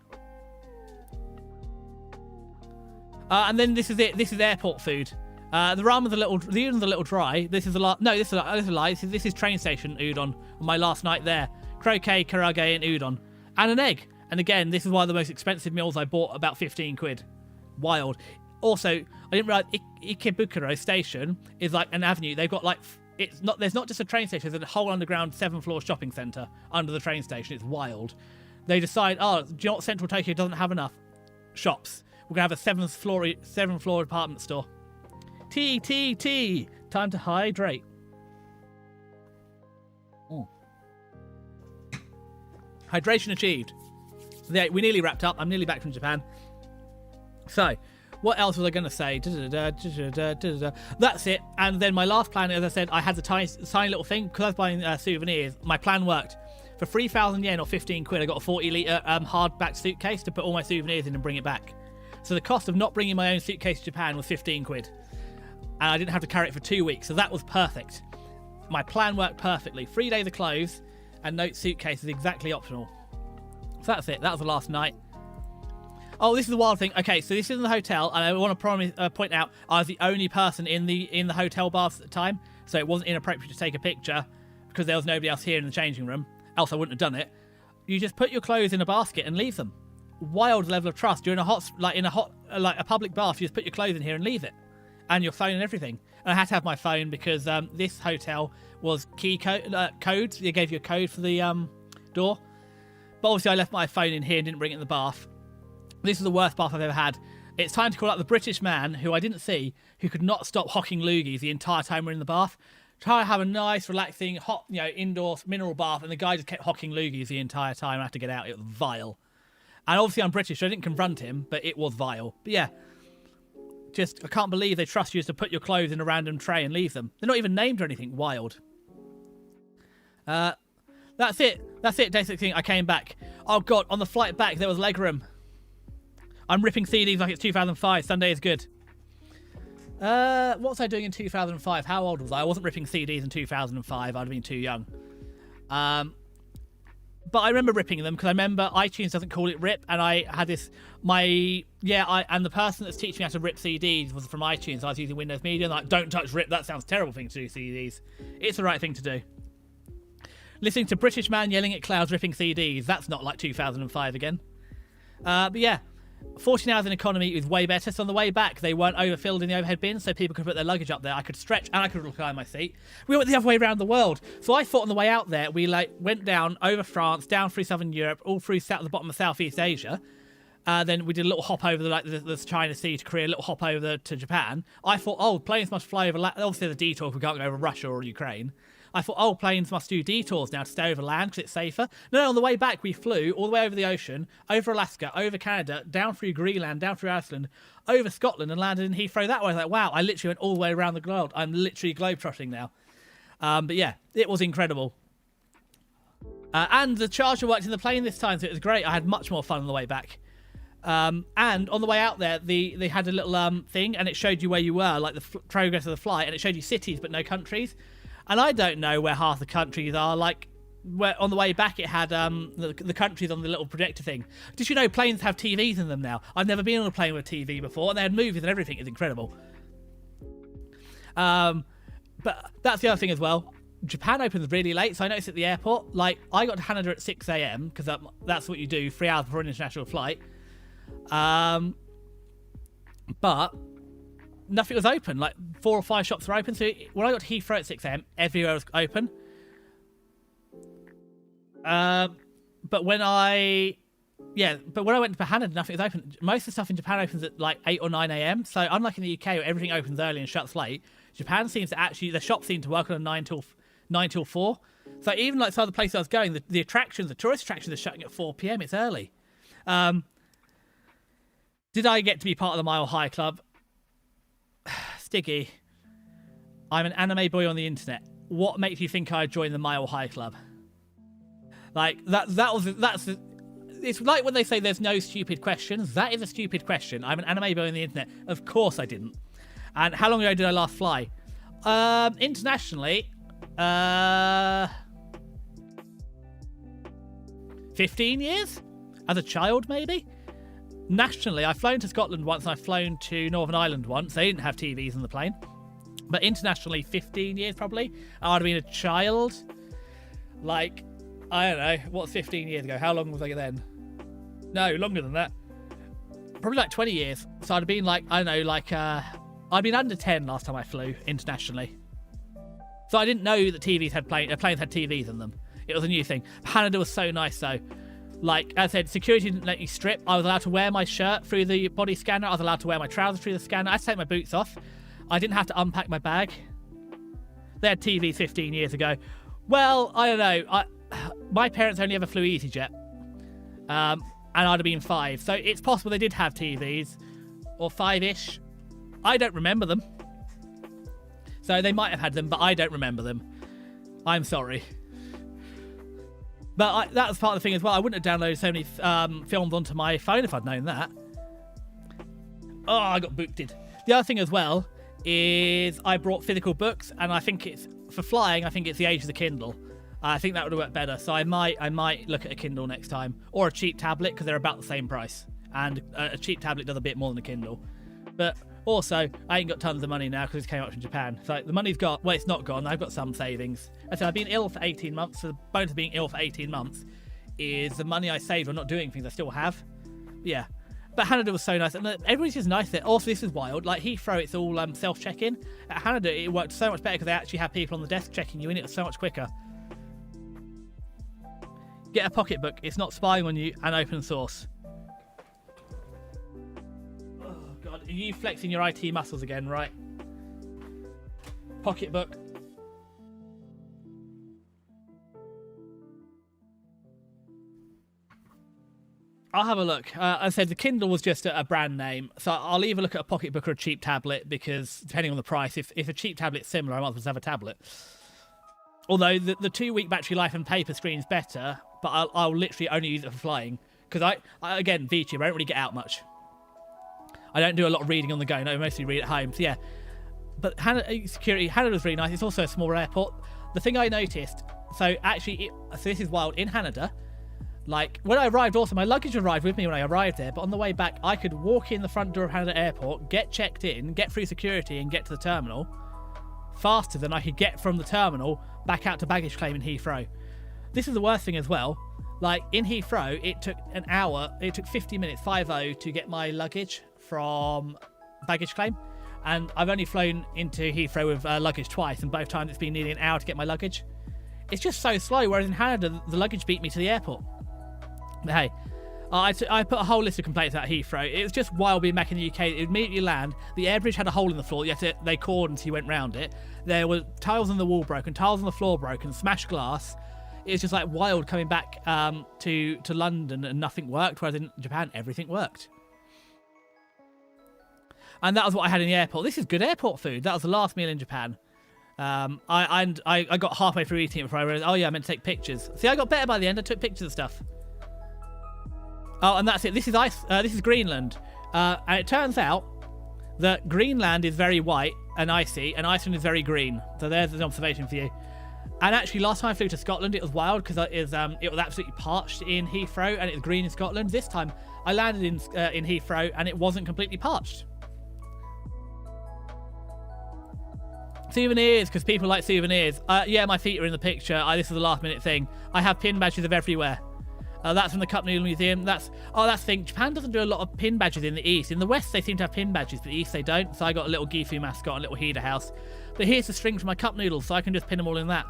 And then this is it. This is airport food. The ramen's the udon's a little dry. This is a lot. No, this is a lie. This is train station udon on my last night there. Croquet, karage, and udon, and an egg. And again, this is one of the most expensive meals I bought. About 15 quid. Wild. Also, I didn't realize Ikebukuro station is an avenue. They've got there's not just a train station. There's a whole underground 7-floor shopping centre under the train station. It's wild. They decide, do you know what, Central Tokyo doesn't have enough shops. We're going to have a 7th floor department store. Tea. Time to hydrate. Hydration achieved. Yeah, we nearly wrapped up. I'm nearly back from Japan. So, what else was I going to say? That's it. And then my last plan, as I said, I had the tiny little thing. Because I was buying souvenirs, my plan worked. For 3,000 yen or 15 quid, I got a 40-litre hardback suitcase to put all my souvenirs in and bring it back. So the cost of not bringing my own suitcase to Japan was 15 quid. And I didn't have to carry it for 2 weeks, so that was perfect. My plan worked perfectly. 3 days of clothes and no suitcase is exactly optional. So that's it. That was the last night. Oh, this is the wild thing. Okay, so this is in the hotel, and I want to point out I was the only person in the hotel baths at the time, so it wasn't inappropriate to take a picture because there was nobody else here in the changing room. Else I wouldn't have done it. You just put your clothes in a basket and leave them. Wild level of trust. You're in a public bath. You just put your clothes in here and leave it, and your phone and everything. And I had to have my phone because this hotel was key codes. They gave you a code for the door. But obviously I left my phone in here and didn't bring it in the bath. This is the worst bath I've ever had. It's time to call out the British man, who I didn't see, who could not stop hocking loogies the entire time we're in the bath. Try to have a nice, relaxing, hot, indoor mineral bath, and the guy just kept hocking loogies the entire time. I had to get out. It was vile. And obviously I'm British, so I didn't confront him, but it was vile. But yeah, I can't believe they trust you just to put your clothes in a random tray and leave them. They're not even named or anything. Wild. That's it. Day 16, I came back. Oh God, on the flight back, there was legroom. I'm ripping CDs like it's 2005. Sunday is good. What was I doing in 2005? How old was I? I wasn't ripping CDs in 2005. I'd have been too young. But I remember ripping them because I remember iTunes doesn't call it rip, and I had this. And the person that's teaching me how to rip CDs was from iTunes. I was using Windows Media, and like, don't touch rip. That sounds terrible thing to do. CDs. It's the right thing to do. Listening to British man yelling at clouds ripping CDs. That's not like 2005 again. But yeah. 14 hours in economy is way better. So on the way back, they weren't overfilled in the overhead bins, so people could put their luggage up there. I could stretch and I could recline my seat. We went the other way around the world. So I thought on the way out there, we went down over France, down through southern Europe, all through the bottom of Southeast Asia. Then we did a little hop over the China Sea to Korea, a little hop over to Japan. I thought, planes must fly over. Obviously, there's a detour if we can't go over Russia or Ukraine. I thought, planes must do detours now to stay over land because it's safer. No, on the way back, we flew all the way over the ocean, over Alaska, over Canada, down through Greenland, down through Iceland, over Scotland, and landed in Heathrow that way. I was like, wow, I literally went all the way around the world. I'm literally globetrotting now. But yeah, it was incredible. And the charger worked in the plane this time, so it was great. I had much more fun on the way back. And on the way out there, they had a little thing, and it showed you where you were, like the progress of the flight, and it showed you cities but no countries. And I don't know where half the countries are. Like, where on the way back it had the countries on the little projector thing. Did you know planes have TVs in them now? I've never been on a plane with a TV before, and they had movies and everything. It's incredible. But that's the other thing as well. Japan opens really late, so I noticed at the airport, like, I got to Haneda at 6 a.m, because that's what you do 3 hours before an international flight. But nothing was open. Like 4 or 5 shops were open. So when I got to Heathrow at 6 a.m, everywhere was open. But when I went to Haneda, nothing was open. Most of the stuff in Japan opens at like 8 or 9 a.m. So unlike in the UK where everything opens early and shuts late, Japan seems to actually, the shops seem to work on a 9 till 4. So even like some of the places I was going, the attractions, the tourist attractions are shutting at 4 p.m. It's early. Did I get to be part of the Mile High Club? Stiggy, I'm an anime boy on the internet. What makes you think I'd join the Mile High Club? Like, it's like when they say there's no stupid questions. That is a stupid question. I'm an anime boy on the internet. Of course I didn't. And how long ago did I last fly? Internationally, 15 years? As a child, maybe? Nationally, I've flown to Scotland once and I've flown to Northern Ireland once. They didn't have TVs on the plane. But internationally, 15 years probably. I would have been a child. Like, I don't know. What's 15 years ago? How long was I then? No, longer than that. Probably like 20 years. So I'd have been like, I don't know, like, I'd been under 10 last time I flew internationally. So I didn't know that planes had TVs in them. It was a new thing. Canada was so nice though. Like, as I said, security didn't let you strip. I was allowed to wear my shirt through the body scanner. I was allowed to wear my trousers through the scanner. I had to take my boots off. I didn't have to unpack my bag. They had TVs 15 years ago. Well, I don't know. My parents only ever flew EasyJet. And I'd have been 5. So it's possible they did have TVs. Or 5-ish. I don't remember them. So they might have had them, but I don't remember them. I'm sorry. But that was part of the thing as well. I wouldn't have downloaded so many films onto my phone if I'd known that. Oh, I got booted. The other thing as well is I brought physical books, and I think it's, for flying, I think it's the age of the Kindle. I think that would have worked better. So I might look at a Kindle next time. Or a cheap tablet, because they're about the same price. And a cheap tablet does a bit more than a Kindle. But also, I ain't got tons of money now because it came out from Japan. So the money's got, well, it's not gone. I've got some savings. I said I've been ill for 18 months. So the bonus of being ill for 18 months is the money I saved on not doing things I still have. Yeah. But Haneda was so nice. And everybody's just nice there. Also, this is wild. Like Heathrow, it's all self-check-in. At Haneda, it worked so much better because they actually had people on the desk checking you in. It was so much quicker. Get a pocketbook. It's not spying on you and open source. Oh, God. Are you flexing your IT muscles again, right? Pocketbook. I'll have a look. I said the Kindle was just a brand name, so I'll either look at a pocketbook or a cheap tablet because depending on the price, if a cheap tablet's similar, I might as well have a tablet. Although the 2-week battery life and paper screen's better, but I'll literally only use it for flying because I again, VTuber, I don't really get out much. I don't do a lot of reading on the go. No, I mostly read at home. So yeah, but security, Hanada's really nice. It's also a small airport. The thing I noticed, so actually, so this is wild in Hanada. Like, when I arrived also, my luggage arrived with me when I arrived there, but on the way back, I could walk in the front door of Hanada Airport, get checked in, get through security, and get to the terminal faster than I could get from the terminal back out to baggage claim in Heathrow. This is the worst thing as well. Like, in Heathrow, it took an hour, it took 50 minutes, 50, to get my luggage from baggage claim. And I've only flown into Heathrow with luggage twice, and both times it's been nearly an hour to get my luggage. It's just so slow, whereas in Hanada, the luggage beat me to the airport. But hey, I put a whole list of complaints about Heathrow. It was just wild being back in the UK. It would immediately land. The air bridge had a hole in the floor. They cordoned until you went round it. There were tiles on the wall broken, tiles on the floor broken, smashed glass. It was just like wild coming back to London and nothing worked, whereas in Japan, everything worked. And that was what I had in the airport. This is good airport food. That was the last meal in Japan. I got halfway through eating it before I realized, oh yeah, I meant to take pictures. See, I got better by the end. I took pictures of stuff. Oh, and that's it. This is this is Greenland. And it turns out that Greenland is very white and icy, and Iceland is very green. So there's an observation for you. And actually, last time I flew to Scotland, it was wild because it was absolutely parched in Heathrow, and it was green in Scotland. This time, I landed in Heathrow, and it wasn't completely parched. Souvenirs, because people like souvenirs. Yeah, my feet are in the picture. This is a last-minute thing. I have pin badges of everywhere. That's from the Cup Noodle Museum. That's the thing. Japan doesn't do a lot of pin badges in the East. In the West, they seem to have pin badges, but the East they don't. So I got a little Gifu mascot and a little Hida house. But here's the string for my cup noodles, so I can just pin them all in that.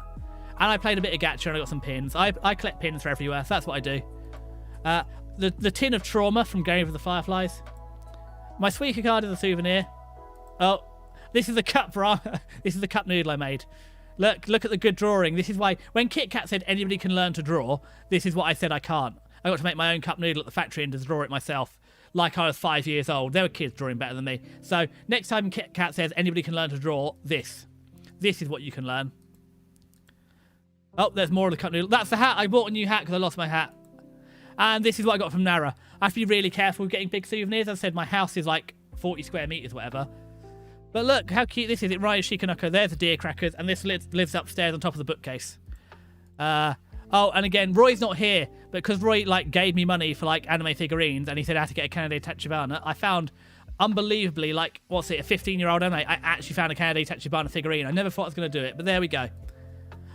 And I played a bit of gacha and I got some pins. I collect pins for everywhere, so that's what I do. The tin of trauma from Game of the Fireflies. My Suica card is a souvenir. Oh, this is the cup this is the cup noodle I made. Look at the good drawing. This is why, when Kit Kat said anybody can learn to draw, this is what I said I can't. I got to make my own cup noodle at the factory and to draw it myself, like I was 5 years old. There were kids drawing better than me. So next time Kit Kat says anybody can learn to draw, this is what you can learn. Oh, there's more of the cup noodle. That's the hat. I bought a new hat because I lost my hat. And this is what I got from Nara. I have to be really careful with getting big souvenirs. As I said, my house is like 40 square meters, whatever. But look how cute this is. It rides Shikanoko. There's the deer crackers, and this lives upstairs on top of the bookcase. Oh, and again, Roy's not here, but because Roy gave me money for anime figurines, and he said I had to get a Kanade Tachibana, I found, unbelievably, a 15-year-old anime. I actually found a Kanade Tachibana figurine. I never thought I was going to do it, but there we go.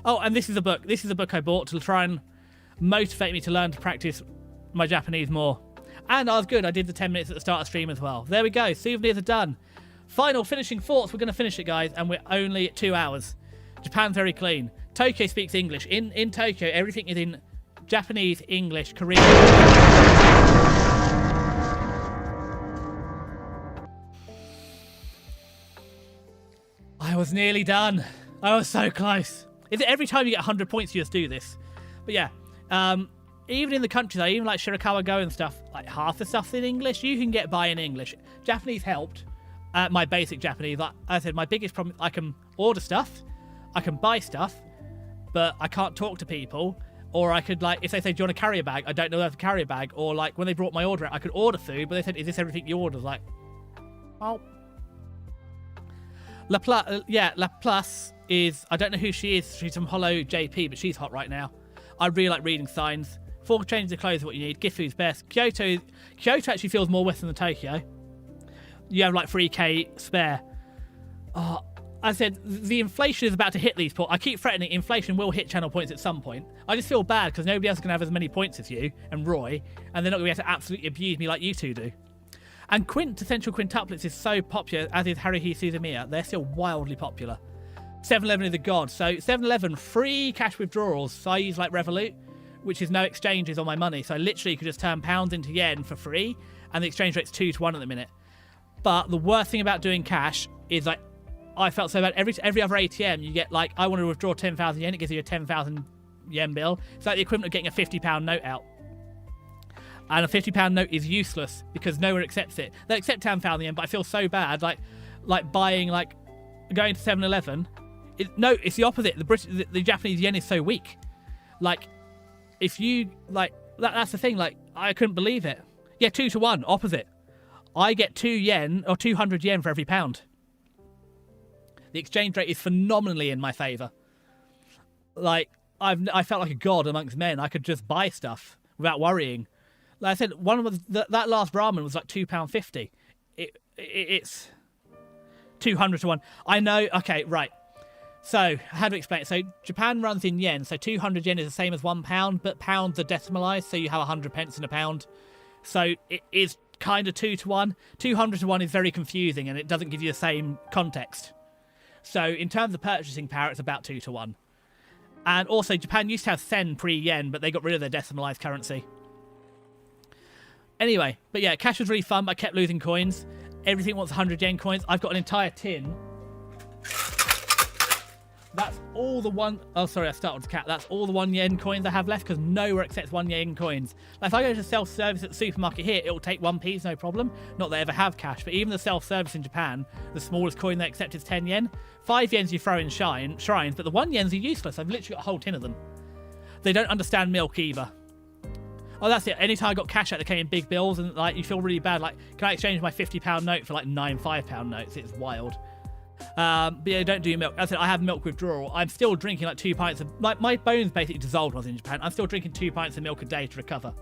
Oh, and this is a book. This is a book I bought to try and motivate me to learn to practice my Japanese more. And I was good. I did the 10 minutes at the start of stream as well. There we go. Souvenirs are done. Final finishing thoughts. We're going to finish it, guys, and we're only at 2 hours. Japan's very clean. Tokyo speaks English. In Tokyo, everything is in Japanese, English, Korean. I was nearly done. I was so close. Is it every time you get 100 points you just do this? But yeah, even in the countryside, even like Shirakawa Go and stuff, half the stuff's in English. You can get by in English. Japanese helped. My basic Japanese, like I said, my biggest problem, I can order stuff, I can buy stuff, but I can't talk to people. Or I could, if they say, do you want a carrier bag? I don't know how to carry a bag. Or when they brought my order out, I could order food, but they said, is this everything you ordered? Oh. La Plus is, I don't know who she is. She's from Hollow JP, but she's hot right now. I really like reading signs. 4 changes of clothes is what you need. Gifu's best. Kyoto actually feels more Western than Tokyo. You have 3k spare. Oh, I said the inflation is about to hit these points. I keep threatening inflation will hit channel points at some point. I just feel bad because nobody else is going to have as many points as you and Roy, and they're not going to be able to absolutely abuse me like you two do. And quintessential quintuplets is so popular, as is Haruhi Suzumiya. They're still wildly popular. 7-Eleven is a god. So 7-Eleven, free cash withdrawals. So I use Revolut. which is no exchanges on my money. So I literally could just turn pounds into yen for free, and the exchange rate's 2 to 1 at the minute. But the worst thing about doing cash is like, I felt so bad. Every other ATM, you get like, I want to withdraw 10,000 yen, it gives you a 10,000 yen bill. It's like the equivalent of getting a £50 note out. And a £50 note is useless because no one accepts it. They accept 10,000 yen, but I feel so bad. Like buying, like going to 7-Eleven. No, it's the opposite. The Japanese yen is so weak. Like, if you, like, that's the thing. Like, I couldn't believe it. Yeah, 2 to 1, opposite. I get 2 yen or 200 yen for every pound. The exchange rate is phenomenally in my favour. Like, I felt like a god amongst men. I could just buy stuff without worrying. Like I said, that last ramen was like £2.50. It's 200 to 1. I know. Okay, right. So, how to explain it? So, Japan runs in yen. So, 200 yen is the same as £1, but pounds are decimalised. So, you have 100 pence in a pound. So, it is kind of 2 to 1. 200 to 1 is very confusing and it doesn't give you the same context. So, in terms of purchasing power, it's about 2 to 1. And also, Japan used to have sen pre-yen, but they got rid of their decimalised currency. Anyway, but yeah, cash was really fun, but I kept losing coins. Everything wants 100 yen coins. I've got an entire tin. That's all the one... Oh, sorry, I started with the cat. That's all the 1 yen coins I have left because nowhere accepts 1 yen coins. Like, if I go to self-service at the supermarket here, it'll take 1p, no problem. Not that I ever have cash, but even the self-service in Japan, the smallest coin they accept is 10 yen. 5 yens you throw in shrines, but the 1 yens are useless. I've literally got a whole tin of them. They don't understand milk either. Oh, that's it. Anytime I got cash out, they came in big bills, and like you feel really bad. Like, can I exchange my £50 note for like 9 £5 notes? It's wild. But yeah, don't do milk. As I said, I have milk withdrawal. I'm still drinking like 2 pints of... Like, my bones basically dissolved when I was in Japan. I'm still drinking 2 pints of milk a day to recover.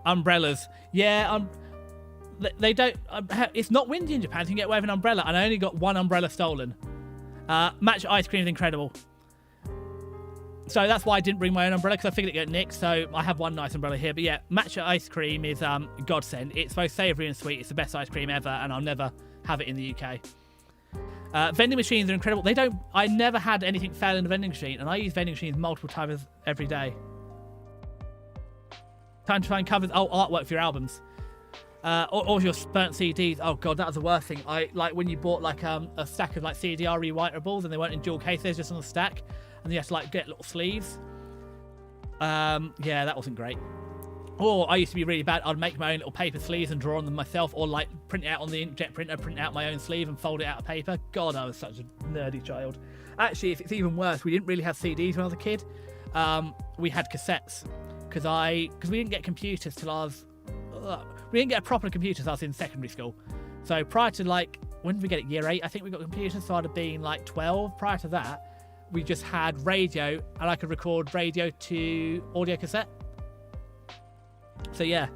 Umbrellas. Yeah, they don't... it's not windy in Japan, so you can get away with an umbrella. And I only got 1 umbrella stolen. Matcha ice cream is incredible. So that's why I didn't bring my own umbrella, because I figured it'd get nicked. So I have one nice umbrella here. But yeah, matcha ice cream is godsend. It's both savoury and sweet. It's the best ice cream ever, and I'll never have it in the UK. Vending machines are incredible. I never had anything fail in the vending machine, and I use vending machines multiple times every day. Time to find covers. Oh, artwork for your albums. Or your burnt CDs. Oh god, that was the worst thing. I like when you bought like a stack of like CDR rewritables and they weren't in dual cases, just on a stack. And you have to like get little sleeves. Yeah, that wasn't great. Or I used to be really bad. I'd make my own little paper sleeves and draw on them myself, or like print it out on the inkjet printer, print out my own sleeve and fold it out of paper. God, I was such a nerdy child. Actually, if it's even worse, we didn't really have CDs when I was a kid. We had cassettes because we didn't get computers till I was. We didn't get a proper computer till I was in secondary school. So prior to like, when did we get it? Year 8, I think we got computers. So I'd have been like 12. Prior to that, we just had radio, and I could record radio to audio cassette. So yeah,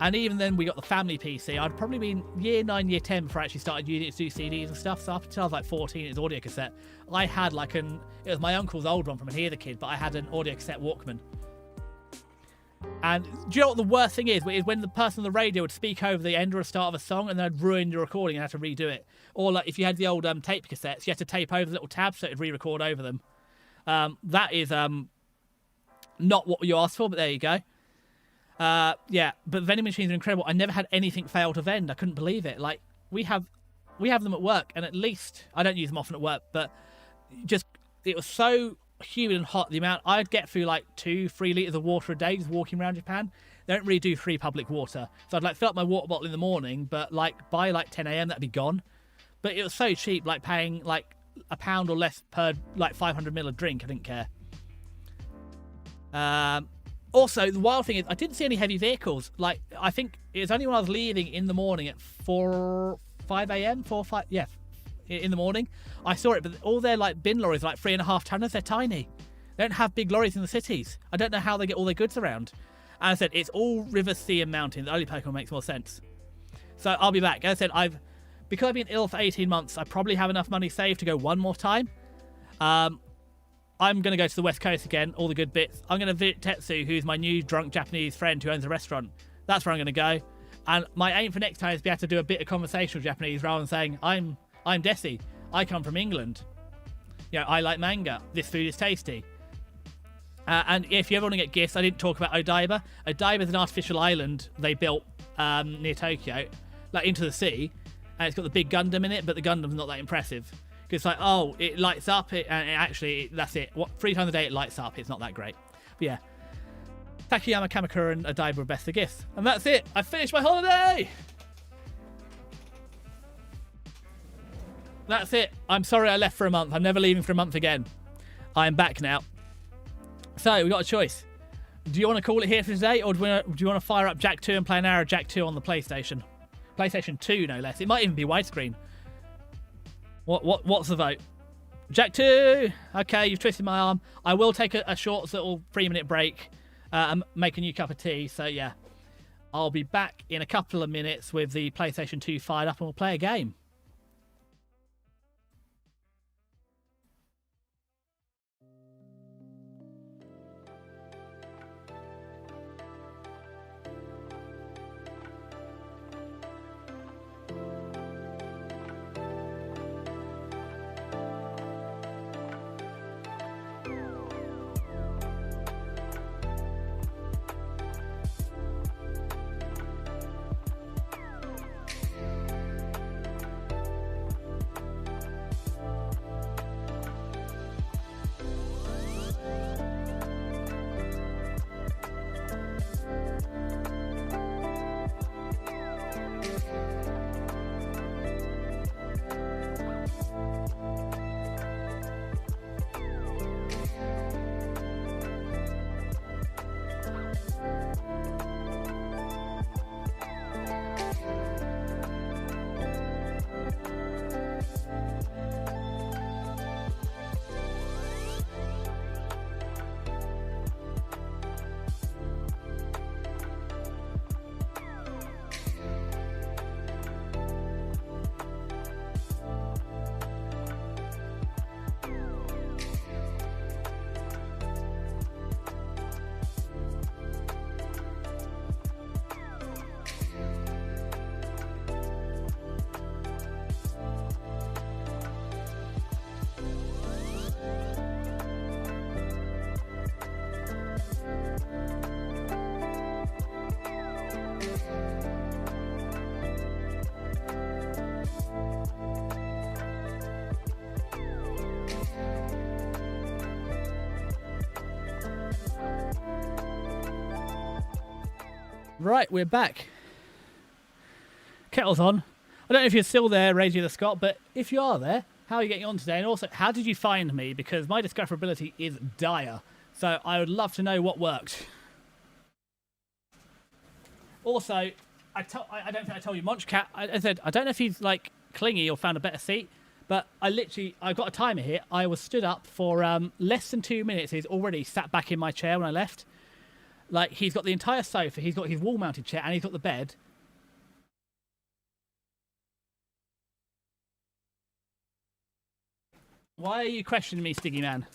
and even then we got the family PC. I'd probably been year 9, year 10 before I actually started using it to do CDs and stuff. So up until I was like 14, it was audio cassette. I had like it was my uncle's old one from when he was a kid, but I had an audio cassette Walkman. And do you know what the worst thing is? Is when the person on the radio would speak over the end or the start of a song, and they'd ruin your recording and have to redo it. Or like if you had the old tape cassettes, you had to tape over the little tabs so it'd re-record over them. That is not what you asked for, but there you go. Yeah, but vending machines are incredible. I never had anything fail to vend. I couldn't believe it. Like we have them at work, and at least I don't use them often at work, but just it was so humid and hot. The amount I'd get through like 2-3 litres of water a day just walking around Japan. They don't really do free public water, so I'd like fill up my water bottle in the morning, but like by like 10 a.m. that'd be gone. But it was so cheap, like paying like £1 or less per like 500ml of drink. I didn't care. Also, the wild thing is I didn't see any heavy vehicles. Like I think it was only when I was leaving in the morning at 5 a.m. in the morning, I saw it. But all their like bin lorries are like 3.5 tonners. They're tiny. They don't have big lorries in the cities. I don't know how they get all their goods around. And I said it's all river, sea, and mountains. The only Pokemon makes more sense. So I'll be back. As I said, because I've been ill for 18 months, I probably have enough money saved to go one more time. I'm going to go to the West Coast again, all the good bits. I'm going to visit Tetsu, who's my new drunk Japanese friend who owns a restaurant. That's where I'm going to go. And my aim for next time is to be able to do a bit of conversational Japanese rather than saying, I'm Desi. I come from England. You know, I like manga. This food is tasty. And if you ever want to get gifts, I didn't talk about Odaiba. Odaiba is an artificial island they built near Tokyo, like into the sea, and it's got the big Gundam in it, but the Gundam's not that impressive. Because it's like, oh, it lights up, that's it. 3 times a day it lights up. It's not that great. But yeah, Takayama, Kamakura, and Odaiba are best of gifts. And that's it. I finished my holiday! That's it. I'm sorry I left for a month. I'm never leaving for a month again. I'm back now. So, we've got a choice. Do you want to call it here for today, or do you want to fire up Jack 2 and play an hour of Jack 2 on the PlayStation? PlayStation 2, no less. It might even be widescreen. What's the vote? Jack 2! Okay, you've twisted my arm. I will take a short little 3-minute break and make a new cup of tea. So, yeah. I'll be back in a couple of minutes with the PlayStation 2 fired up and we'll play a game. Right, we're back. Kettle's on. I don't know if you're still there, Radio the Scott, but if you are there, how are you getting on today? And also, how did you find me? Because my discoverability is dire. So I would love to know what worked. Also, I don't think I told you, Monchcat, I said, I don't know if he's like clingy or found a better seat, but I've got a timer here. I was stood up for less than 2 minutes. He's already sat back in my chair when I left. Like, he's got the entire sofa, he's got his wall-mounted chair, and he's got the bed. Why are you questioning me, Stiggy Man?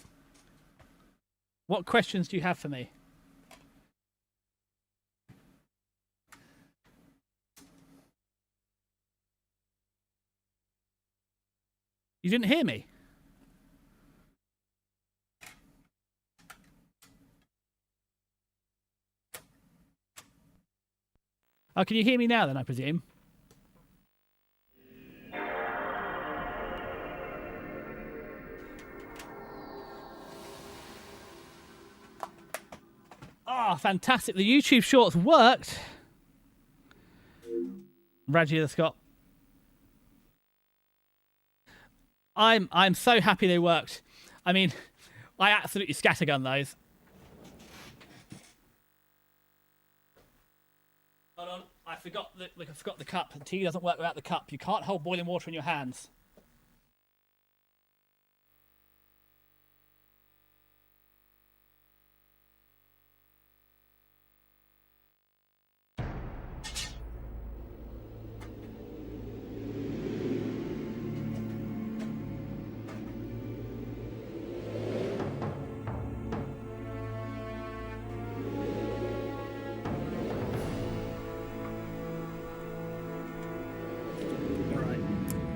What questions do you have for me? You didn't hear me? Oh, can you hear me now then, I presume? Ah, fantastic. The YouTube shorts worked. Reggie the Scott. I'm so happy they worked. I mean, I absolutely scattergun those. Hold on, I forgot the cup. The tea doesn't work without the cup. You can't hold boiling water in your hands.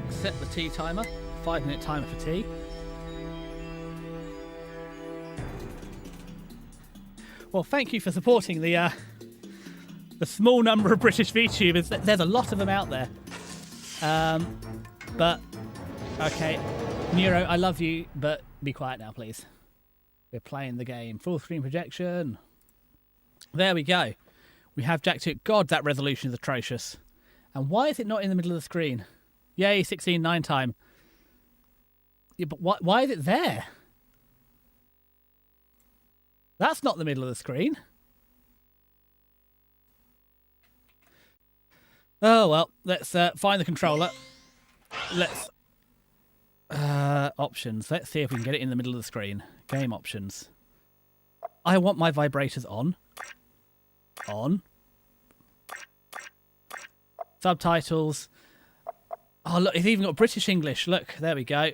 Set the tea timer, 5-minute timer for tea. Well, thank you for supporting the small number of British VTubers. There's a lot of them out there. But, okay. Nero, I love you, but be quiet now, please. We're playing the game. Full screen projection. There we go. We have jacked it. God, that resolution is atrocious. And why is it not in the middle of the screen? Yay, 16:9 time. Yeah, but why is it there? That's not the middle of the screen. Oh, well, let's find the controller. Let's... options. Let's see if we can get it in the middle of the screen. Game options. I want my vibrators on. On. Subtitles. Oh, look, it's even got British English. Look, there we go.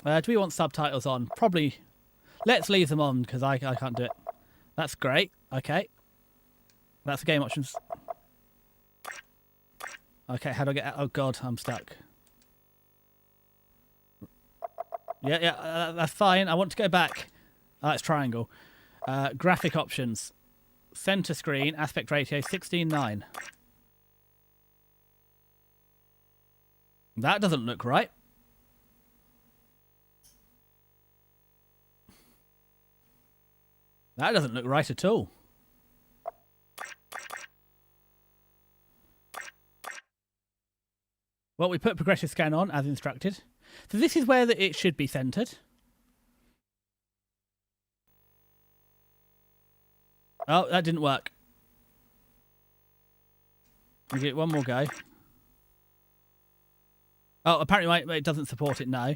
Do we want subtitles on? Probably. Let's leave them on, because I can't do it. That's great. Okay. That's the game options. Okay, how do I get out? Oh, God, I'm stuck. Yeah, that's fine. I want to go back. Oh, it's triangle. Graphic options. Center screen, aspect ratio 16:9. That doesn't look right. That doesn't look right at all. Well, we put progressive scan on as instructed. So this is where it should be centered. Oh, that didn't work. We'll give it one more go. Oh, apparently it doesn't support it now.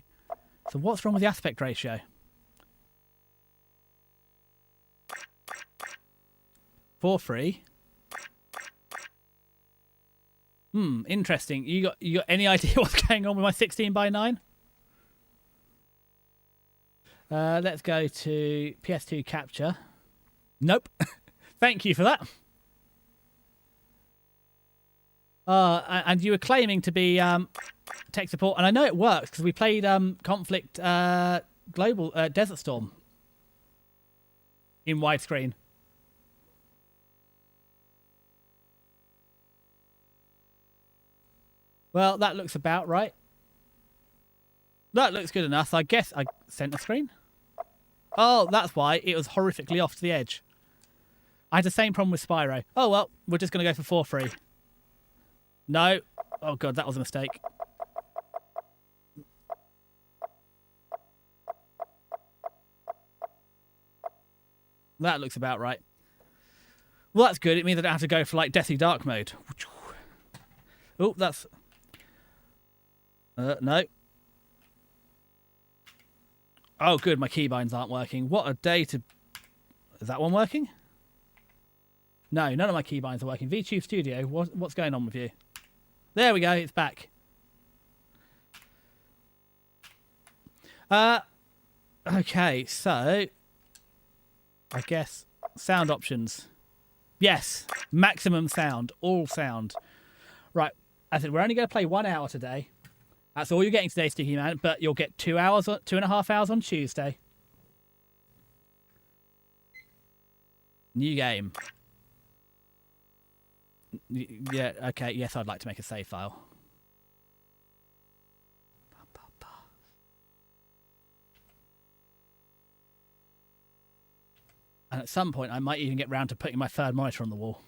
So what's wrong with the aspect ratio? 4:3. Interesting. You got any idea what's going on with my 16:9? Let's go to PS2 capture. Nope. Thank you for that. And you were claiming to be tech support, and I know it works because we played Conflict Global Desert Storm in widescreen. Well, that looks about right. That looks good enough. I guess I sent a screen. Oh, that's why it was horrifically off to the edge. I had the same problem with Spyro. Oh, well, we're just going to go for 4:3. No. Oh, God, that was a mistake. That looks about right. Well, that's good. It means I don't have to go for, like, Deathly Dark mode. Oh, that's... no. Oh, good. My keybinds aren't working. What a day to... Is that one working? No, none of my keybinds are working. VTube Studio, what's going on with you? There we go. It's back. Okay, so... I guess sound options. Yes, maximum sound. All sound. Right. I said we're only going to play 1 hour today. That's all you're getting today, Sticky Man, but you'll get 2 hours, 2.5 hours on Tuesday. New game. Yeah, okay, yes, I'd like to make a save file. And at some point, I might even get round to putting my third monitor on the wall.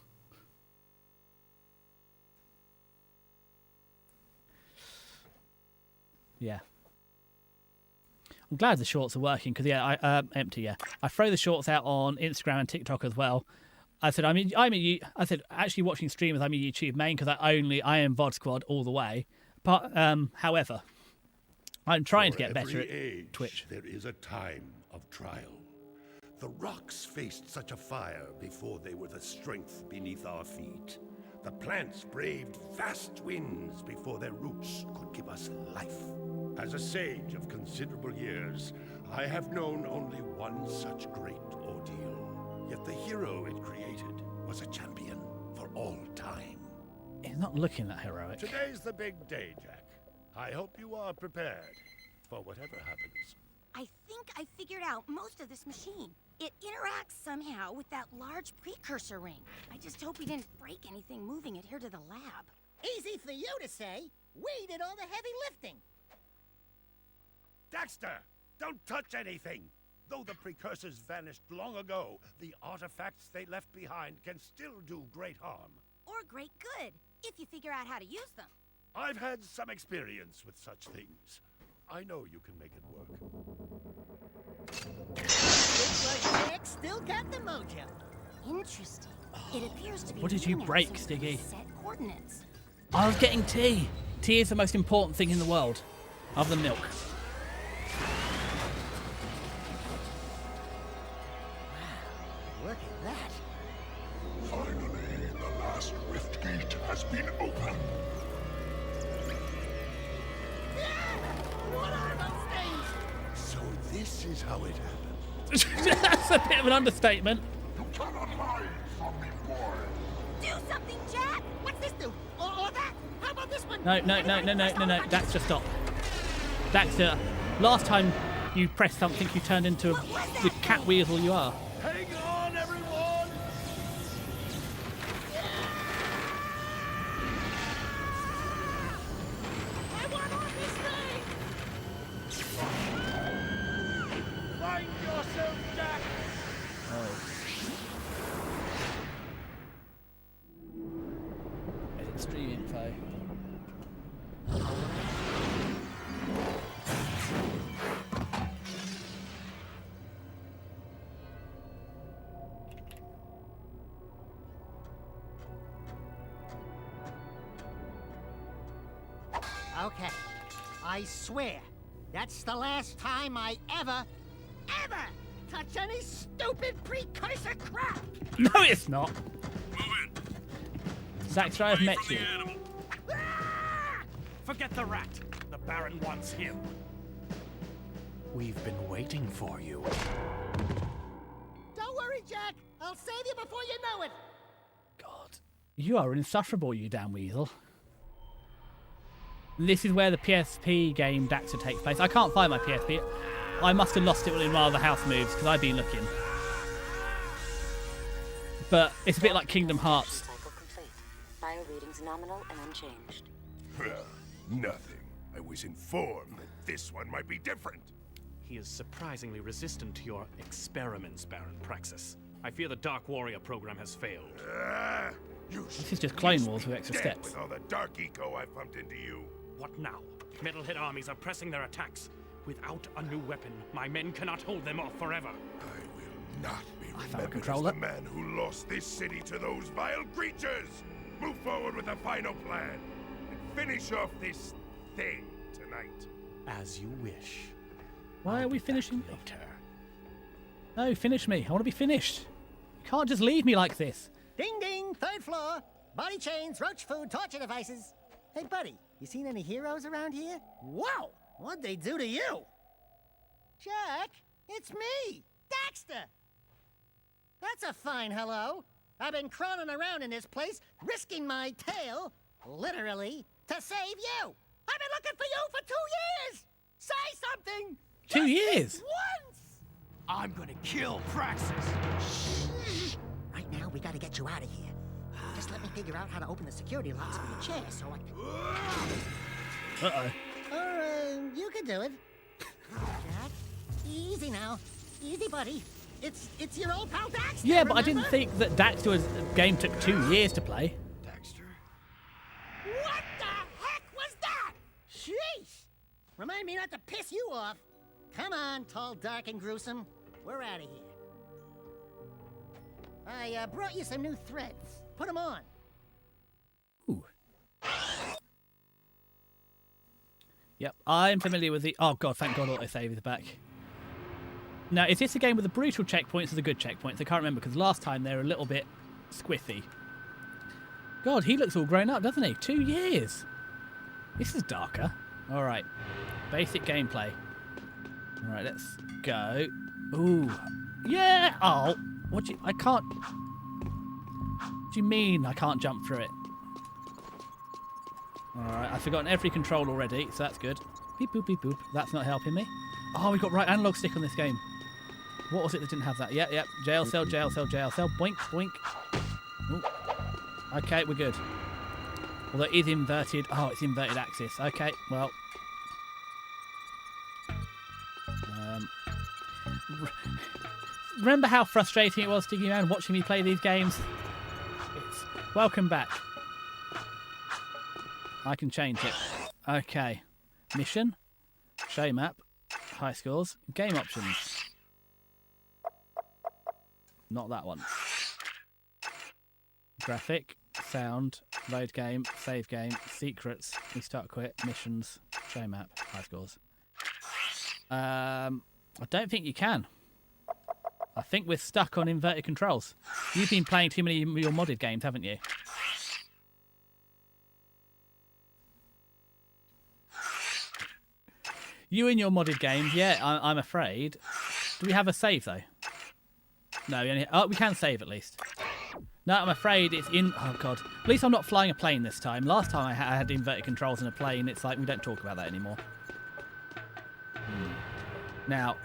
Yeah. I'm glad the shorts are working because, yeah, empty, yeah. I throw the shorts out on Instagram and TikTok as well. I said, I said, actually watching streamers, I'm a YouTube main because I am VOD Squad all the way. But, however, I'm trying to get better at Twitch.
There is a time of trial. The rocks faced such a fire before they were the strength beneath our feet. The plants braved vast winds before their roots could give us life. As a sage of considerable years, I have known only one such great ordeal. Yet the hero it created was a champion for all time.
He's not looking that heroic.
Today's the big day, Jack. I hope you are prepared for whatever happens.
I think I figured out most of this machine. It interacts somehow with that large precursor ring. I just hope we didn't break anything moving it here to the lab.
Easy for you to say. We did all the heavy lifting.
Daxter, don't touch anything! Though the precursors vanished long ago, the artifacts they left behind can still do great harm.
Or great good, if you figure out how to use them.
I've had some experience with such things. I know you can make it work.
Looks like Jack still got the mojo.
Interesting. It appears to be
What did you
leading us
break,
into
Stiggy?
set coordinates.
I was getting tea. Tea is the most important thing in the world, other than milk.
Look at that.
Finally, the last rift gate has been opened.
What are those things?
So this is how it happened.
That's a bit of an understatement.
You cannot hide from me, boy.
Do something, Jack!
What's this do? Or that? How about this one?
No. Daxter, stop. Daxter, last time you pressed something, you turned into the cat weasel you are.
Hang on, everyone!
I want on this thing!
Find yourself, Dax!
Edit stream info.
Okay. I swear, that's the last time I ever touch any stupid precursor crap!
No, it's not. Daxter, I've met you.
Forget the rat. The Baron wants him. We've been waiting for you.
Don't worry, Jack. I'll save you before you know it.
God, you are insufferable, you damn weasel. And this is where the PSP game Daxter takes place. I can't find my PSP. I must have lost it in one of the house moves because I've been looking. But it's a bit like Kingdom Hearts.
Cycle complete. Bio readings nominal and unchanged.
Well, nothing. I was informed that this one might be different.
He is surprisingly resistant to your experiments, Baron Praxis. I fear the Dark Warrior program has failed.
You
This is just Clone Wars with extra
dead
steps.
with all the dark eco I pumped into you.
What now? Metalhead armies are pressing their attacks. Without a new weapon, my men cannot hold them off forever.
I will not be
found a
remembered as
controller.
the man who lost this city to those vile creatures. Move forward with the final plan and finish off this thing tonight.
As you wish.
Why are we finishing?
Later.
No, finish me. I want to be finished. You can't just leave me like this.
Ding ding, third floor. Body chains, roach food, torture devices. Hey, buddy, you seen any heroes around here? Whoa! What'd they do to you? Jack, it's me, Daxter. That's a fine hello. I've been crawling around in this place, risking my tail, literally, to save you. I've been looking for you for 2 years. Say something.
2 years?
Just once.
I'm gonna kill Praxis.
Right now, we gotta get you out of here. Just let me figure out how to open the security locks for your chair so I can...
Uh-oh.
Or, you can do it. Jack, easy now. Easy, buddy. It's your old pal Daxter,
Yeah, but I didn't
remember?
think that Daxter's game took 2 years to play.
Daxter?
What the heck was that? Sheesh! Remind me not to piss you off. Come on, tall, dark, and gruesome. We're out of here. I brought you some new threads. Put them on.
Ooh. Yep, I'm familiar with the... Oh, God, thank God autosave is back. Now, is this a game with the brutal checkpoints or the good checkpoints? I can't remember, because last time they were a little bit squiffy. God, he looks all grown up, doesn't he? 2 years. This is darker. All right. Basic gameplay. All right, let's go. Ooh. Yeah! Oh, what do you... I can't... What do you mean I can't jump through it? Alright, I've forgotten every control already, so that's good. Beep boop beep boop. That's not helping me. Oh, we got right analog stick on this game. What was it that didn't have that? Yep. Jail cell, jail cell, jail cell. Boink, boink. Ooh. Okay, we're good. Although it is inverted. Oh, it's inverted axis. Okay, well. Remember how frustrating it was sticking around watching me play these games? Welcome back. I can change it. Okay. Mission. Show map. High scores. Game options. Not that one. Graphic. Sound. Load game. Save game. Secrets. Restart quit. Missions. Show map. High scores. I don't think you can. I think we're stuck on inverted controls. You've been playing too many of your modded games, haven't you? You and your modded games, yeah, I'm afraid. Do we have a save, though? No, we can save at least. No, I'm afraid it's in... Oh, God. At least I'm not flying a plane this time. Last time I had inverted controls in a plane, it's like we don't talk about that anymore. Now...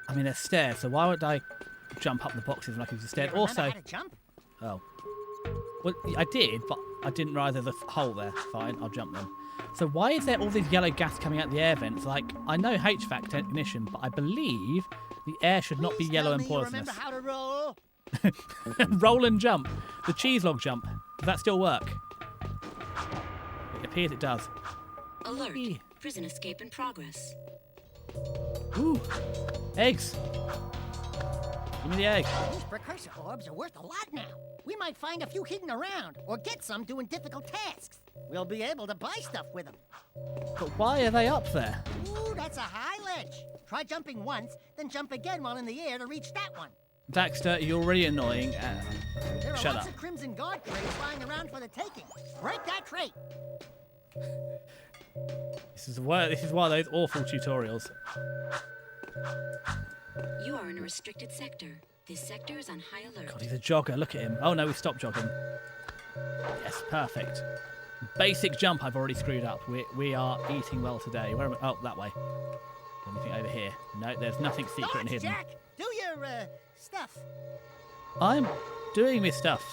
I mean, there's stairs, so why would I jump up the boxes when I could use the stairs? Also,
how to jump?
Oh, well, I did, but I didn't realise there's a hole there. Fine, I'll jump them. So why is there all this yellow gas coming out the air vents? Like, I know HVAC technician, but I believe the air should not be yellow and poisonous.
Remember how to roll?
Roll and jump. The cheese log jump. Does that still work? It appears it does.
Alert.
Eee.
Prison escape in progress.
Ooh, eggs. Give me the egg.
These precursor orbs are worth a lot now. We might find a few hidden around, or get some doing difficult tasks. We'll be able to buy stuff with them.
But why are they up there?
Ooh, that's a high ledge. Try jumping once, then jump again while in the air to reach that one.
Daxter, you're really annoying.
There are
Shut
lots
up.
of Crimson Guard crates lying around for the taking. Break that crate.
This is one of those awful tutorials.
You are in a restricted sector. This sector is on high alert.
God, he's a jogger. Look at him. Oh no, we stopped jogging. Yes, perfect. Basic jump I've already screwed up. We are eating well today. Where am I? Oh, that way. Anything over here? No, there's nothing secret and hidden.
Jack, do your stuff.
I'm doing this stuff.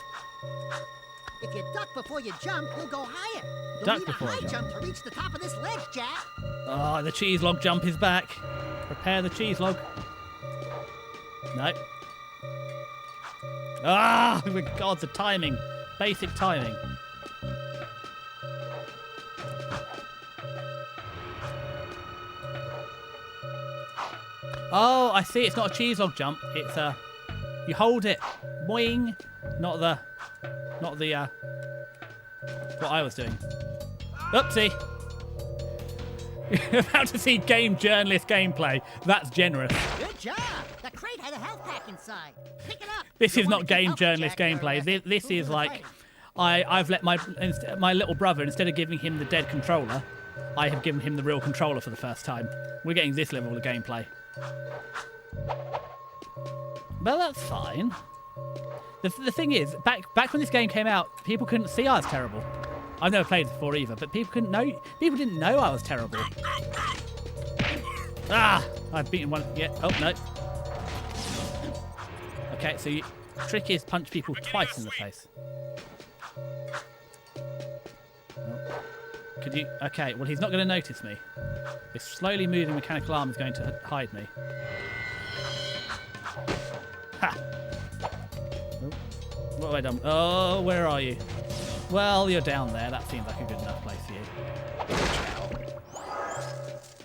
If you duck before you jump, you'll go higher. You'll
Duck
need
before
a
I
high
jump.
jump to reach the top of this ledge, Jack.
Oh, the cheese log jump is back. Prepare the cheese log. No. Ah, oh, God, the timing. Basic timing. Oh, I see. It's not a cheese log jump. It's a... You hold it. Boing. Not the... what I was doing. Oopsie. You're about to see game journalist gameplay. That's generous.
Good job. The crate had a health pack inside. Pick it up.
This
You'll
is
want
not
to keep
game
helping
journalist
Jack
gameplay.
there,
This
Who's
is
the
like...
fighter?
I've let my little brother, instead of giving him the dead controller, I have given him the real controller for the first time. We're getting this level of gameplay. Well, that's fine. The thing is, back when this game came out, people couldn't see I was terrible. I've never played it before either, but people didn't know I was terrible. Ah! I've beaten one. Yeah. Oh, no. Okay, so trick is punch people twice in the face. Oh. Could you... Okay, well, he's not going to notice me. This slowly moving mechanical arm is going to hide me. Ha! Oh. What have I done? Oh, where are you? Well, you're down there. That seems like a good enough place for you.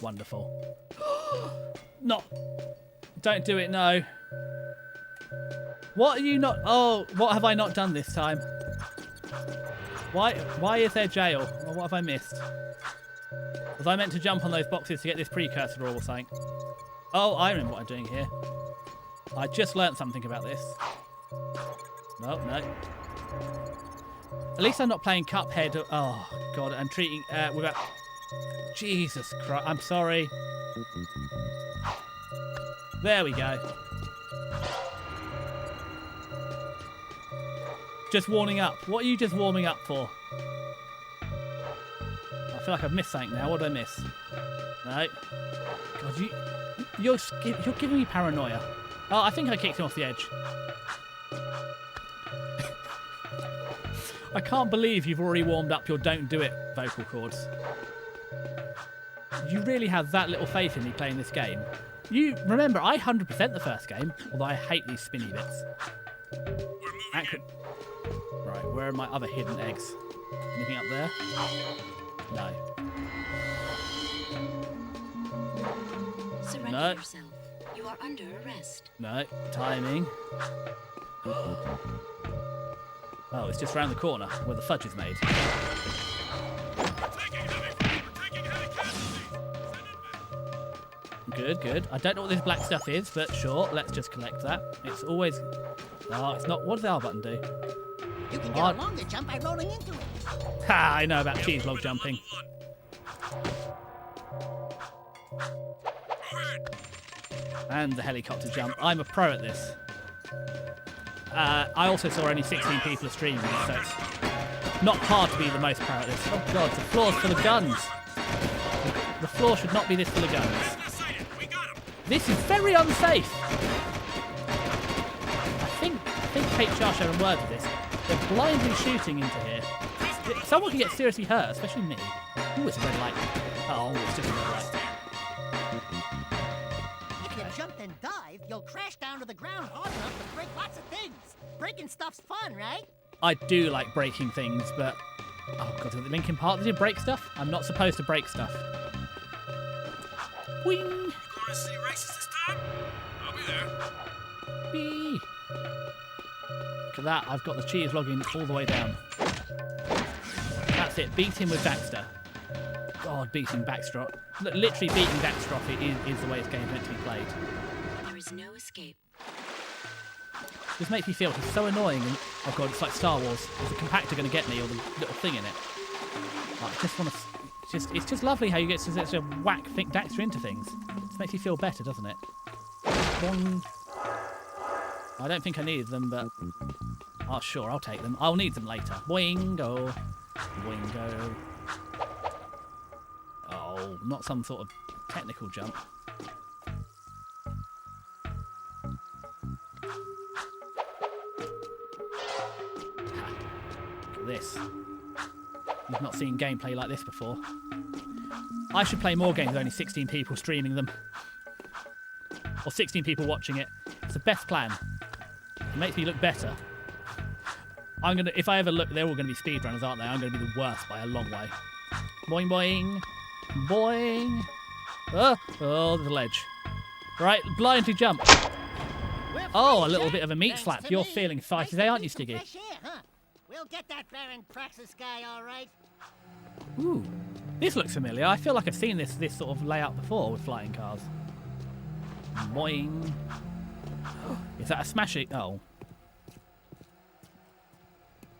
Wonderful. Not... Don't do it, no. What are you not... Oh, what have I not done this time? Why is there jail? Or what have I missed? Was I meant to jump on those boxes to get this precursor or something? Oh, I remember what I'm doing here. I just learnt something about this. No, no. At least I'm not playing Cuphead. Oh, God, I'm treating... without... Jesus Christ, I'm sorry. There we go. Just warming up. What are you just warming up for? I feel like I've missed something now. What did I miss? No. God, you're giving me paranoia. Oh, I think I kicked him off the edge. I can't believe you've already warmed up your "Don't Do It" vocal cords. You really have that little faith in me playing this game. You remember, I 100% the first game, although I hate these spinny bits. Right, where are my other hidden eggs? Anything up there? No.
Surrender yourself. You are under arrest.
No. Timing. Oh, it's just round the corner where the fudge is made. Good, good. I don't know what this black stuff is, but sure, let's just collect that. It's always... Oh, it's not... What does the R button do?
You can get a longer jump by rolling into it.
Ha! I know about cheese log jumping. And the helicopter jump. I'm a pro at this. I also saw only 16 people are streaming this, so it's not hard to be the most pro at this. Oh god, the floor's full of guns. The floor should not be this full of guns. This is very unsafe. I think HR showed a word of this. They're blindly shooting into here. Someone can get seriously hurt, especially me. Ooh, it's a red light. Oh, it's just a red light.
If you jumped and dived, you'll crash down to the ground hard enough to break lots of things. Breaking stuff's fun, right?
I do like breaking things, but... Oh god, the Linkin Park, did you break stuff? I'm not supposed to break stuff. Wing!
You going to see races this time? I'll be there.
Whee! Look at that, I've got the cheese logging all the way down. That's it, beat him with Daxter. God, beating Backstroth. Literally beating Backstroth is the way this game's meant to be played.
There is no escape.
This makes me feel he's so annoying and... Oh god, it's like Star Wars. Is the compactor going to get me, or the little thing in it? I just want to... It's just lovely how you get to such a whack Daxter into things. It just makes you feel better, doesn't it? Boing. I don't think I needed them, but... Oh, sure, I'll take them. I'll need them later. Boingo. Boingo. Oh, not some sort of technical jump. Look at this. You've not seen gameplay like this before. I should play more games with only 16 people streaming them. Or 16 people watching it. It's the best plan. It makes me look better. If I ever look, they're all going to be speedrunners, aren't they? I'm going to be the worst by a long way. Boing, boing. Boing. Oh, the ledge. Right, blindly jump. Oh, a little bit of a meat slap. You're feeling fighty today, aren't you, Stiggy?
We'll get that Baron Praxis guy, all right.
Ooh, this looks familiar. I feel like I've seen this sort of layout before with flying cars. Boing. Is that a smashing? Oh.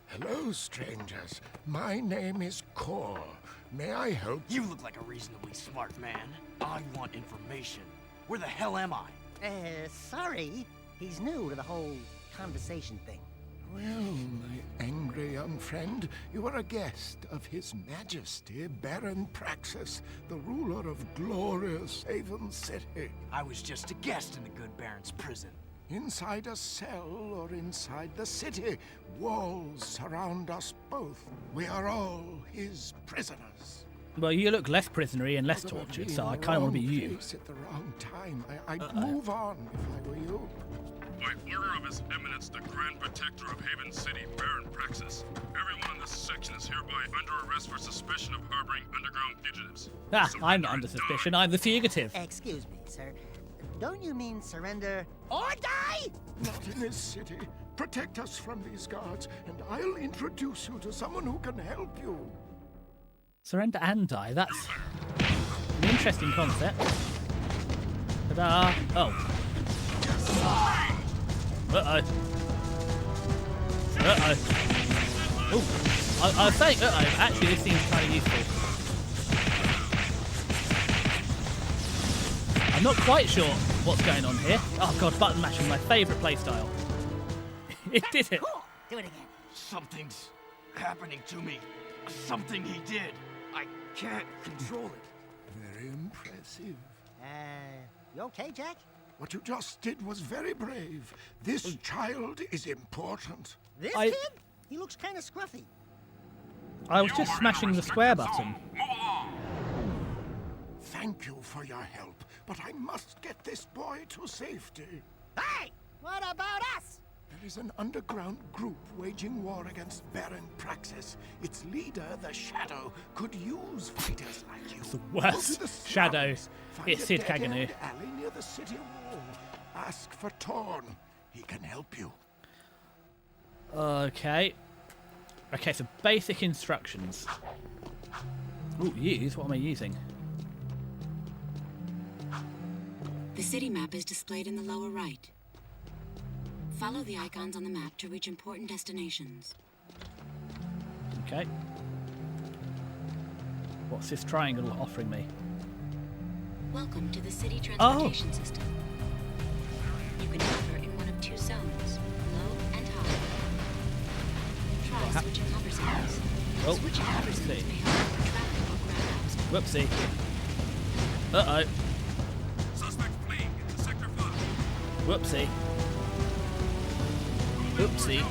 Hello, strangers. My name is Core. May I help?
You look like a reasonably smart man. I want information. Where the hell am I?
Sorry. He's new to the whole conversation thing.
Well, my angry young friend, you are a guest of His Majesty Baron Praxis, the ruler of glorious Haven City.
I was just a guest in the good Baron's prison.
Inside a cell or inside the city, walls surround us both. We are all his prisoners.
Well, you look less prisonery and less tortured, so I kind of want to be you.
At the wrong time. I'd move on if I were you.
By order of His Eminence, the Grand Protector of Haven City, Baron Praxis, everyone in this section is hereby under arrest for suspicion of harboring underground fugitives.
I'm not under suspicion. I'm the fugitive.
Excuse me, sir. Don't you mean surrender or die?
Not in this city. Protect us from these guards, and I'll introduce you to someone who can help you.
Surrender and die. That's an interesting concept. Ta-da! Oh. Uh-oh. Uh-oh. Ooh. I was saying uh-oh. Actually, this seems kind of useful. I'm not quite sure what's going on here. Oh god, button mashing, my favourite playstyle. It did it.
Cool. Do it again.
Something's happening to me. Something he did. I can't control it.
Very impressive.
You okay, Jack?
What you just did was very brave. This child is important.
This
I-
kid? He looks kind of scruffy.
I was just smashing the square button.
Thank you for your help, but I must get this boy to safety.
Hey! What about us?
There is an underground group waging war against Baron Praxis. Its leader, the Shadow, could use fighters like you.
The worst
Go to the
Shadow.
slums, find
It's
a
Sid
dead-end
Kaganu.
alley near the city wall. Ask for Torn. He can help you.
Okay. Okay, so basic instructions. Ooh, use? What am I using?
The city map is displayed in the lower right. Follow the icons on the map to reach important destinations.
Okay. What's this triangle offering me?
Welcome to the city transportation system. You can hover in one of two zones, low and high. Try switching hover zones.
Oh,
Switching hover
let's
zones
see.
may help with traffic or grab obstacles.
Whoopsie. Uh-oh.
Suspect fleeing into Sector 5.
Whoopsie. Oopsie.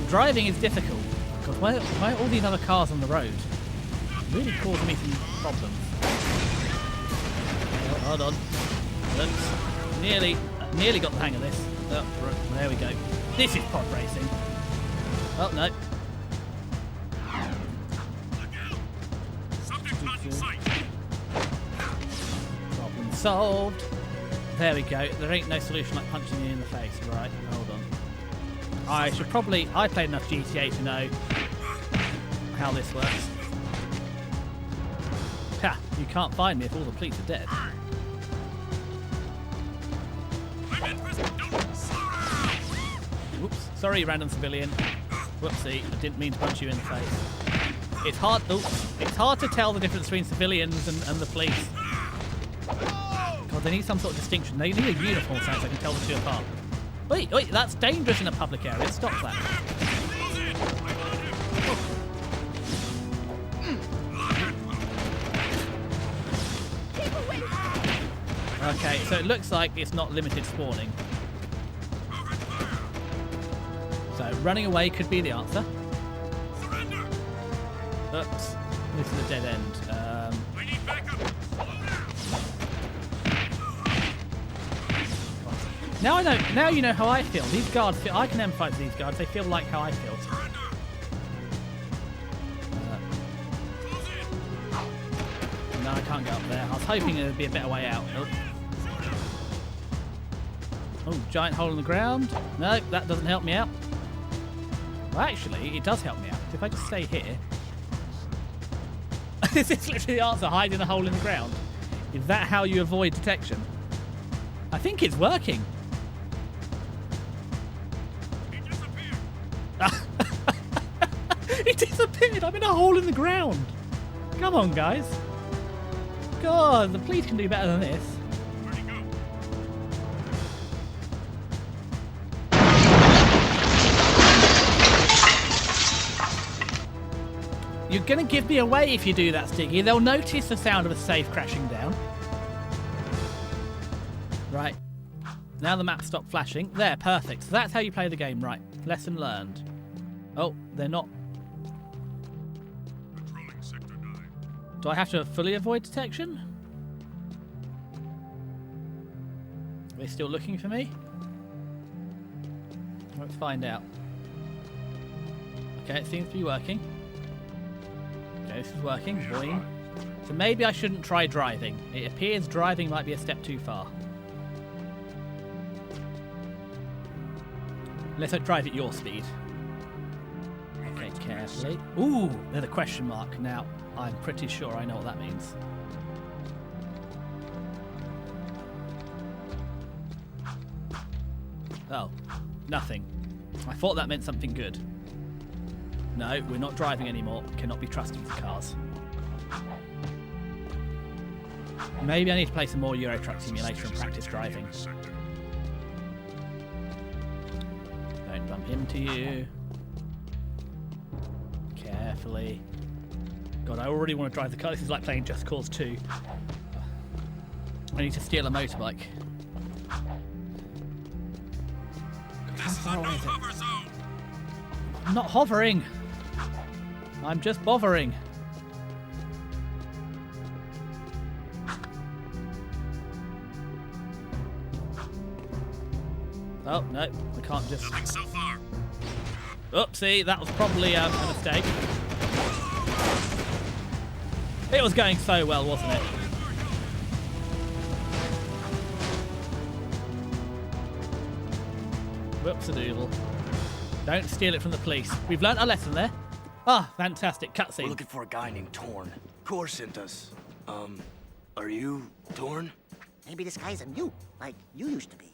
Driving is difficult. God, why are all these other cars on the road? Really causing me some problems. Oh, hold on. Oops. Nearly got the hang of this. Oh, right, there we go. This is pod racing. Oh, no.
Subject not in sight.
Problem solved. There we go. There ain't no solution like punching you in the face. Right, hold on. I played enough GTA to know how this works. Ha! You can't find me if all the police are dead. Whoops. Sorry, random civilian. Whoopsie. I didn't mean to punch you in the face. It's hard. It's hard to tell the difference between civilians and the police. God, they need some sort of distinction. They need a uniform so I can tell the two apart. Wait, that's dangerous in a public area. Stop that. Okay, so it looks like it's not limited spawning. So running away could be the answer. Oops, this is a dead end.
I need backup.
Now I know. Now you know how I feel. These guards feel. I can empathise with these guards. They feel like how I feel. No, I can't get up there. I was hoping there would be a better way out. Oh, giant hole in the ground. No, that doesn't help me out. Well, actually, it does help me out. If I just stay here. This is literally the answer. Hide in a hole in the ground. Is that how you avoid detection? I think it's working. He disappeared! I'm in a hole in the ground! Come on, guys. God, the police can do better than this.
Where'd he go?
You're gonna give me away if you do that, Stiggy. They'll notice the sound of a safe crashing down. Right. Now the map stopped flashing. There, perfect. So that's how you play the game, right. Lesson learned. Oh, they're not.
Patrolling Sector 9.
Do I have to fully avoid detection? Are they still looking for me? Let's find out. Okay, it seems to be working. Okay, this is working. Boing. So maybe I shouldn't try driving. It appears driving might be a step too far. Let's drive at your speed. Okay, carefully. Ooh, there's a question mark. Now, I'm pretty sure I know what that means. Oh, nothing. I thought that meant something good. No, we're not driving anymore. Cannot be trusted with cars. Maybe I need to play some more Euro Truck Simulator and practice driving. Don't bump into you. Carefully. God, I already want to drive the car. This is like playing Just Cause 2. I need to steal a motorbike.
This is a no-hover zone.
I'm not hovering. I'm just bothering. Oh, no, I can't just...
Nothing so far.
Oopsie, that was probably a mistake. It was going so well, wasn't it? Whoops-a-doodle. Don't steal it from the police. We've learnt a lesson there. Ah, fantastic
We're
cutscene.
looking for a guy named Torn. Core sent us. Are you Torn?
Maybe this guy's a mute, like you used to be.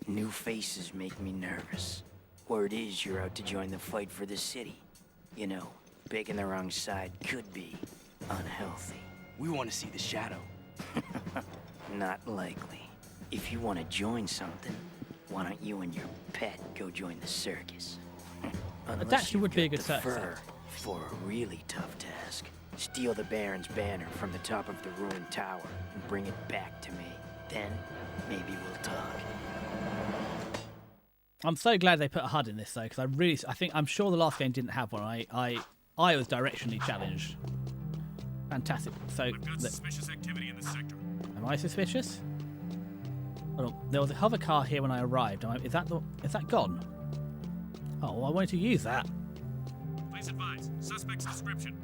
New faces make me nervous. Word is you're out to join the fight for the city. You know, picking the wrong side could be unhealthy.
We want to see the shadow.
Not likely. If you want to join something, why don't you and your pet go join the circus?
That actually would be a good
circus.
circus.
For a really tough task, steal the Baron's banner from the top of the ruined tower and bring it back to me. Then, maybe we'll talk.
I'm so glad they put a HUD in this though, because I'm sure the last game didn't have one. I was directionally challenged. Fantastic. So
I've got suspicious activity in this sector.
am I suspicious? Hold on. There was a hover car here when I arrived. Is that gone? Oh, well, I wanted to use that.
Please advise. Suspect's description.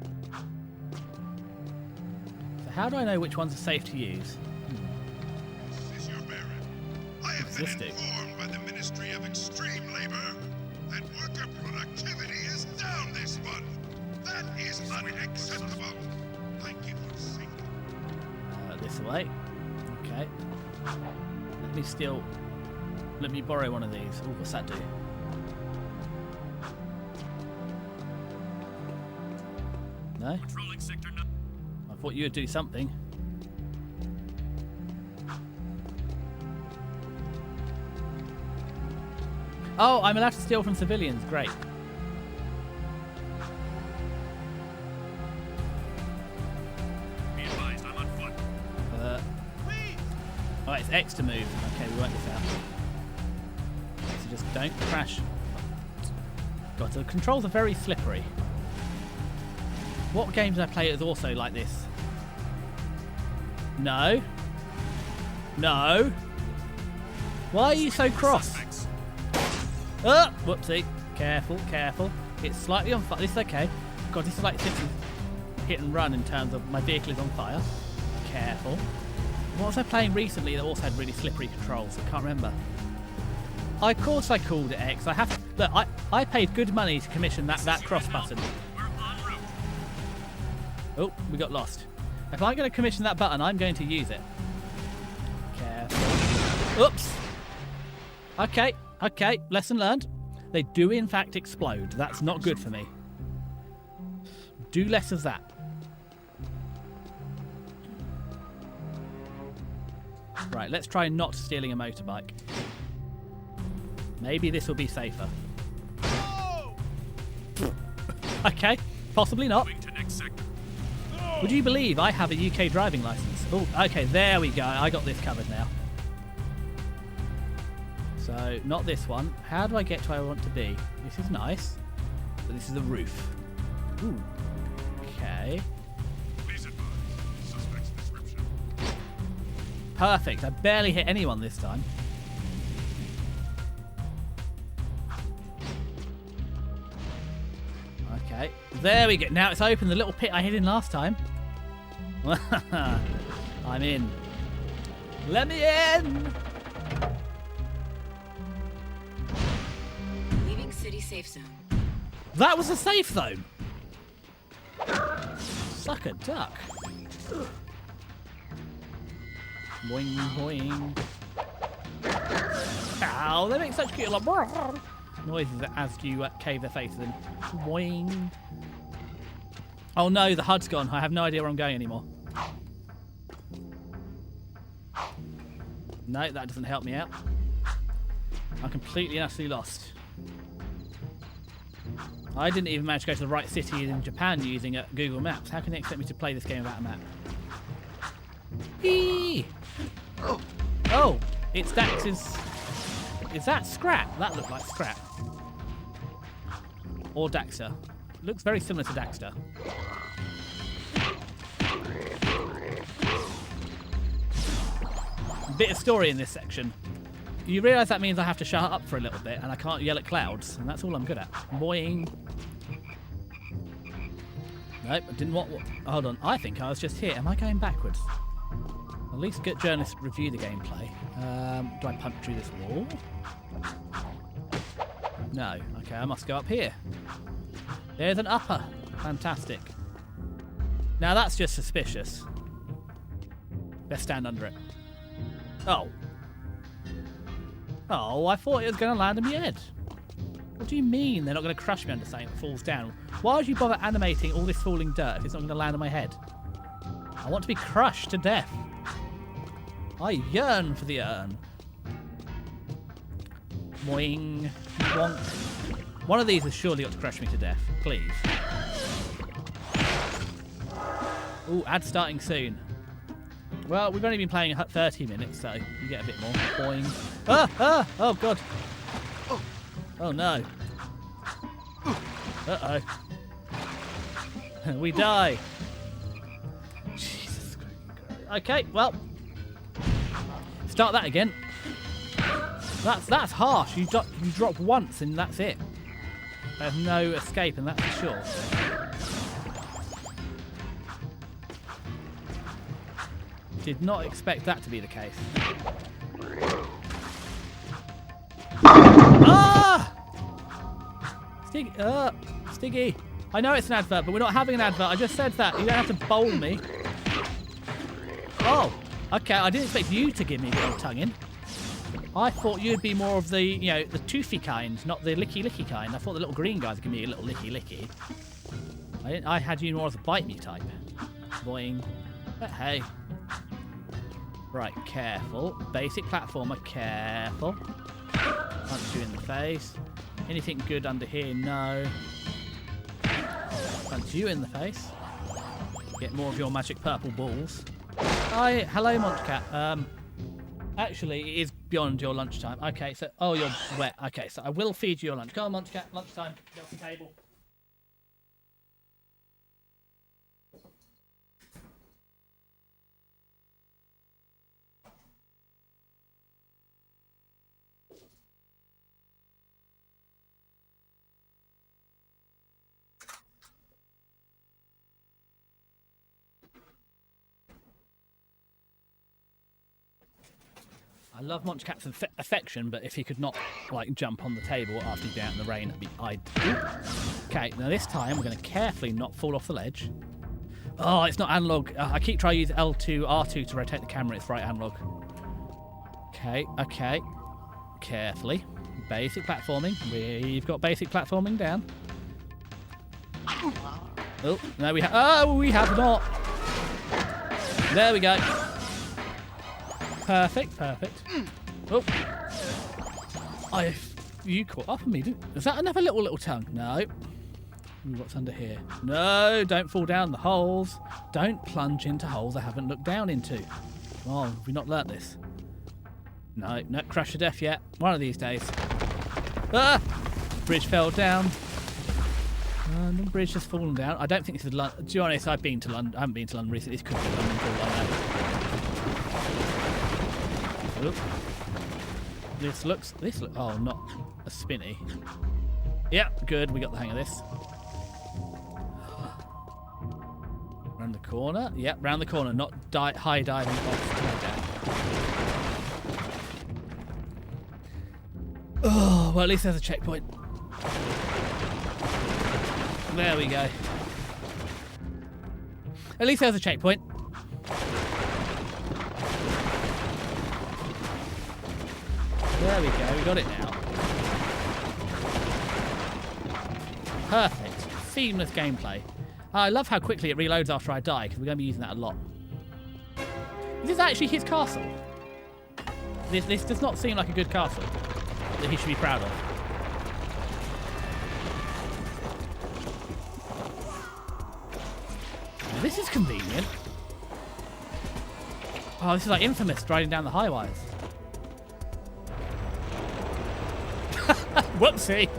So how do I know which ones are safe to use?
This is your Baron. I have been
Existing.
informed by the Ministry of Extreme Labor that worker productivity is down this month. That is unacceptable. Thank you for seeing.
This way. Okay. Let me borrow one of these. Oh, what's that do? No?
Patrolling sector no.
I thought you would do something. Oh, I'm allowed to steal from civilians. Great.
Be advised, I'm on foot.
Oh, it's X to move. Okay, we worked this out. So just don't crash. God, the controls are very slippery. What games I play is also like this? No. No. Why are you so cross?
Suspects.
Oh, whoopsie. Careful, careful. It's slightly on fire. This is okay. God, this is like hit and run in terms of my vehicle is on fire. Careful. What was I playing recently that also had really slippery controls? I can't remember. Of course I called it X. I have to, look, I paid good money to commission that cross button.
We're en route.
Oh, we got lost. If I'm going to commission that button, I'm going to use it. Careful. Oops. Okay, okay. Lesson learned. They do in fact explode. That's not good for me. Do less of that. Right, let's try not stealing a motorbike. Maybe this will be safer. Okay, possibly not.
Moving to next sector.
Would you believe I have a UK driving license? Oh, okay, there we go. I got this covered now. So, not this one. How do I get to where I want to be? This is nice. But this is the roof. Ooh. Okay.
Please advise. Suspect's description.
Perfect. I barely hit anyone this time. Okay. There we go. Now it's open. The little pit I hid in last time. I'm in. Let me in!
Leaving city safe zone.
That was a safe zone. Suck a duck. Boing, boing. Ow, they make such cute like noises as you cave their faces in. Boing. Oh no, the HUD's gone. I have no idea where I'm going anymore. No, that doesn't help me out. I'm completely and utterly lost. I didn't even manage to go to the right city in Japan using Google Maps. How can they expect me to play this game without a map? Eee! Oh, it's Dax's... Is that Scrap? That looked like Scrap. Or Daxter. Looks very similar to Daxter. Bit of story in this section. You realise that means I have to shut up for a little bit and I can't yell at clouds, and that's all I'm good at. Boing. Nope, I didn't want... Hold on, I think I was just here. Am I going backwards? At least get journalists review the gameplay. Do I punch through this wall? No. Okay, I must go up here. There's an upper. Fantastic. Now that's just suspicious. Let's stand under it. Oh. Oh, I thought it was going to land on my head. What do you mean they're not going to crush me under something that falls down? Why would you bother animating all this falling dirt if it's not going to land on my head? I want to be crushed to death. I yearn for the urn. Boing. Bonk. One of these has surely got to crush me to death. Please. Ooh, ad starting soon. Well, we've only been playing 30 minutes, so you get a bit more. Boing. Ah! Ah! Oh, God. Oh, no. Uh-oh. We die. Jesus Christ. Okay, well. Start that again. That's harsh. You drop once and that's it. There's no escape, and that's for sure. Did not expect that to be the case. Ah! Stiggy. I know it's an advert, but we're not having an advert. I just said that. You don't have to bowl me. Oh, okay. I didn't expect you to give me a bit of tongue-in. I thought you'd be more of the, you know, the toothy kind, not the licky-licky kind. I thought the little green guys would give me a little licky-licky. I had you more as a bite-me type. Boing. But hey. Right, careful. Basic platformer, careful. Punch you in the face. Anything good under here? No. Punch you in the face. Get more of your magic purple balls. Hello, Munchcat. Actually, it is beyond your lunchtime. Okay, so... Oh, you're wet. Okay, so I will feed you your lunch. Go on, Munchcat. Lunchtime. Get off the table. I love Munchcat's affection, but if he could not, like, jump on the table after he'd been out in the rain, that'd be ideal. Okay, now this time we're going to carefully not fall off the ledge. Oh, it's not analog. I keep trying to use L2, R2 to rotate the camera. It's right analog. Okay. Carefully. Basic platforming. We've got basic platforming down. Oh, no, we have. Oh, we have not. There we go. Perfect. Oh. You caught up on me, didn't you? Is that another little tongue? No. What's under here? No, don't fall down the holes. Don't plunge into holes I haven't looked down into. Oh, have we not learnt this? No, not crush to death yet. One of these days. Ah! Bridge fell down. And the bridge has fallen down. I don't think this is London. To be honest, I've been to London. I haven't been to London recently. This could be London for all I know. This looks. Oh, not a spinny. Yeah, good. We got the hang of this. Round the corner. Yep, round the corner. Not high diving off to down. Oh, well, at least there's a checkpoint. There we go. At least there's a checkpoint. There we go, we got it now. Perfect. Seamless gameplay. I love how quickly it reloads after I die, because we're going to be using that a lot. Is this actually his castle? This does not seem like a good castle that he should be proud of. this is convenient. Oh, this is like Infamous riding down the high wires. Whoopsie.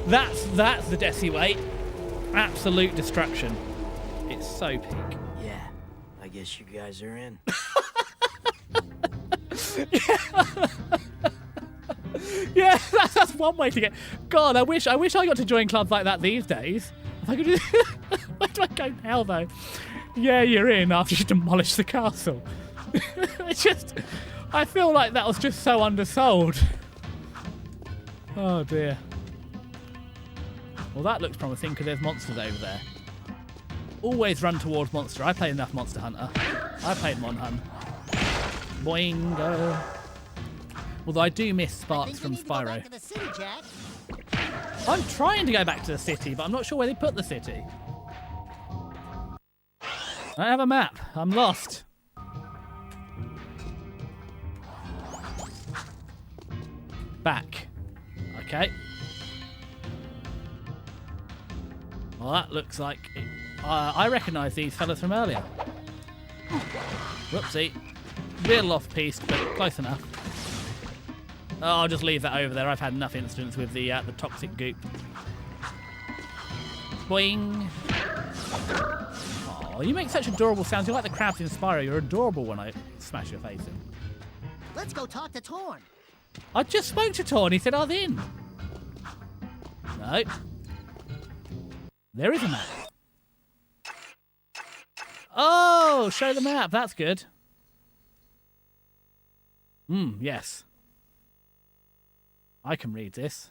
That's the Desi way. Absolute destruction. It's so peak.
Yeah, I guess you guys are in.
Yeah, that's one way to get. God, I wish I got to join clubs like that these days. If I could just... Where do I go now, though? Yeah, you're in after you demolish the castle. It's just... I feel like that was just so undersold. Oh, dear. Well, that looks promising because there's monsters over there. Always run towards monster. I played enough Monster Hunter. I played Mon Hun. Boingo. Although I do miss Sparks from Spyro. I'm trying to go back to the city, but I'm not sure where they put the city. I don't have a map. I'm lost. Back. Okay. Well, that looks like... I recognise these fellas from earlier. Whoopsie. Real off-piece, but close enough. Oh, I'll just leave that over there. I've had enough incidents with the toxic goop. Boing. Oh, you make such adorable sounds. You're like the crabs in Spyro. You're adorable when I smash your face in.
Let's go talk to Torn.
I just spoke to Torn. He said I was in. No. There is a map. Oh, show the map. That's good. Yes. I can read this.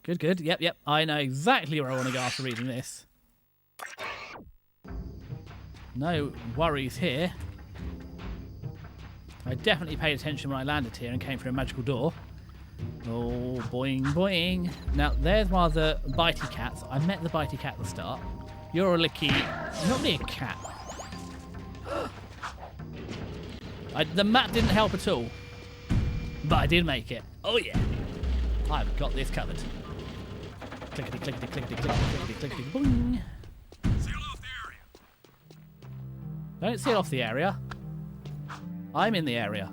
Good, good. Yep. I know exactly where I want to go after reading this. No worries here. I definitely paid attention when I landed here and came through a magical door. Oh, boing, boing. Now, there's one of the bitey cats. I met the bitey cat at the start. You're a licky... Not really a cat. The map didn't help at all. But I did make it. Oh, yeah. I've got this covered. Clickety, clickety, clickety, clickety, clickety, clickety, boing.
Seal off the area.
Don't seal off the area. I'm in the area.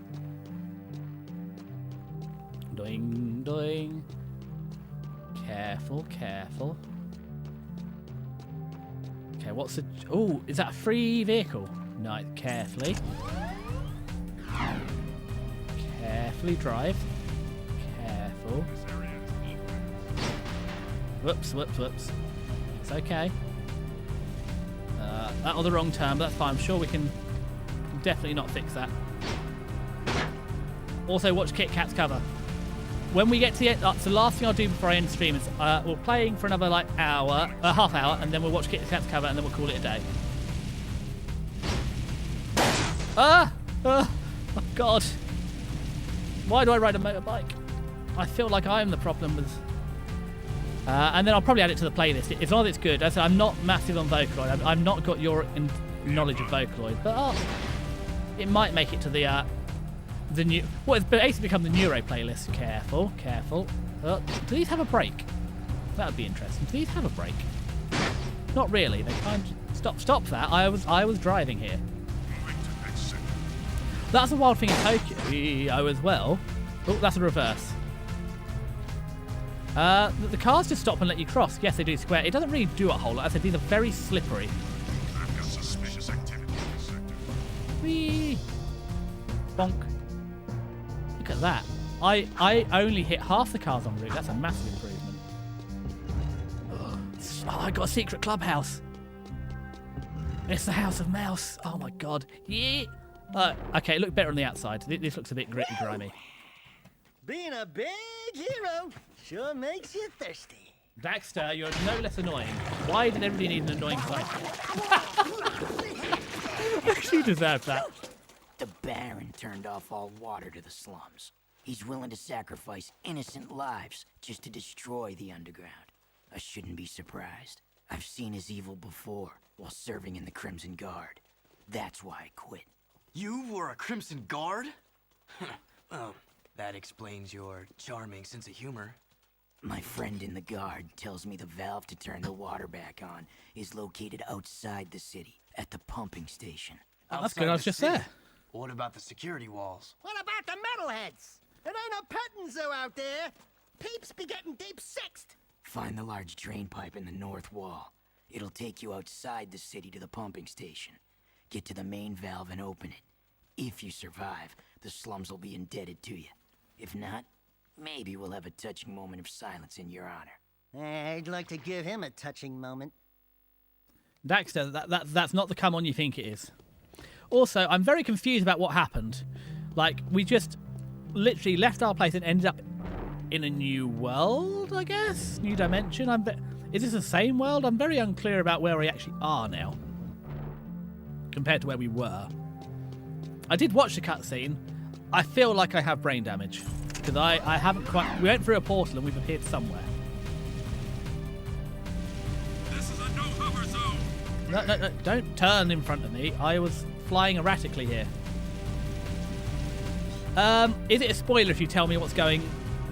Doing, doing. Careful, careful. Okay, what's the... Oh, is that a free vehicle? No, carefully. Carefully drive. Careful. Whoops, whoops, whoops. It's okay. That was the wrong turn, but that's fine. I'm sure we can definitely not fix that. Also, watch Kit Kat's cover. When we get to the end, so the last thing I'll do before I end the stream is we're playing for another like half hour, and then we'll watch Kit Kat's cover, and then we'll call it a day. Oh God! Why do I ride a motorbike? I feel like I'm the problem with. And then I'll probably add it to the playlist. As long as it's good. As I said, I'm not massive on Vocaloid. I've not got your knowledge of Vocaloid, but it might make it to the new. Well, it's basically become the Neuro playlist. Careful, careful. Do these have a brake? That would be interesting. Do these have a brake? Not really. They kind of stop that. I was driving here. That's a wild thing in Tokyo as well. Oh, that's a reverse. The cars just stop and let you cross. Yes, they do square. It doesn't really do a whole lot. I said these are very slippery.
Suspicious activity in the sector.
Whee! Bonk. Look at that. I only hit half the cars en route. That's a massive improvement. Oh, I got a secret clubhouse. It's the House of Mouse. Oh my God. Yeah. Okay, look better on the outside. This looks a bit gritty, grimy.
Being a big hero sure makes you thirsty.
Daxter, you're no less annoying. Why did everybody need an annoying sidekick? She deserved that.
The Baron turned off all water to the slums. He's willing to sacrifice innocent lives just to destroy the underground. I shouldn't be surprised. I've seen his evil before while serving in the Crimson Guard. That's why I quit.
You were a Crimson Guard? Well, that explains your charming sense of humor.
My friend in the guard tells me the valve to turn the water back on is located outside the city, at the pumping station.
Oh, that's good, I was just there.
What about the security walls?
What about the metalheads? There ain't no petting zoo out there. Peeps be getting deep-sixed.
Find the large drain pipe in the north wall. It'll take you outside the city to the pumping station. Get to the main valve and open it. If you survive, the slums will be indebted to you. If not, maybe we'll have a touching moment of silence in your honor.
I'd like to give him a touching moment.
Daxter, that's not the come on you think it is. Also, I'm very confused about what happened. Like, we just literally left our place and ended up in a new world, I guess? New dimension? Is this the same world? I'm very unclear about where we actually are now. Compared to where we were. I did watch the cutscene. I feel like I have brain damage. Because I haven't quite... We went through a portal and we've appeared somewhere.
This is a no-hover zone!
No, don't turn in front of me. I was flying erratically here. Is it a spoiler if you tell me what's going...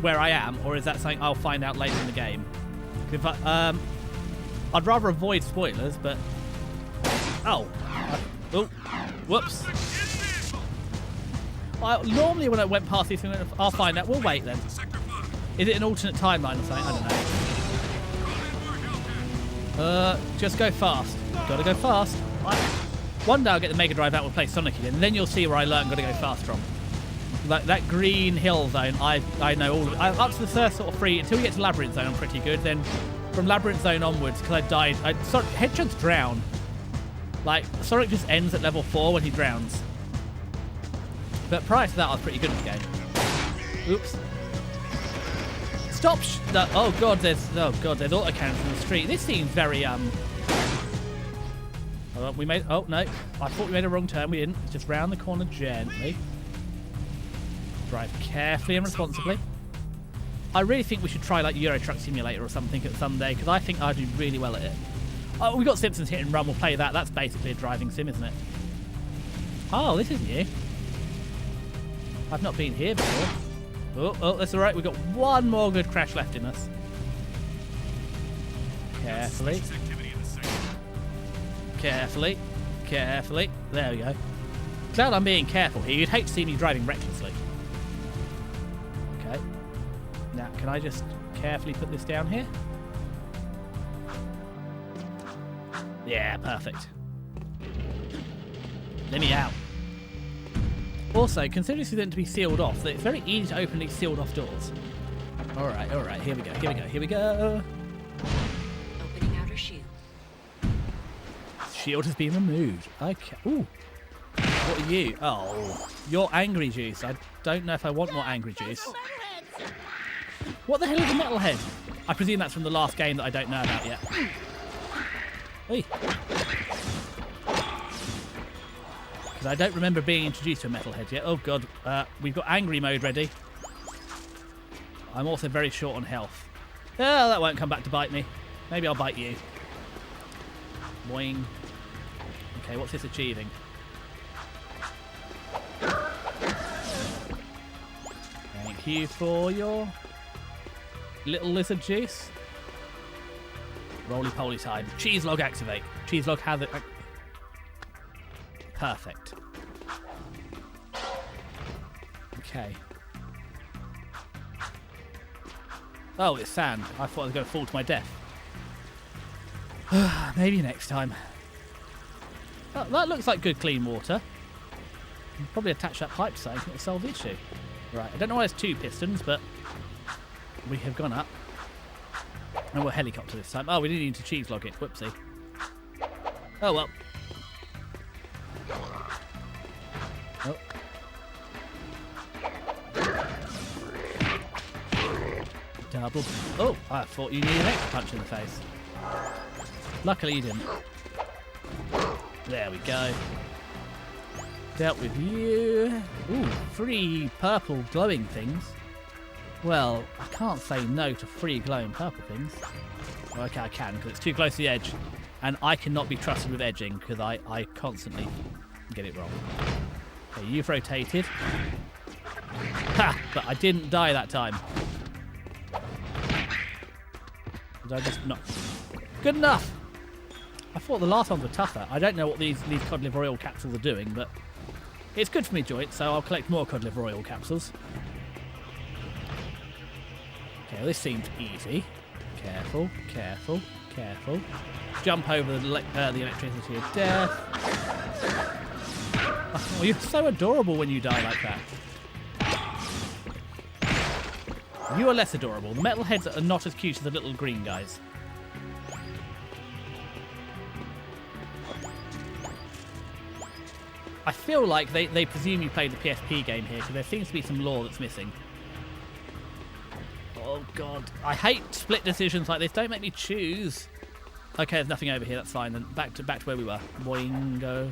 where I am, or is that something I'll find out later in the game? If I'd rather avoid spoilers, but... Oh, whoops. Well, normally when I went past these things, I'll find out. We'll wait then. Is it an alternate timeline or something? I don't know. Just go fast. Gotta go fast. One day I'll get the Mega Drive out and play Sonic again, and then you'll see where I learned gotta go fast from. Like that green hill zone, I know all of it. Up to the first sort of three, until we get to Labyrinth Zone, I'm pretty good. Then from Labyrinth Zone onwards, because I died, Hedgehogs drown. Like, Sonic just ends at level 4 when he drowns. But prior to that, I was pretty good at the game. Oops. Stop! No, oh god, there's autocannons in the street. This seems very we made. Oh no, I thought we made a wrong turn. We didn't. Just round the corner gently. Drive carefully and responsibly. I really think we should try like Euro Truck Simulator or something at some day, because I think I'd do really well at it. Oh, we got Simpsons Hit and Run. We'll play that. That's basically a driving sim, isn't it? Oh, this is new. I've not been here before. Oh, that's all right. We've got one more good crash left in us. Carefully. Carefully. Carefully. There we go. Glad I'm being careful here. You'd hate to see me driving recklessly. Okay. Now, can I just carefully put this down here? Yeah, perfect. Let me out. Also, considering this is meant to be sealed off, it's very easy to open these sealed off doors. Alright, here we go, here we go.
Opening outer shield.
Shield has been removed. Okay. Ooh. What are you? Oh, you're angry juice. I don't know if I want more angry juice. What the hell is a metalhead? I presume that's from the last game that I don't know about yet. Oi. Because I don't remember being introduced to a metalhead yet. Oh god, we've got angry mode ready. I'm also very short on health. Oh, that won't come back to bite me. Maybe I'll bite you. Boing. Okay, what's this achieving? Thank you for your little lizard juice. Roly-poly time. Cheese log activate. Cheese log has it. Perfect. Okay. Oh, it's sand. I thought I was going to fall to my death. Maybe next time. Oh, that looks like good clean water. Probably attach that pipe to something and it'll solve the issue. Right, I don't know why there's two pistons, but we have gone up. And we're helicopter this time. Oh, we didn't need to cheese log it. Whoopsie. Oh, well. Oh. Double. Oh, I thought you needed an extra punch in the face. Luckily you didn't. There we go. Dealt with you. Ooh, 3 purple glowing things. Well, I can't say no to 3 glowing purple things. Well, okay, I can, because it's too close to the edge. And I cannot be trusted with edging, because I constantly get it wrong. Okay, you've rotated. Ha! But I didn't die that time. Was I just not good enough? I thought the last ones were tougher. I don't know what these cod liver oil capsules are doing, but it's good for me joints, so I'll collect more cod liver oil capsules. Okay, well, this seems easy. Careful, careful, careful. Jump over the electricity of death. Oh, you're so adorable when you die like that. You are less adorable. The metalheads are not as cute as the little green guys. I feel like they presume you played the PSP game here, because there seems to be some lore that's missing. Oh god, I hate split decisions like this. Don't make me choose. Okay, there's nothing over here. That's fine. Then back to where we were. Boingo.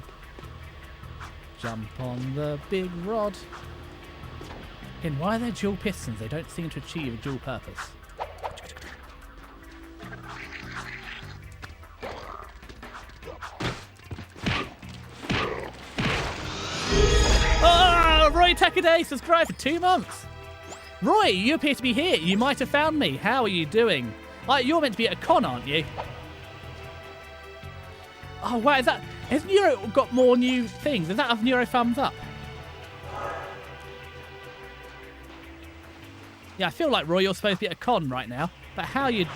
Jump on the big rod. Again, why are there dual pistons? They don't seem to achieve a dual purpose. Oh, Roy Takaday subscribed for 2 months. Roy, you appear to be here. You might have found me. How are you doing? You're meant to be at a con, aren't you? Oh, wow, has Neuro got more new things? Is that a Neuro thumbs up? Yeah, I feel like, Roy, you're supposed to be at a con right now. But how you...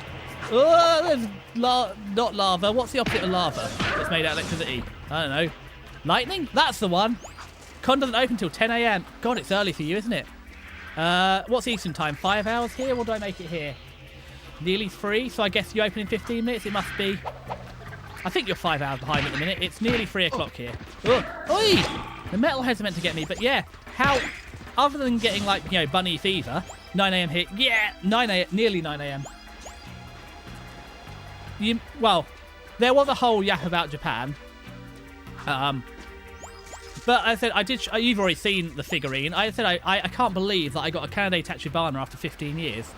Oh, there's not lava. What's the opposite of lava? It's made out of electricity. I don't know. Lightning? That's the one. Con doesn't open till 10 AM. God, it's early for you, isn't it? What's Eastern time? 5 hours here? What do I make it here? Nearly 3, so I guess you open in 15 minutes. It must be... I think you're 5 hours behind at the minute. It's nearly 3 o'clock here. Ugh. Oi! The metalheads are meant to get me, but yeah, how... Other than getting, like, you know, bunny fever, 9 AM here. Yeah! 9 AM, nearly 9 AM. Well, there was a whole yap about Japan. But I said, you've already seen the figurine. I said, I can't believe that I got a Kanade Tachibana after 15 years.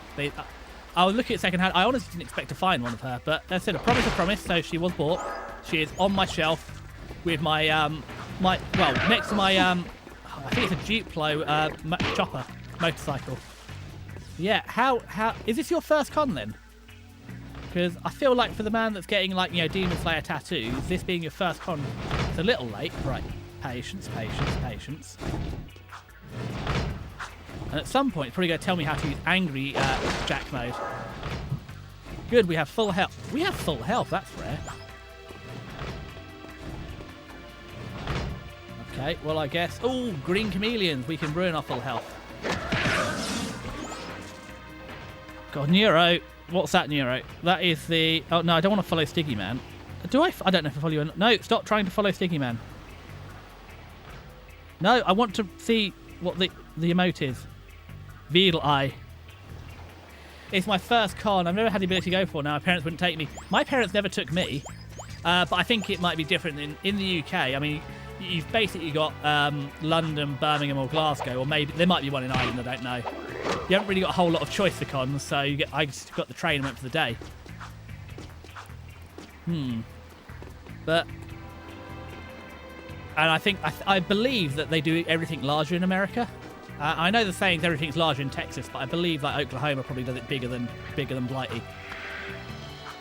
I was looking at secondhand. I honestly didn't expect to find one of her, but I said, a promise, so she was bought. She is on my shelf with my, next to my, I think it's a Duplo chopper motorcycle. Yeah, how, is this your first con then? Because I feel like for the man that's getting, like, you know, Demon Slayer tattoos, this being your first con, it's a little late. Right, patience, patience, patience. And at some point, it's probably going to tell me how to use angry Jack mode. Good, we have full health. We have full health, that's rare. Okay, well, I guess... Oh, green chameleons. We can ruin our full health. God, Neuro. What's that, Neuro? That is the... Oh, no, I don't want to follow Stiggy Man. Do I? I don't know if I follow you or not. No, stop trying to follow Stiggy Man. No, I want to see what the emote is. Veedle Eye. It's my first con. I've never had the ability to go for now. My parents wouldn't take me. My parents never took me. But I think it might be different in the UK. I mean, you've basically got London, Birmingham or Glasgow, or maybe there might be one in Ireland, I don't know. You haven't really got a whole lot of choice for cons, so I just got the train and went for the day. But... And I think, I believe that they do everything larger in America. I know the saying everything's larger in Texas, but I believe that Oklahoma probably does it bigger than Blighty.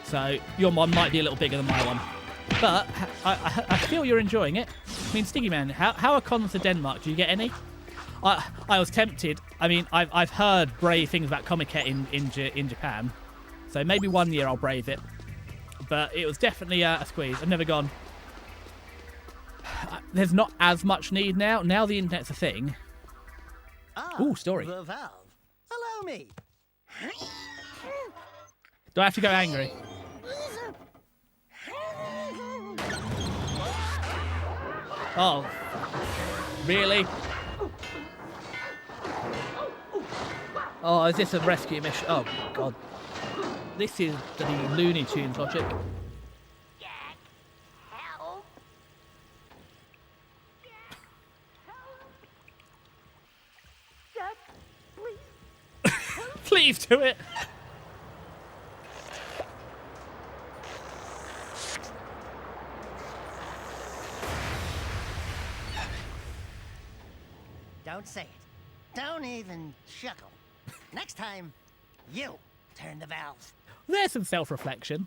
So your one might be a little bigger than my one. But I feel you're enjoying it. I mean, Stiggy Man, how are cons to Denmark? Do you get any? I was tempted. I mean, I've heard brave things about Comiket in Japan. So maybe one year I'll brave it. But it was definitely a squeeze. I've never gone. There's not as much need now. Now the internet's a thing. Ooh, story.
The valve. Allow me.
Do I have to go angry? Oh, really? Oh, is this a rescue mission? Oh, God. This is the Looney Tunes logic.
Jack, help. Jack, please.
Please do it.
Don't say it. Don't even chuckle. Next time, you turn the valve.
there's some self-reflection.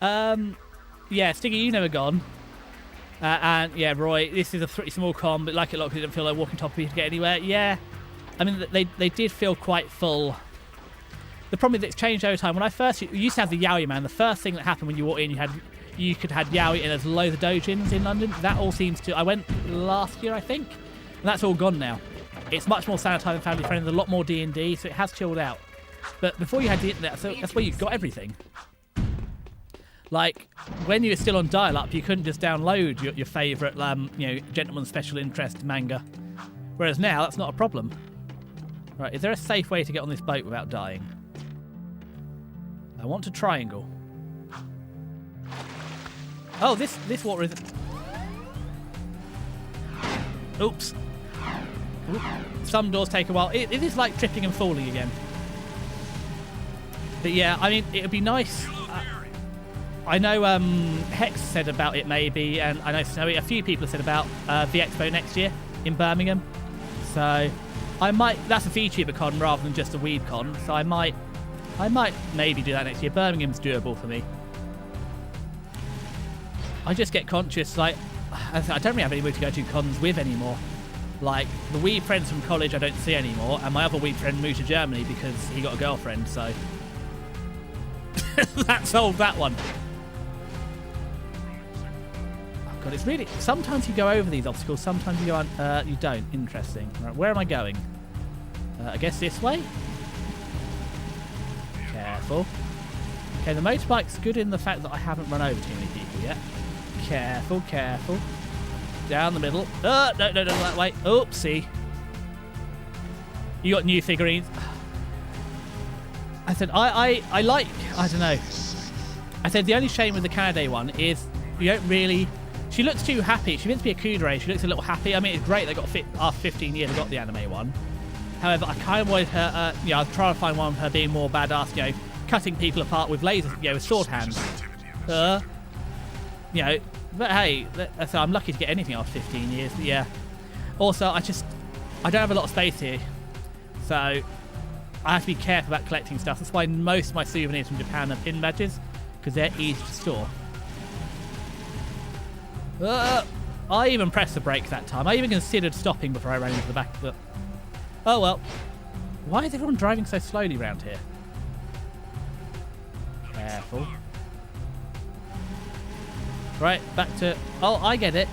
Yeah, Stiggy, you never gone. And yeah, Roy, this is a pretty small con, but like it a lot, because it didn't feel like walking top of you to get anywhere. Yeah, I mean, they did feel quite full. The problem is it's changed over time. When I first used to have the Yowie Man, the first thing that happened when you walked in, you could have Yowie, and there's loads of dojins in London. That all seems to... I went last year, I think, and that's all gone now. It's much more sanitized and family friendly. There's a lot more D&D, so it has chilled out. But before you had the internet, so that's where you got everything. Like, when you were still on dial-up, you couldn't just download your favourite, gentleman's special interest manga. Whereas now, that's not a problem. Right, is there a safe way to get on this boat without dying? I want a triangle. Oh, this water is... Oops. Oop. Some doors take a while. It is like tripping and falling again. But yeah, I mean, it would be nice... I know Hex said about it maybe, and I know Snowy, a few people have said about the Expo next year in Birmingham. So I might... That's a VTuber con rather than just a weed con. So I might maybe do that next year. Birmingham's doable for me. I just get conscious, like, I don't really have anybody to go to cons with anymore. Like, the weed friends from college I don't see anymore, and my other weed friend moved to Germany because he got a girlfriend, so... that solved that one. Oh god, it's really... Sometimes you go over these obstacles, sometimes you go you don't. Interesting. Right, where am I going? I guess this way? Careful. Okay, the motorbike's good in the fact that I haven't run over too many people yet. Careful, careful. Down the middle. No, that way. Oopsie. You got new figurines. I said, I like, I don't know. I said, the only shame with the Canada one is you don't really... She looks too happy. She meant to be a Kudere. She looks a little happy. I mean, it's great they got after 15 years, they got the anime one. However, I kind of wanted her, I'll try to find one of her being more badass, cutting people apart with lasers, with sword hands. But hey, so I'm lucky to get anything after 15 years, but yeah. Also, I don't have a lot of space here, so I have to be careful about collecting stuff. That's why most of my souvenirs from Japan are pin badges, because they're easy to store. I even pressed the brake that time. I even considered stopping before I ran into the back of the... Oh well. Why is everyone driving so slowly around here? Careful. Right, back to... Oh, I get it.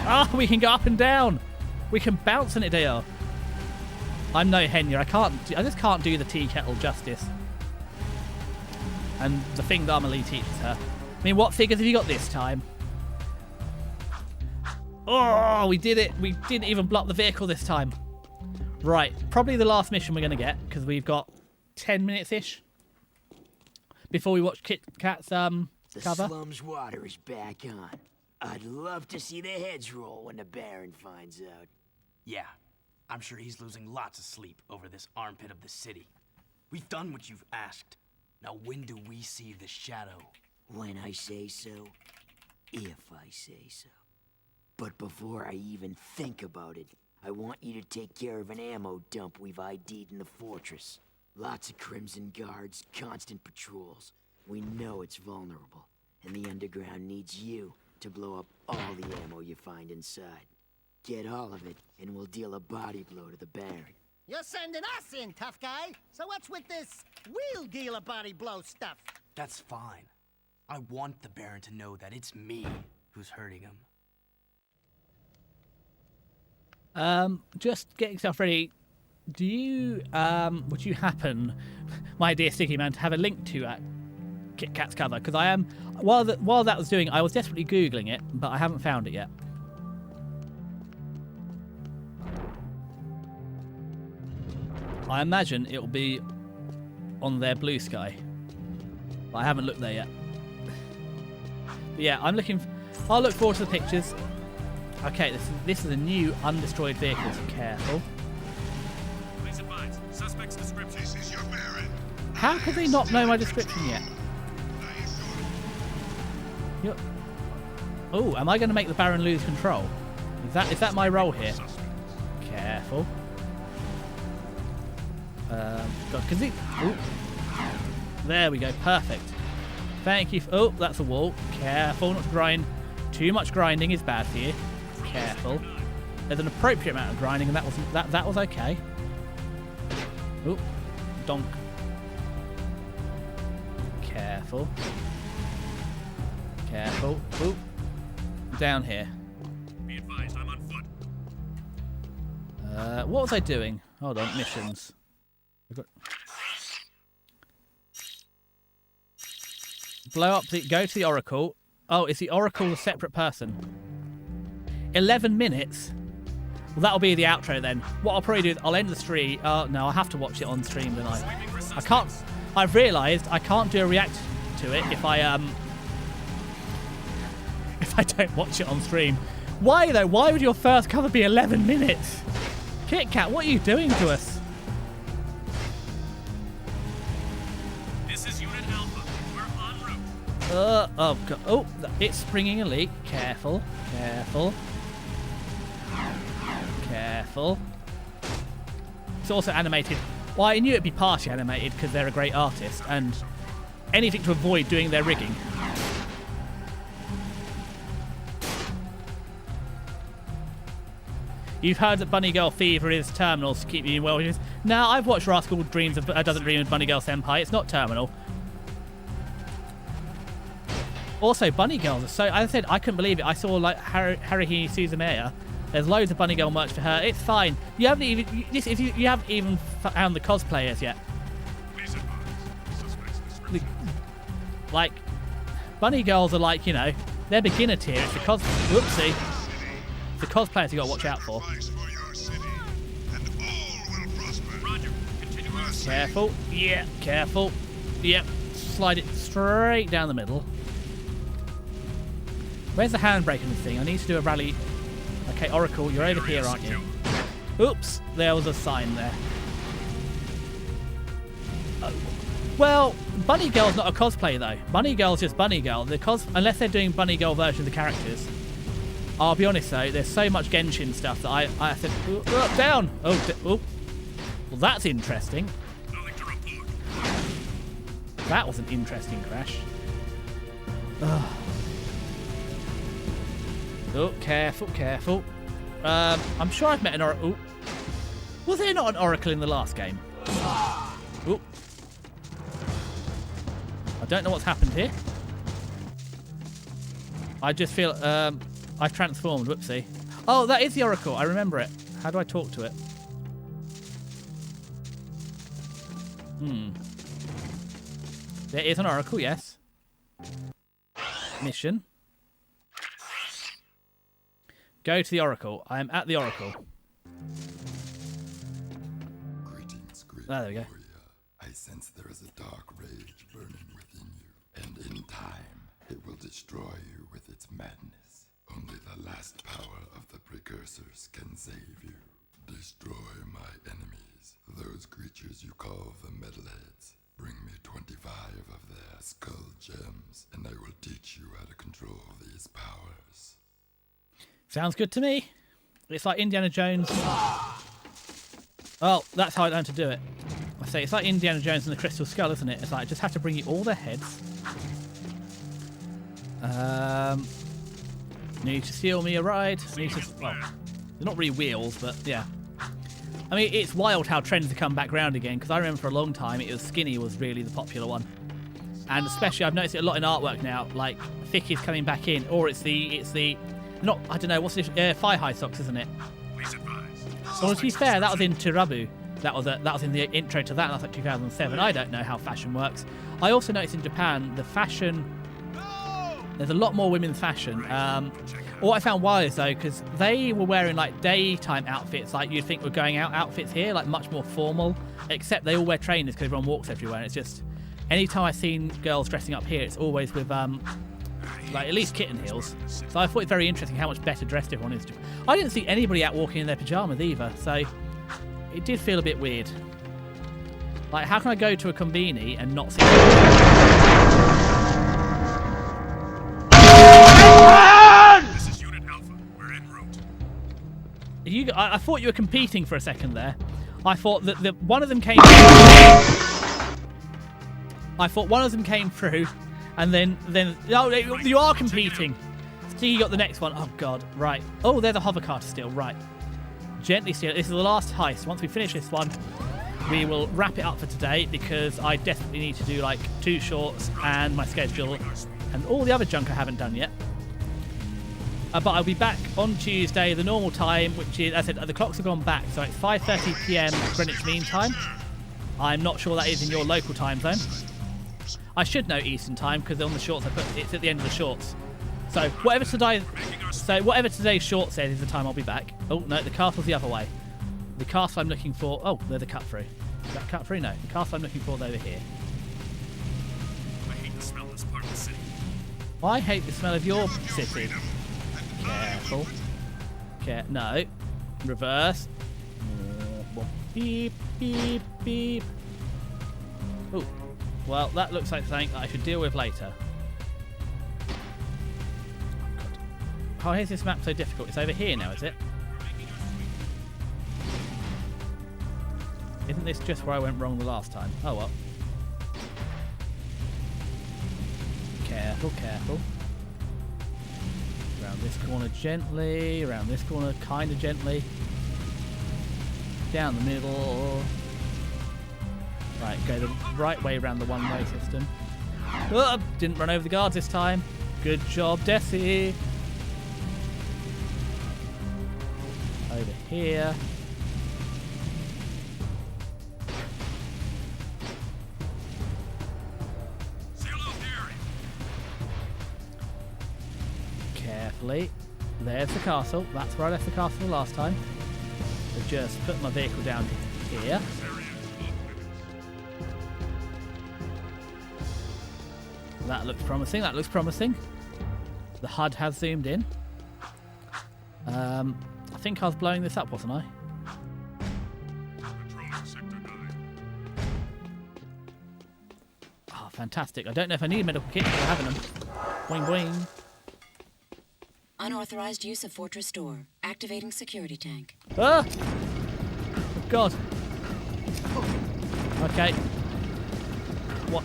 Oh, we can go up and down. We can bounce on it, dear. I'm no Henya. I just can't do the tea kettle justice. And the thing that Amelie teaches her. I mean, what figures have you got this time? Oh, we did it. We didn't even block the vehicle this time. Right, probably the last mission we're going to get, because we've got 10 minutes-ish before we watch Kit Kat's cover.
The slums water is back on. I'd love to see their heads roll when the Baron finds out.
Yeah, I'm sure he's losing lots of sleep over this armpit of the city. We've done what you've asked. Now when do we see the shadow?
When I say so. If I say so. But before I even think about it, I want you to take care of an ammo dump we've ID'd in the fortress. Lots of Crimson Guards, constant patrols. We know it's vulnerable, and the underground needs you to blow up all the ammo you find inside. Get all of it, and we'll deal a body blow to the Baron.
You're sending us in, tough guy. So what's with this we'll deal a body blow stuff?
That's fine. I want the Baron to know that it's me who's hurting him.
Just getting stuff ready. Do you, would you happen, my dear Sticky Man, to have a link to Kit Kat's cover? Because I am, while that was doing, I was desperately Googling it, but I haven't found it yet. I imagine it will be on their Blue Sky, but I haven't looked there yet. But yeah, I'll look forward to the pictures. Okay, this is a new undestroyed vehicle, so careful.
Please advise. Suspect's description. This is your Baron.
How could they not know my description yet? Yep. Oh, am I going to make the Baron lose control? Is that my role here? Careful. God, because There we go. Perfect. Thank you. Oh, that's a wall. Careful not to grind. Too much grinding is bad for you. Careful. There's an appropriate amount of grinding, and that was okay. Oh, donk. Careful. Careful. Ooh. Down here.
Be advised, I'm on foot.
What was I doing? Hold on, missions. Blow up the... Go to the Oracle. Oh, is the Oracle a separate person? 11 minutes? Well, that'll be the outro then. What I'll probably do is I'll end the stream. No, I'll have to watch it on stream, don't I? I can't... I've realised I can't do a react to it if I don't watch it on stream. Why, though? Why would your first cover be 11 minutes? Kit Kat, what are you doing to us?
This is Unit Alpha. We're en route.
Oh, God. Oh, it's springing a leak. Careful. Careful. Careful. It's also animated. Well, I knew it'd be partially animated because they're a great artist, and anything to avoid doing their rigging. You've heard that Bunny Girl Fever is terminal to keep you in well. Now, I've watched Rascal Dreams of Doesn't Dream of Bunny Girl Senpai. It's not terminal. Also, Bunny Girls are so... As I said, I couldn't believe it. I saw, like, Haruhi Suzumiya. There's loads of Bunny Girl merch for her. It's fine. You haven't even... You haven't even found the cosplayers yet. Like, Bunny Girls are like, you know, they're beginner tier. It's the Whoopsie. The cosplayers you got to watch out for. Careful. Yeah, careful. Yep. Slide it straight down the middle. Where's the handbrake in this thing? I need to do a rally. Okay, Oracle, you're over here, aren't you? Oops, there was a sign there. Well, Bunny Girl's not a cosplay though. Bunny Girl's just Bunny Girl. Unless they're doing Bunny Girl versions of the characters. I'll be honest though, there's so much Genshin stuff that I said, down! Oh, well that's interesting. That was an interesting crash. Ugh. Oh, careful, careful. I'm sure I've met an Oracle. Was there not an Oracle in the last game? Oh. I don't know what's happened here. I just feel... I've transformed, whoopsie. Oh, that is the Oracle. I remember it. How do I talk to it? There is an Oracle, yes. Mission. Go to the Oracle. I am at the Oracle.
Greetings, great
there we go.
warrior. I sense there is a dark rage burning within you, and in time, it will destroy you with its madness. Only the last power of the precursors can save you. Destroy my enemies, those creatures you call the Metalheads. Bring me 25 of their skull gems, and I will teach you how to control these powers.
Sounds good to me. It's like Indiana Jones. Oh, that's how I learned to do it. I say, it's like Indiana Jones and the Crystal Skull, isn't it? It's like, I just have to bring you all their heads. Need to steal me a ride. Need to, well, they're not really wheels, but yeah. I mean, it's wild how trends have come back round again, because I remember for a long time it was Skinny was really the popular one. And especially, I've noticed it a lot in artwork now, like Thick is coming back in, or it's the not, I don't know, what's this, Thigh High Socks, isn't it? Well, to be fair, that was in Turabu. That was in the intro to that, and that's like 2007. I don't know how fashion works. I also noticed in Japan, the fashion, there's a lot more women's fashion. What I found wild is though, because they were wearing like daytime outfits, like you'd think were going out outfits here, like much more formal, except they all wear trainers because everyone walks everywhere, and it's just, anytime I've seen girls dressing up here, it's always with, like at least kitten heels. So I thought it very interesting how much better dressed everyone is. I didn't see anybody out walking in their pyjamas either, so it did feel a bit weird. Like, how can I go to a konbini and not see...
This is Unit Alpha. We're en route.
I thought you were competing for a second there. I thought that one of them came... I thought one of them came through, and then oh, you are competing. See, you got the next one. Oh god, right. Oh, there's a hover car to steal. Right, gently steal. This is the last heist. Once we finish this one, we will wrap it up for today because I desperately need to do like 2 shorts and my schedule and all the other junk I haven't done yet. But I'll be back on Tuesday, the normal time, which is, as I said, the clocks have gone back, so it's 5:30 p.m. Greenwich Mean Time. I'm not sure that is in your local time zone. I should know Eastern Time because on the shorts I put it's at the end of the shorts. So whatever today's short says is the time I'll be back. Oh no, the castle's the other way. The castle I'm looking for. Oh, there's a cut through. Is that cut through? No, the castle I'm looking for is over here.
I hate the smell of this part of the city.
I hate the smell of your city. Careful. No. Reverse. Beep, beep, beep. Oh, well, that looks like something that I should deal with later. Oh, God. How is this map so difficult? It's over here now, is it? Isn't this just where I went wrong the last time? Oh, well. Careful, careful. Around this corner gently, around this corner kind of gently. Down the middle. Right, go the right way around the one-way system. Oh, didn't run over the guards this time. Good job, Desi. Over here. Carefully. There's the castle. That's where I left the castle last time. So just put my vehicle down here. That looks promising. That looks promising. The HUD has zoomed in. I think I was blowing this up, wasn't I? Oh, fantastic. I don't know if I need medical kits, but I'm having them. Boing, boing.
Unauthorized use of Fortress Door. Activating security tank.
Ah! Oh, God. Okay. What?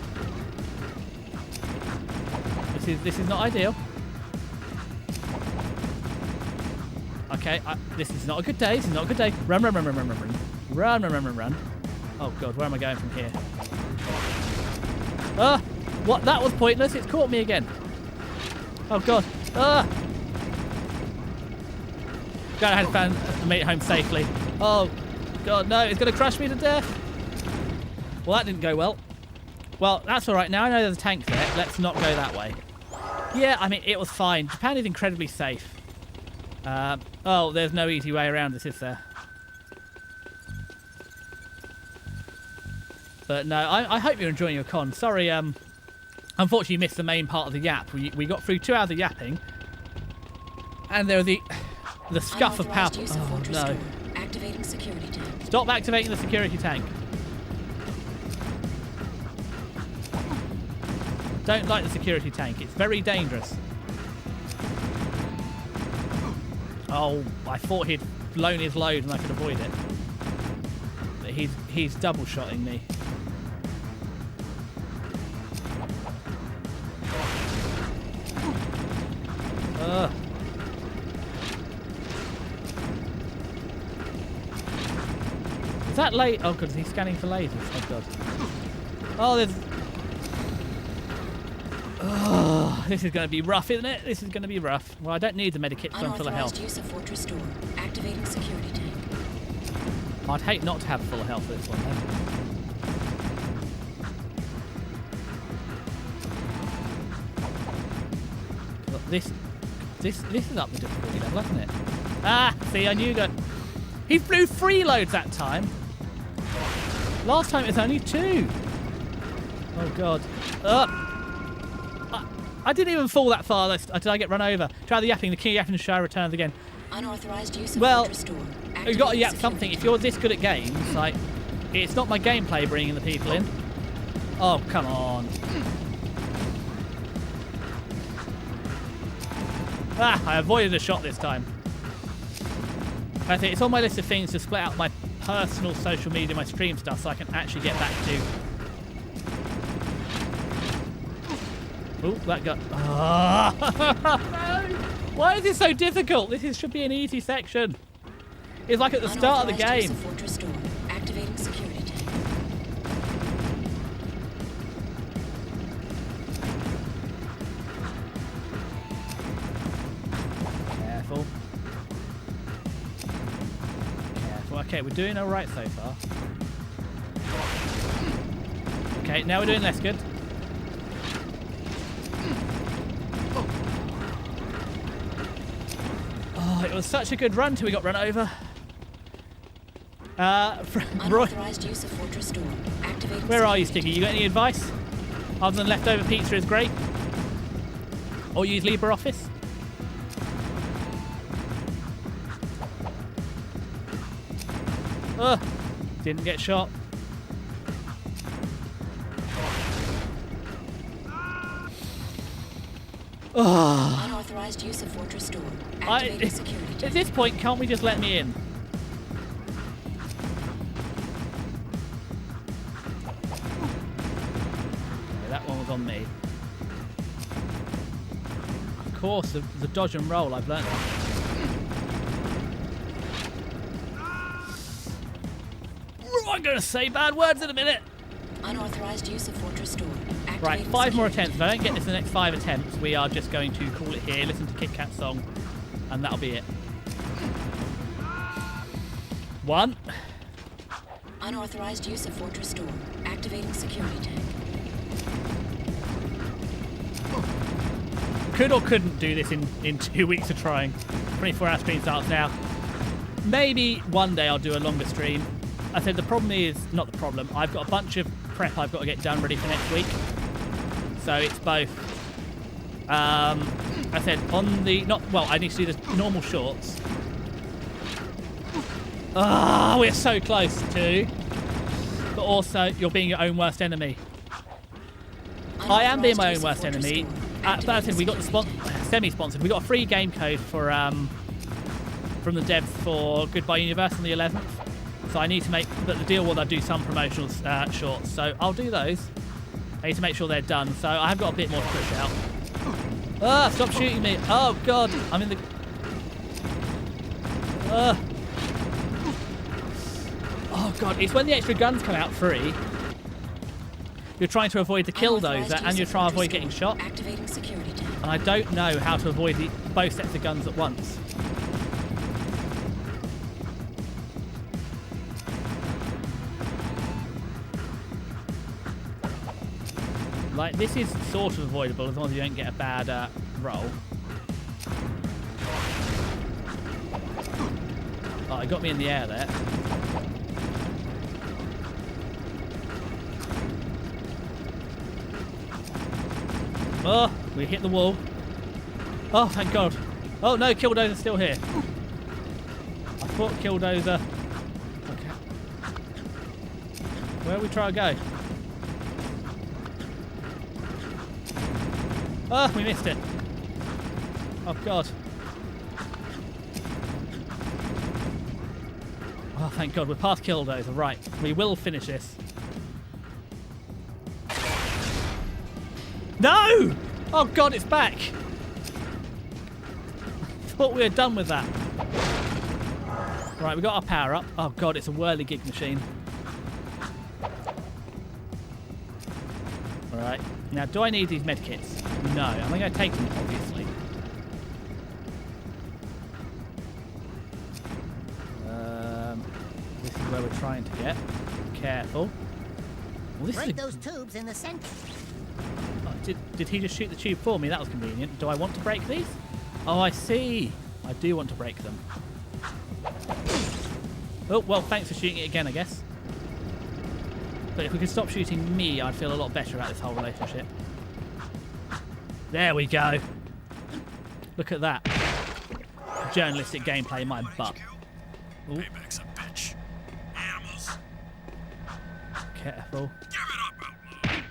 This is not ideal. Okay, this is not a good day. This is not a good day. Run, run, run, run, run, run, run. Run, run, run, run, run. Oh, God, where am I going from here? Ah! What? That was pointless. It's caught me again. Oh, God. Ah! Glad I had made it home safely. Oh, God, no, it's going to crush me to death. Well, that didn't go well. Well, that's all right. Now I know there's a tank there. Let's not go that way. Yeah, I mean, it was fine. Japan is incredibly safe. Oh, there's no easy way around this, is there? But no, I hope you're enjoying your con. Sorry, unfortunately you missed the main part of the yap. We got through 2 hours of yapping. And there was the scuff of power. Oh, no.
Activating security tank.
Stop activating the security tank. Don't like the security tank. It's very dangerous. Oh, I thought he'd blown his load and I could avoid it. But he's double-shotting me. Ugh. Is that late? Oh, God, he's scanning for lasers. Oh, God. Oh, there's... Oh, this is going to be rough, isn't it? This is going to be rough. Well, I don't need the medikit because I'm full of health.
Use of Fortress Door. Activating security tank.
I'd hate not to have full health for this one, though. Look, this is up the difficulty level, isn't it? Ah, see, I knew that. He flew 3 loads that time. Last time it was only 2. Oh, God. I didn't even fall that far. Did I get run over? Try the yapping. The key yapping show returns again.
Unauthorized use of
well,
Fortress Door.
You've got to yap something. If you're this good at games, like, it's not my gameplay bringing the people in. Oh, come on. Ah, I avoided a shot this time. I think it's on my list of things to split out my personal social media, my stream stuff, so I can actually get back to Oh, that got... Oh, no! Why is it so difficult? Should be an easy section. It's like at the start of the game.
Fortress door. Activating security tank.
Careful. Careful. Okay, we're doing all right so far. Okay, now we're doing less good. Oh, it was such a good run till we got run over.
Unauthorized use of fortress door. Activating.
Where are you, Sticky? You got any advice? Other than leftover pizza is great? Or use LibreOffice? Ugh. Didn't get shot.
Unauthorized use of fortress door. Activating security tank.
At this point, can't we just let me in? Okay, that one was on me. Of course, the dodge and roll, I've learned that. I'm going to say bad words in a minute.
Unauthorized use of fortress door.
Right, 5 more attempts. If I don't get this in the next 5 attempts, we are just going to call it here, listen to Kit Kat's song, and that'll be it. 1.
Unauthorized use of fortress door. Activating security tank.
Could or couldn't do this in 2 weeks of trying. 24-hour stream starts now. Maybe one day I'll do a longer stream. I said the problem is, not the problem, I've got a bunch of prep I've got to get done ready for next week. So it's both. I said on the, I need to do the normal shorts. Ah, we're so close to. But also, you're being your own worst enemy. I am being my own worst enemy. But I said we got the semi-sponsored. We got a free game code for from the devs for Goodbye Universe on the 11th. So I need to make, but the deal was I'd do some promotional shorts. So I'll do those. I need to make sure they're done. So I have got a bit more to push out. Ah, stop shooting me. Oh, God. I'm in the... Oh, God. It's when the extra guns come out free. You're trying to avoid the killdozer and you're trying to avoid getting shot.
Activating security tank.
And I don't know how to avoid both sets of guns at once. Like, this is sort of avoidable as long as you don't get a bad roll. Oh, it got me in the air there. Oh, we hit the wall. Oh, thank God. Oh, no, Killdozer's still here. I thought Killdozer... Okay. Where are we trying to go? Oh, we missed it. Oh, God. Oh, thank God. We're past Killdozer. Right. We will finish this. No! Oh, God, it's back. Thought we were done with that. Right, we got our power up. Oh, God, it's a whirligig machine. All right. Now, do I need these medkits? No. I'm going to take them, obviously. This is where we're trying to get. Careful. Well, this
Break those tubes in the center.
Oh, did he just shoot the tube for me? That was convenient. Do I want to break these? Oh, I see. I do want to break them. Oh, well, thanks for shooting it again, I guess. But if we could stop shooting me, I'd feel a lot better about this whole relationship. There we go. Look at that. Journalistic gameplay, my butt. Ooh.
Payback's a bitch. Animals.
Careful.
Give it up, outlaw.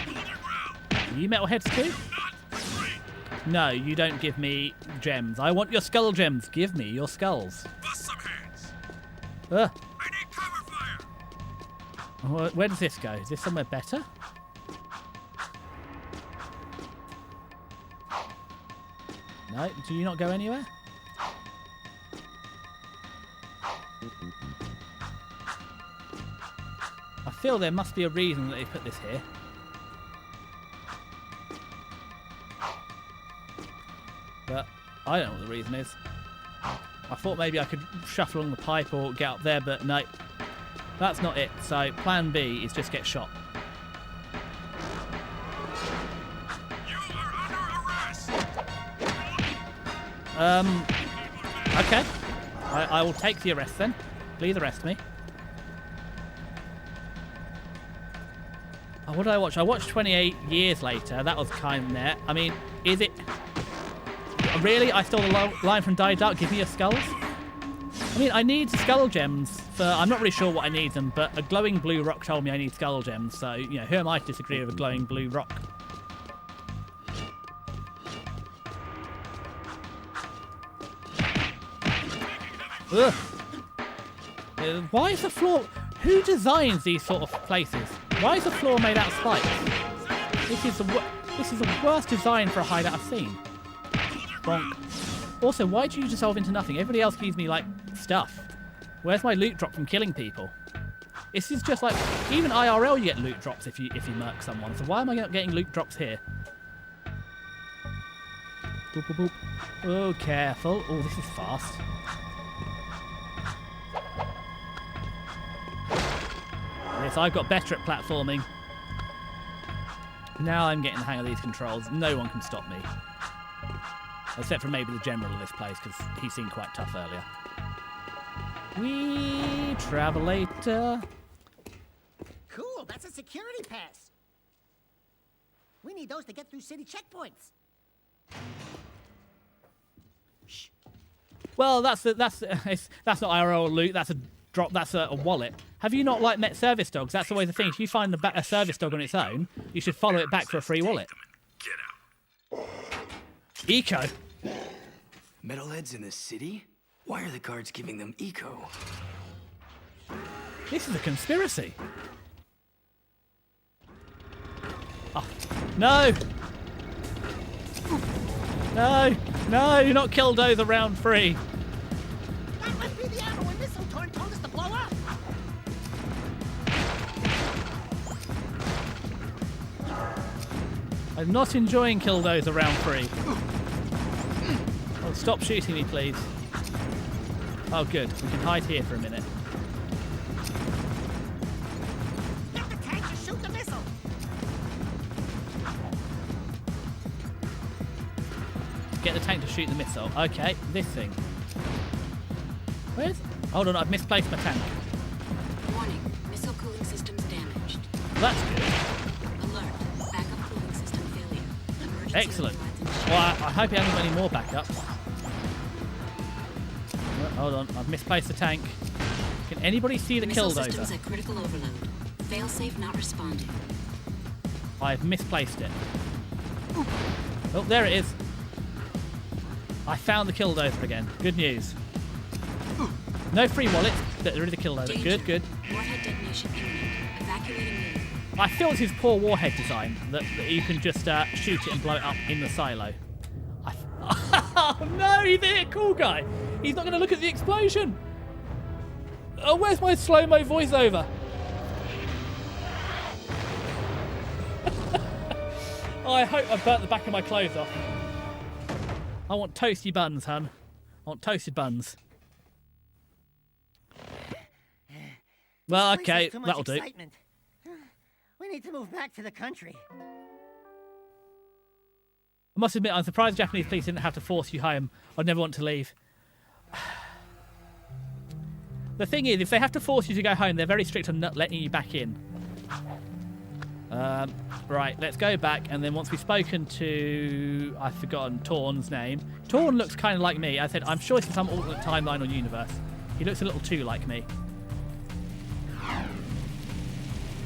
Underground.
Are you metalheads too?
Not free.
No, you don't give me gems. I want your skull gems. Give me your skulls.
Bust some hands.
Ugh.
I need cover fire.
Where does this go? Is this somewhere better? No, do you not go anywhere? I feel there must be a reason that they put this here. But I don't know what the reason is. I thought maybe I could shuffle along the pipe or get up there, but no. That's not it. So plan B is just get shot.
You are under arrest!
Okay. I will take the arrest then. Please arrest me. Oh, what did I watch? I watched 28 Years Later. That was kind of there. I mean, is it... Really? I stole the line from Die Dark. Give me your skulls? I mean, I need skull gems for... I'm not really sure what I need them, but a glowing blue rock told me I need skull gems. So, you know, who am I to disagree with a glowing blue rock? Ugh. Why is the floor... Who designs these sort of places? Why is the floor made out of spikes? This is the worst design for a hideout I've seen. Bonk. Also, why do you dissolve into nothing? Everybody else gives me, like, stuff. Where's my loot drop from killing people? This is just like... Even IRL you get loot drops if you murk someone. So why am I not getting loot drops here? Boop, boop, boop. Oh, careful. Oh, this is fast. Yes, I've got better at platforming. Now I'm getting the hang of these controls. No one can stop me. Except for maybe the general of this place, because he seemed quite tough earlier. We travel later.
Cool, that's a security pass. We need those to get through city checkpoints.
Shh. Well, that's not IRL loot. That's a drop. That's a wallet. Have you not met service dogs? That's always the thing. If you find a service dog on its own, you should follow it back for a free wallet.
Get out.
Eco.
Metalheads in the city? Why are the guards giving them eco?
This is a conspiracy. Oh, no! No! No! You're not Killdozer round 3.
That must be the ammo when Missile Torn told us to blow up.
I'm not enjoying Killdozer round 3. Oh, stop shooting me, please. Oh, good. We can hide here for a minute.
Get the tank to shoot the missile.
Get the tank to shoot the missile. Okay, this thing. Where's... Hold on, I've misplaced my tank.
Warning, missile cooling systems damaged.
That's good.
Alert, backup cooling system failure. Emergency
Excellent.
overrides
Well, I hope you haven't got any more backups. Hold on, I've misplaced the tank. Can anybody see the
Missile
Killdozer?
systems at critical overload. Failsafe not responding.
I've misplaced it. Oh, there it is. I found the Killdozer again. Good news. No free wallets. There is a Killdozer.
Danger.
Good, good.
Warhead detonation imminent. Evacuating unit.
I feel it's his poor warhead design that you can just shoot it and blow it up in the silo. Oh no, he's a cool guy. He's not going to look at the explosion. Oh, where's my slow-mo voiceover? Oh, I hope I burnt the back of my clothes off. I want toasty buns, hun. I want toasted buns. Well, okay, that'll do.
We need to move back to the country.
I must admit, I'm surprised Japanese police didn't have to force you home. I'd never want to leave. The thing is, if they have to force you to go home, they're very strict on not letting you back in. Right, let's go back, and then once we've spoken to... I've forgotten Torn's name. Torn looks kind of like me. I said, I'm sure it's some alternate timeline or universe. He looks a little too like me.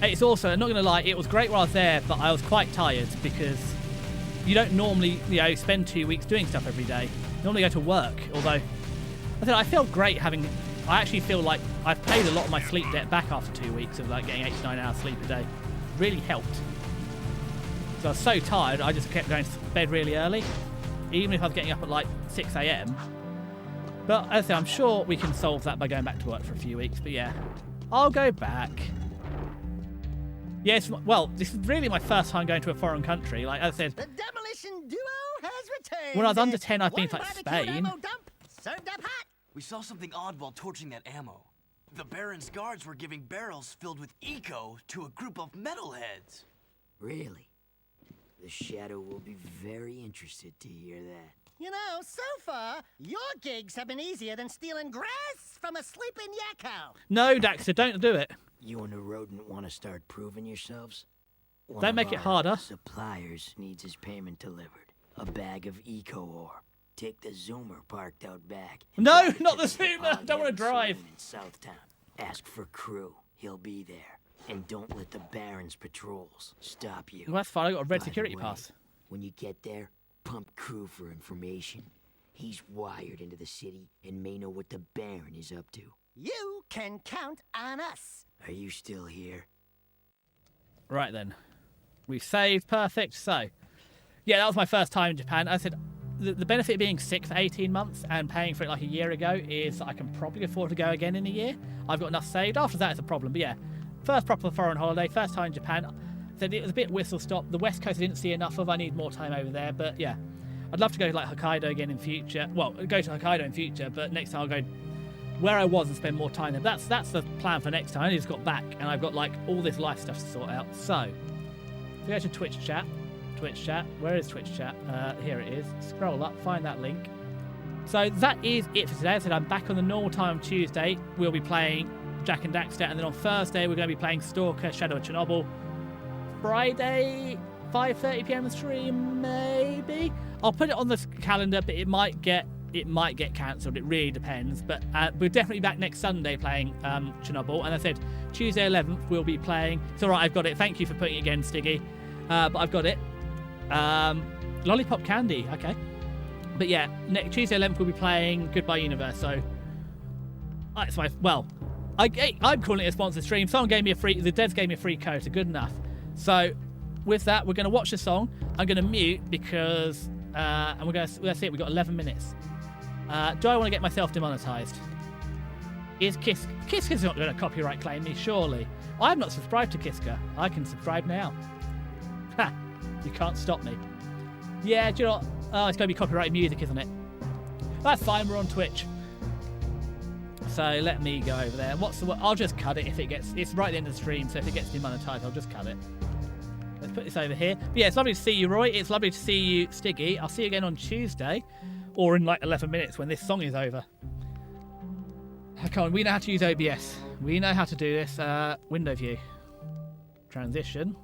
It's also, I'm not going to lie, it was great while I was there, but I was quite tired because you don't normally, spend 2 weeks doing stuff every day. You normally go to work, although I felt great having... I actually feel like I've paid a lot of my sleep debt back after 2 weeks of getting 8 to 9 hours sleep a day. Really helped. So I was so tired, I just kept going to bed really early. even if I was getting up at like 6 a.m. But as I say, I'm sure we can solve that by going back to work for a few weeks. But yeah, I'll go back. Yes, well, this is really my first time going to a foreign country. Like I said,
the demolition duo has returned.
when I was under 10, I've been to
One
like
barbecued
Spain.
ammo dump, served up hot.
We saw something odd while torching that ammo. The Baron's guards were giving barrels filled with eco to a group of metalheads.
Really? The Shadow will be very interested to hear that.
You know, so far, your gigs have been easier than stealing grass from a sleeping yakko.
No, Daxter, don't do it.
You and the rodent want to start proving yourselves? One
Don't
of
make it
our
harder.
Suppliers needs his payment delivered. A bag of eco ore. Take the Zoomer parked out back.
No, not the Zoomer. Don't want to drive.
In Southtown. Ask for crew. He'll be there. And don't let the Baron's patrols stop you.
Well, that's fine. I got a red
By the
security
way,
pass.
When you get there, pump crew for information. He's wired into the city and may know what the Baron is up to.
You can count on us.
Are you still here?
Right then. We've saved. Perfect. So, yeah, that was my first time in Japan. As I said, the benefit of being sick for 18 months and paying for it like a year ago is I can probably afford to go again in a year. I've got enough saved. After that, it's a problem. But yeah, first proper foreign holiday, first time in Japan. Said it was a bit whistle-stop. The West Coast I didn't see enough of. I need more time over there. But yeah, I'd love to go to like Hokkaido again in future. Well, go to Hokkaido in future, but next time I'll go where I was and spend more time there. That's the plan for next time. I just got back and I've got like all this life stuff to sort out. So, if we go to Twitch chat, where is Twitch chat? Here it is. Scroll up, find that link. So that is it for today. I said I'm back on the normal time on Tuesday. We'll be playing Jack and Daxter, and then on Thursday we're going to be playing Stalker, Shadow of Chernobyl. Friday, 5:30 p.m. stream, maybe. I'll put it on the calendar, but it might get cancelled. It really depends. But we're definitely back next Sunday playing Chernobyl. And I said Tuesday 11th we'll be playing. It's all right. I've got it. Thank you for putting it again, Stiggy. But I've got it. Lollipop Candy. Okay. But yeah, next Tuesday 11th we'll be playing Goodbye Universe. So that's my I'm calling it a sponsored stream. Someone gave me the devs gave me a free code. So good enough. So with that, we're going to watch the song. I'm going to mute because and we're going to that's it. We've got 11 minutes. Do I want to get myself demonetized? Is Kiska's not going to copyright claim me, surely? I'm not subscribed to Kiska. I can subscribe now. Ha! You can't stop me. Yeah, do you know what? Oh, it's going to be copyrighted music, isn't it? That's fine, we're on Twitch. So let me go over there. I'll just cut it if it gets... It's right at the end of the stream, so if it gets demonetized, I'll just cut it. Let's put this over here. But yeah, it's lovely to see you, Roy. It's lovely to see you, Stiggy. I'll see you again on Tuesday. Or in like 11 minutes when this song is over. Come on, we know how to use OBS. We know how to do this. Window view. Transition.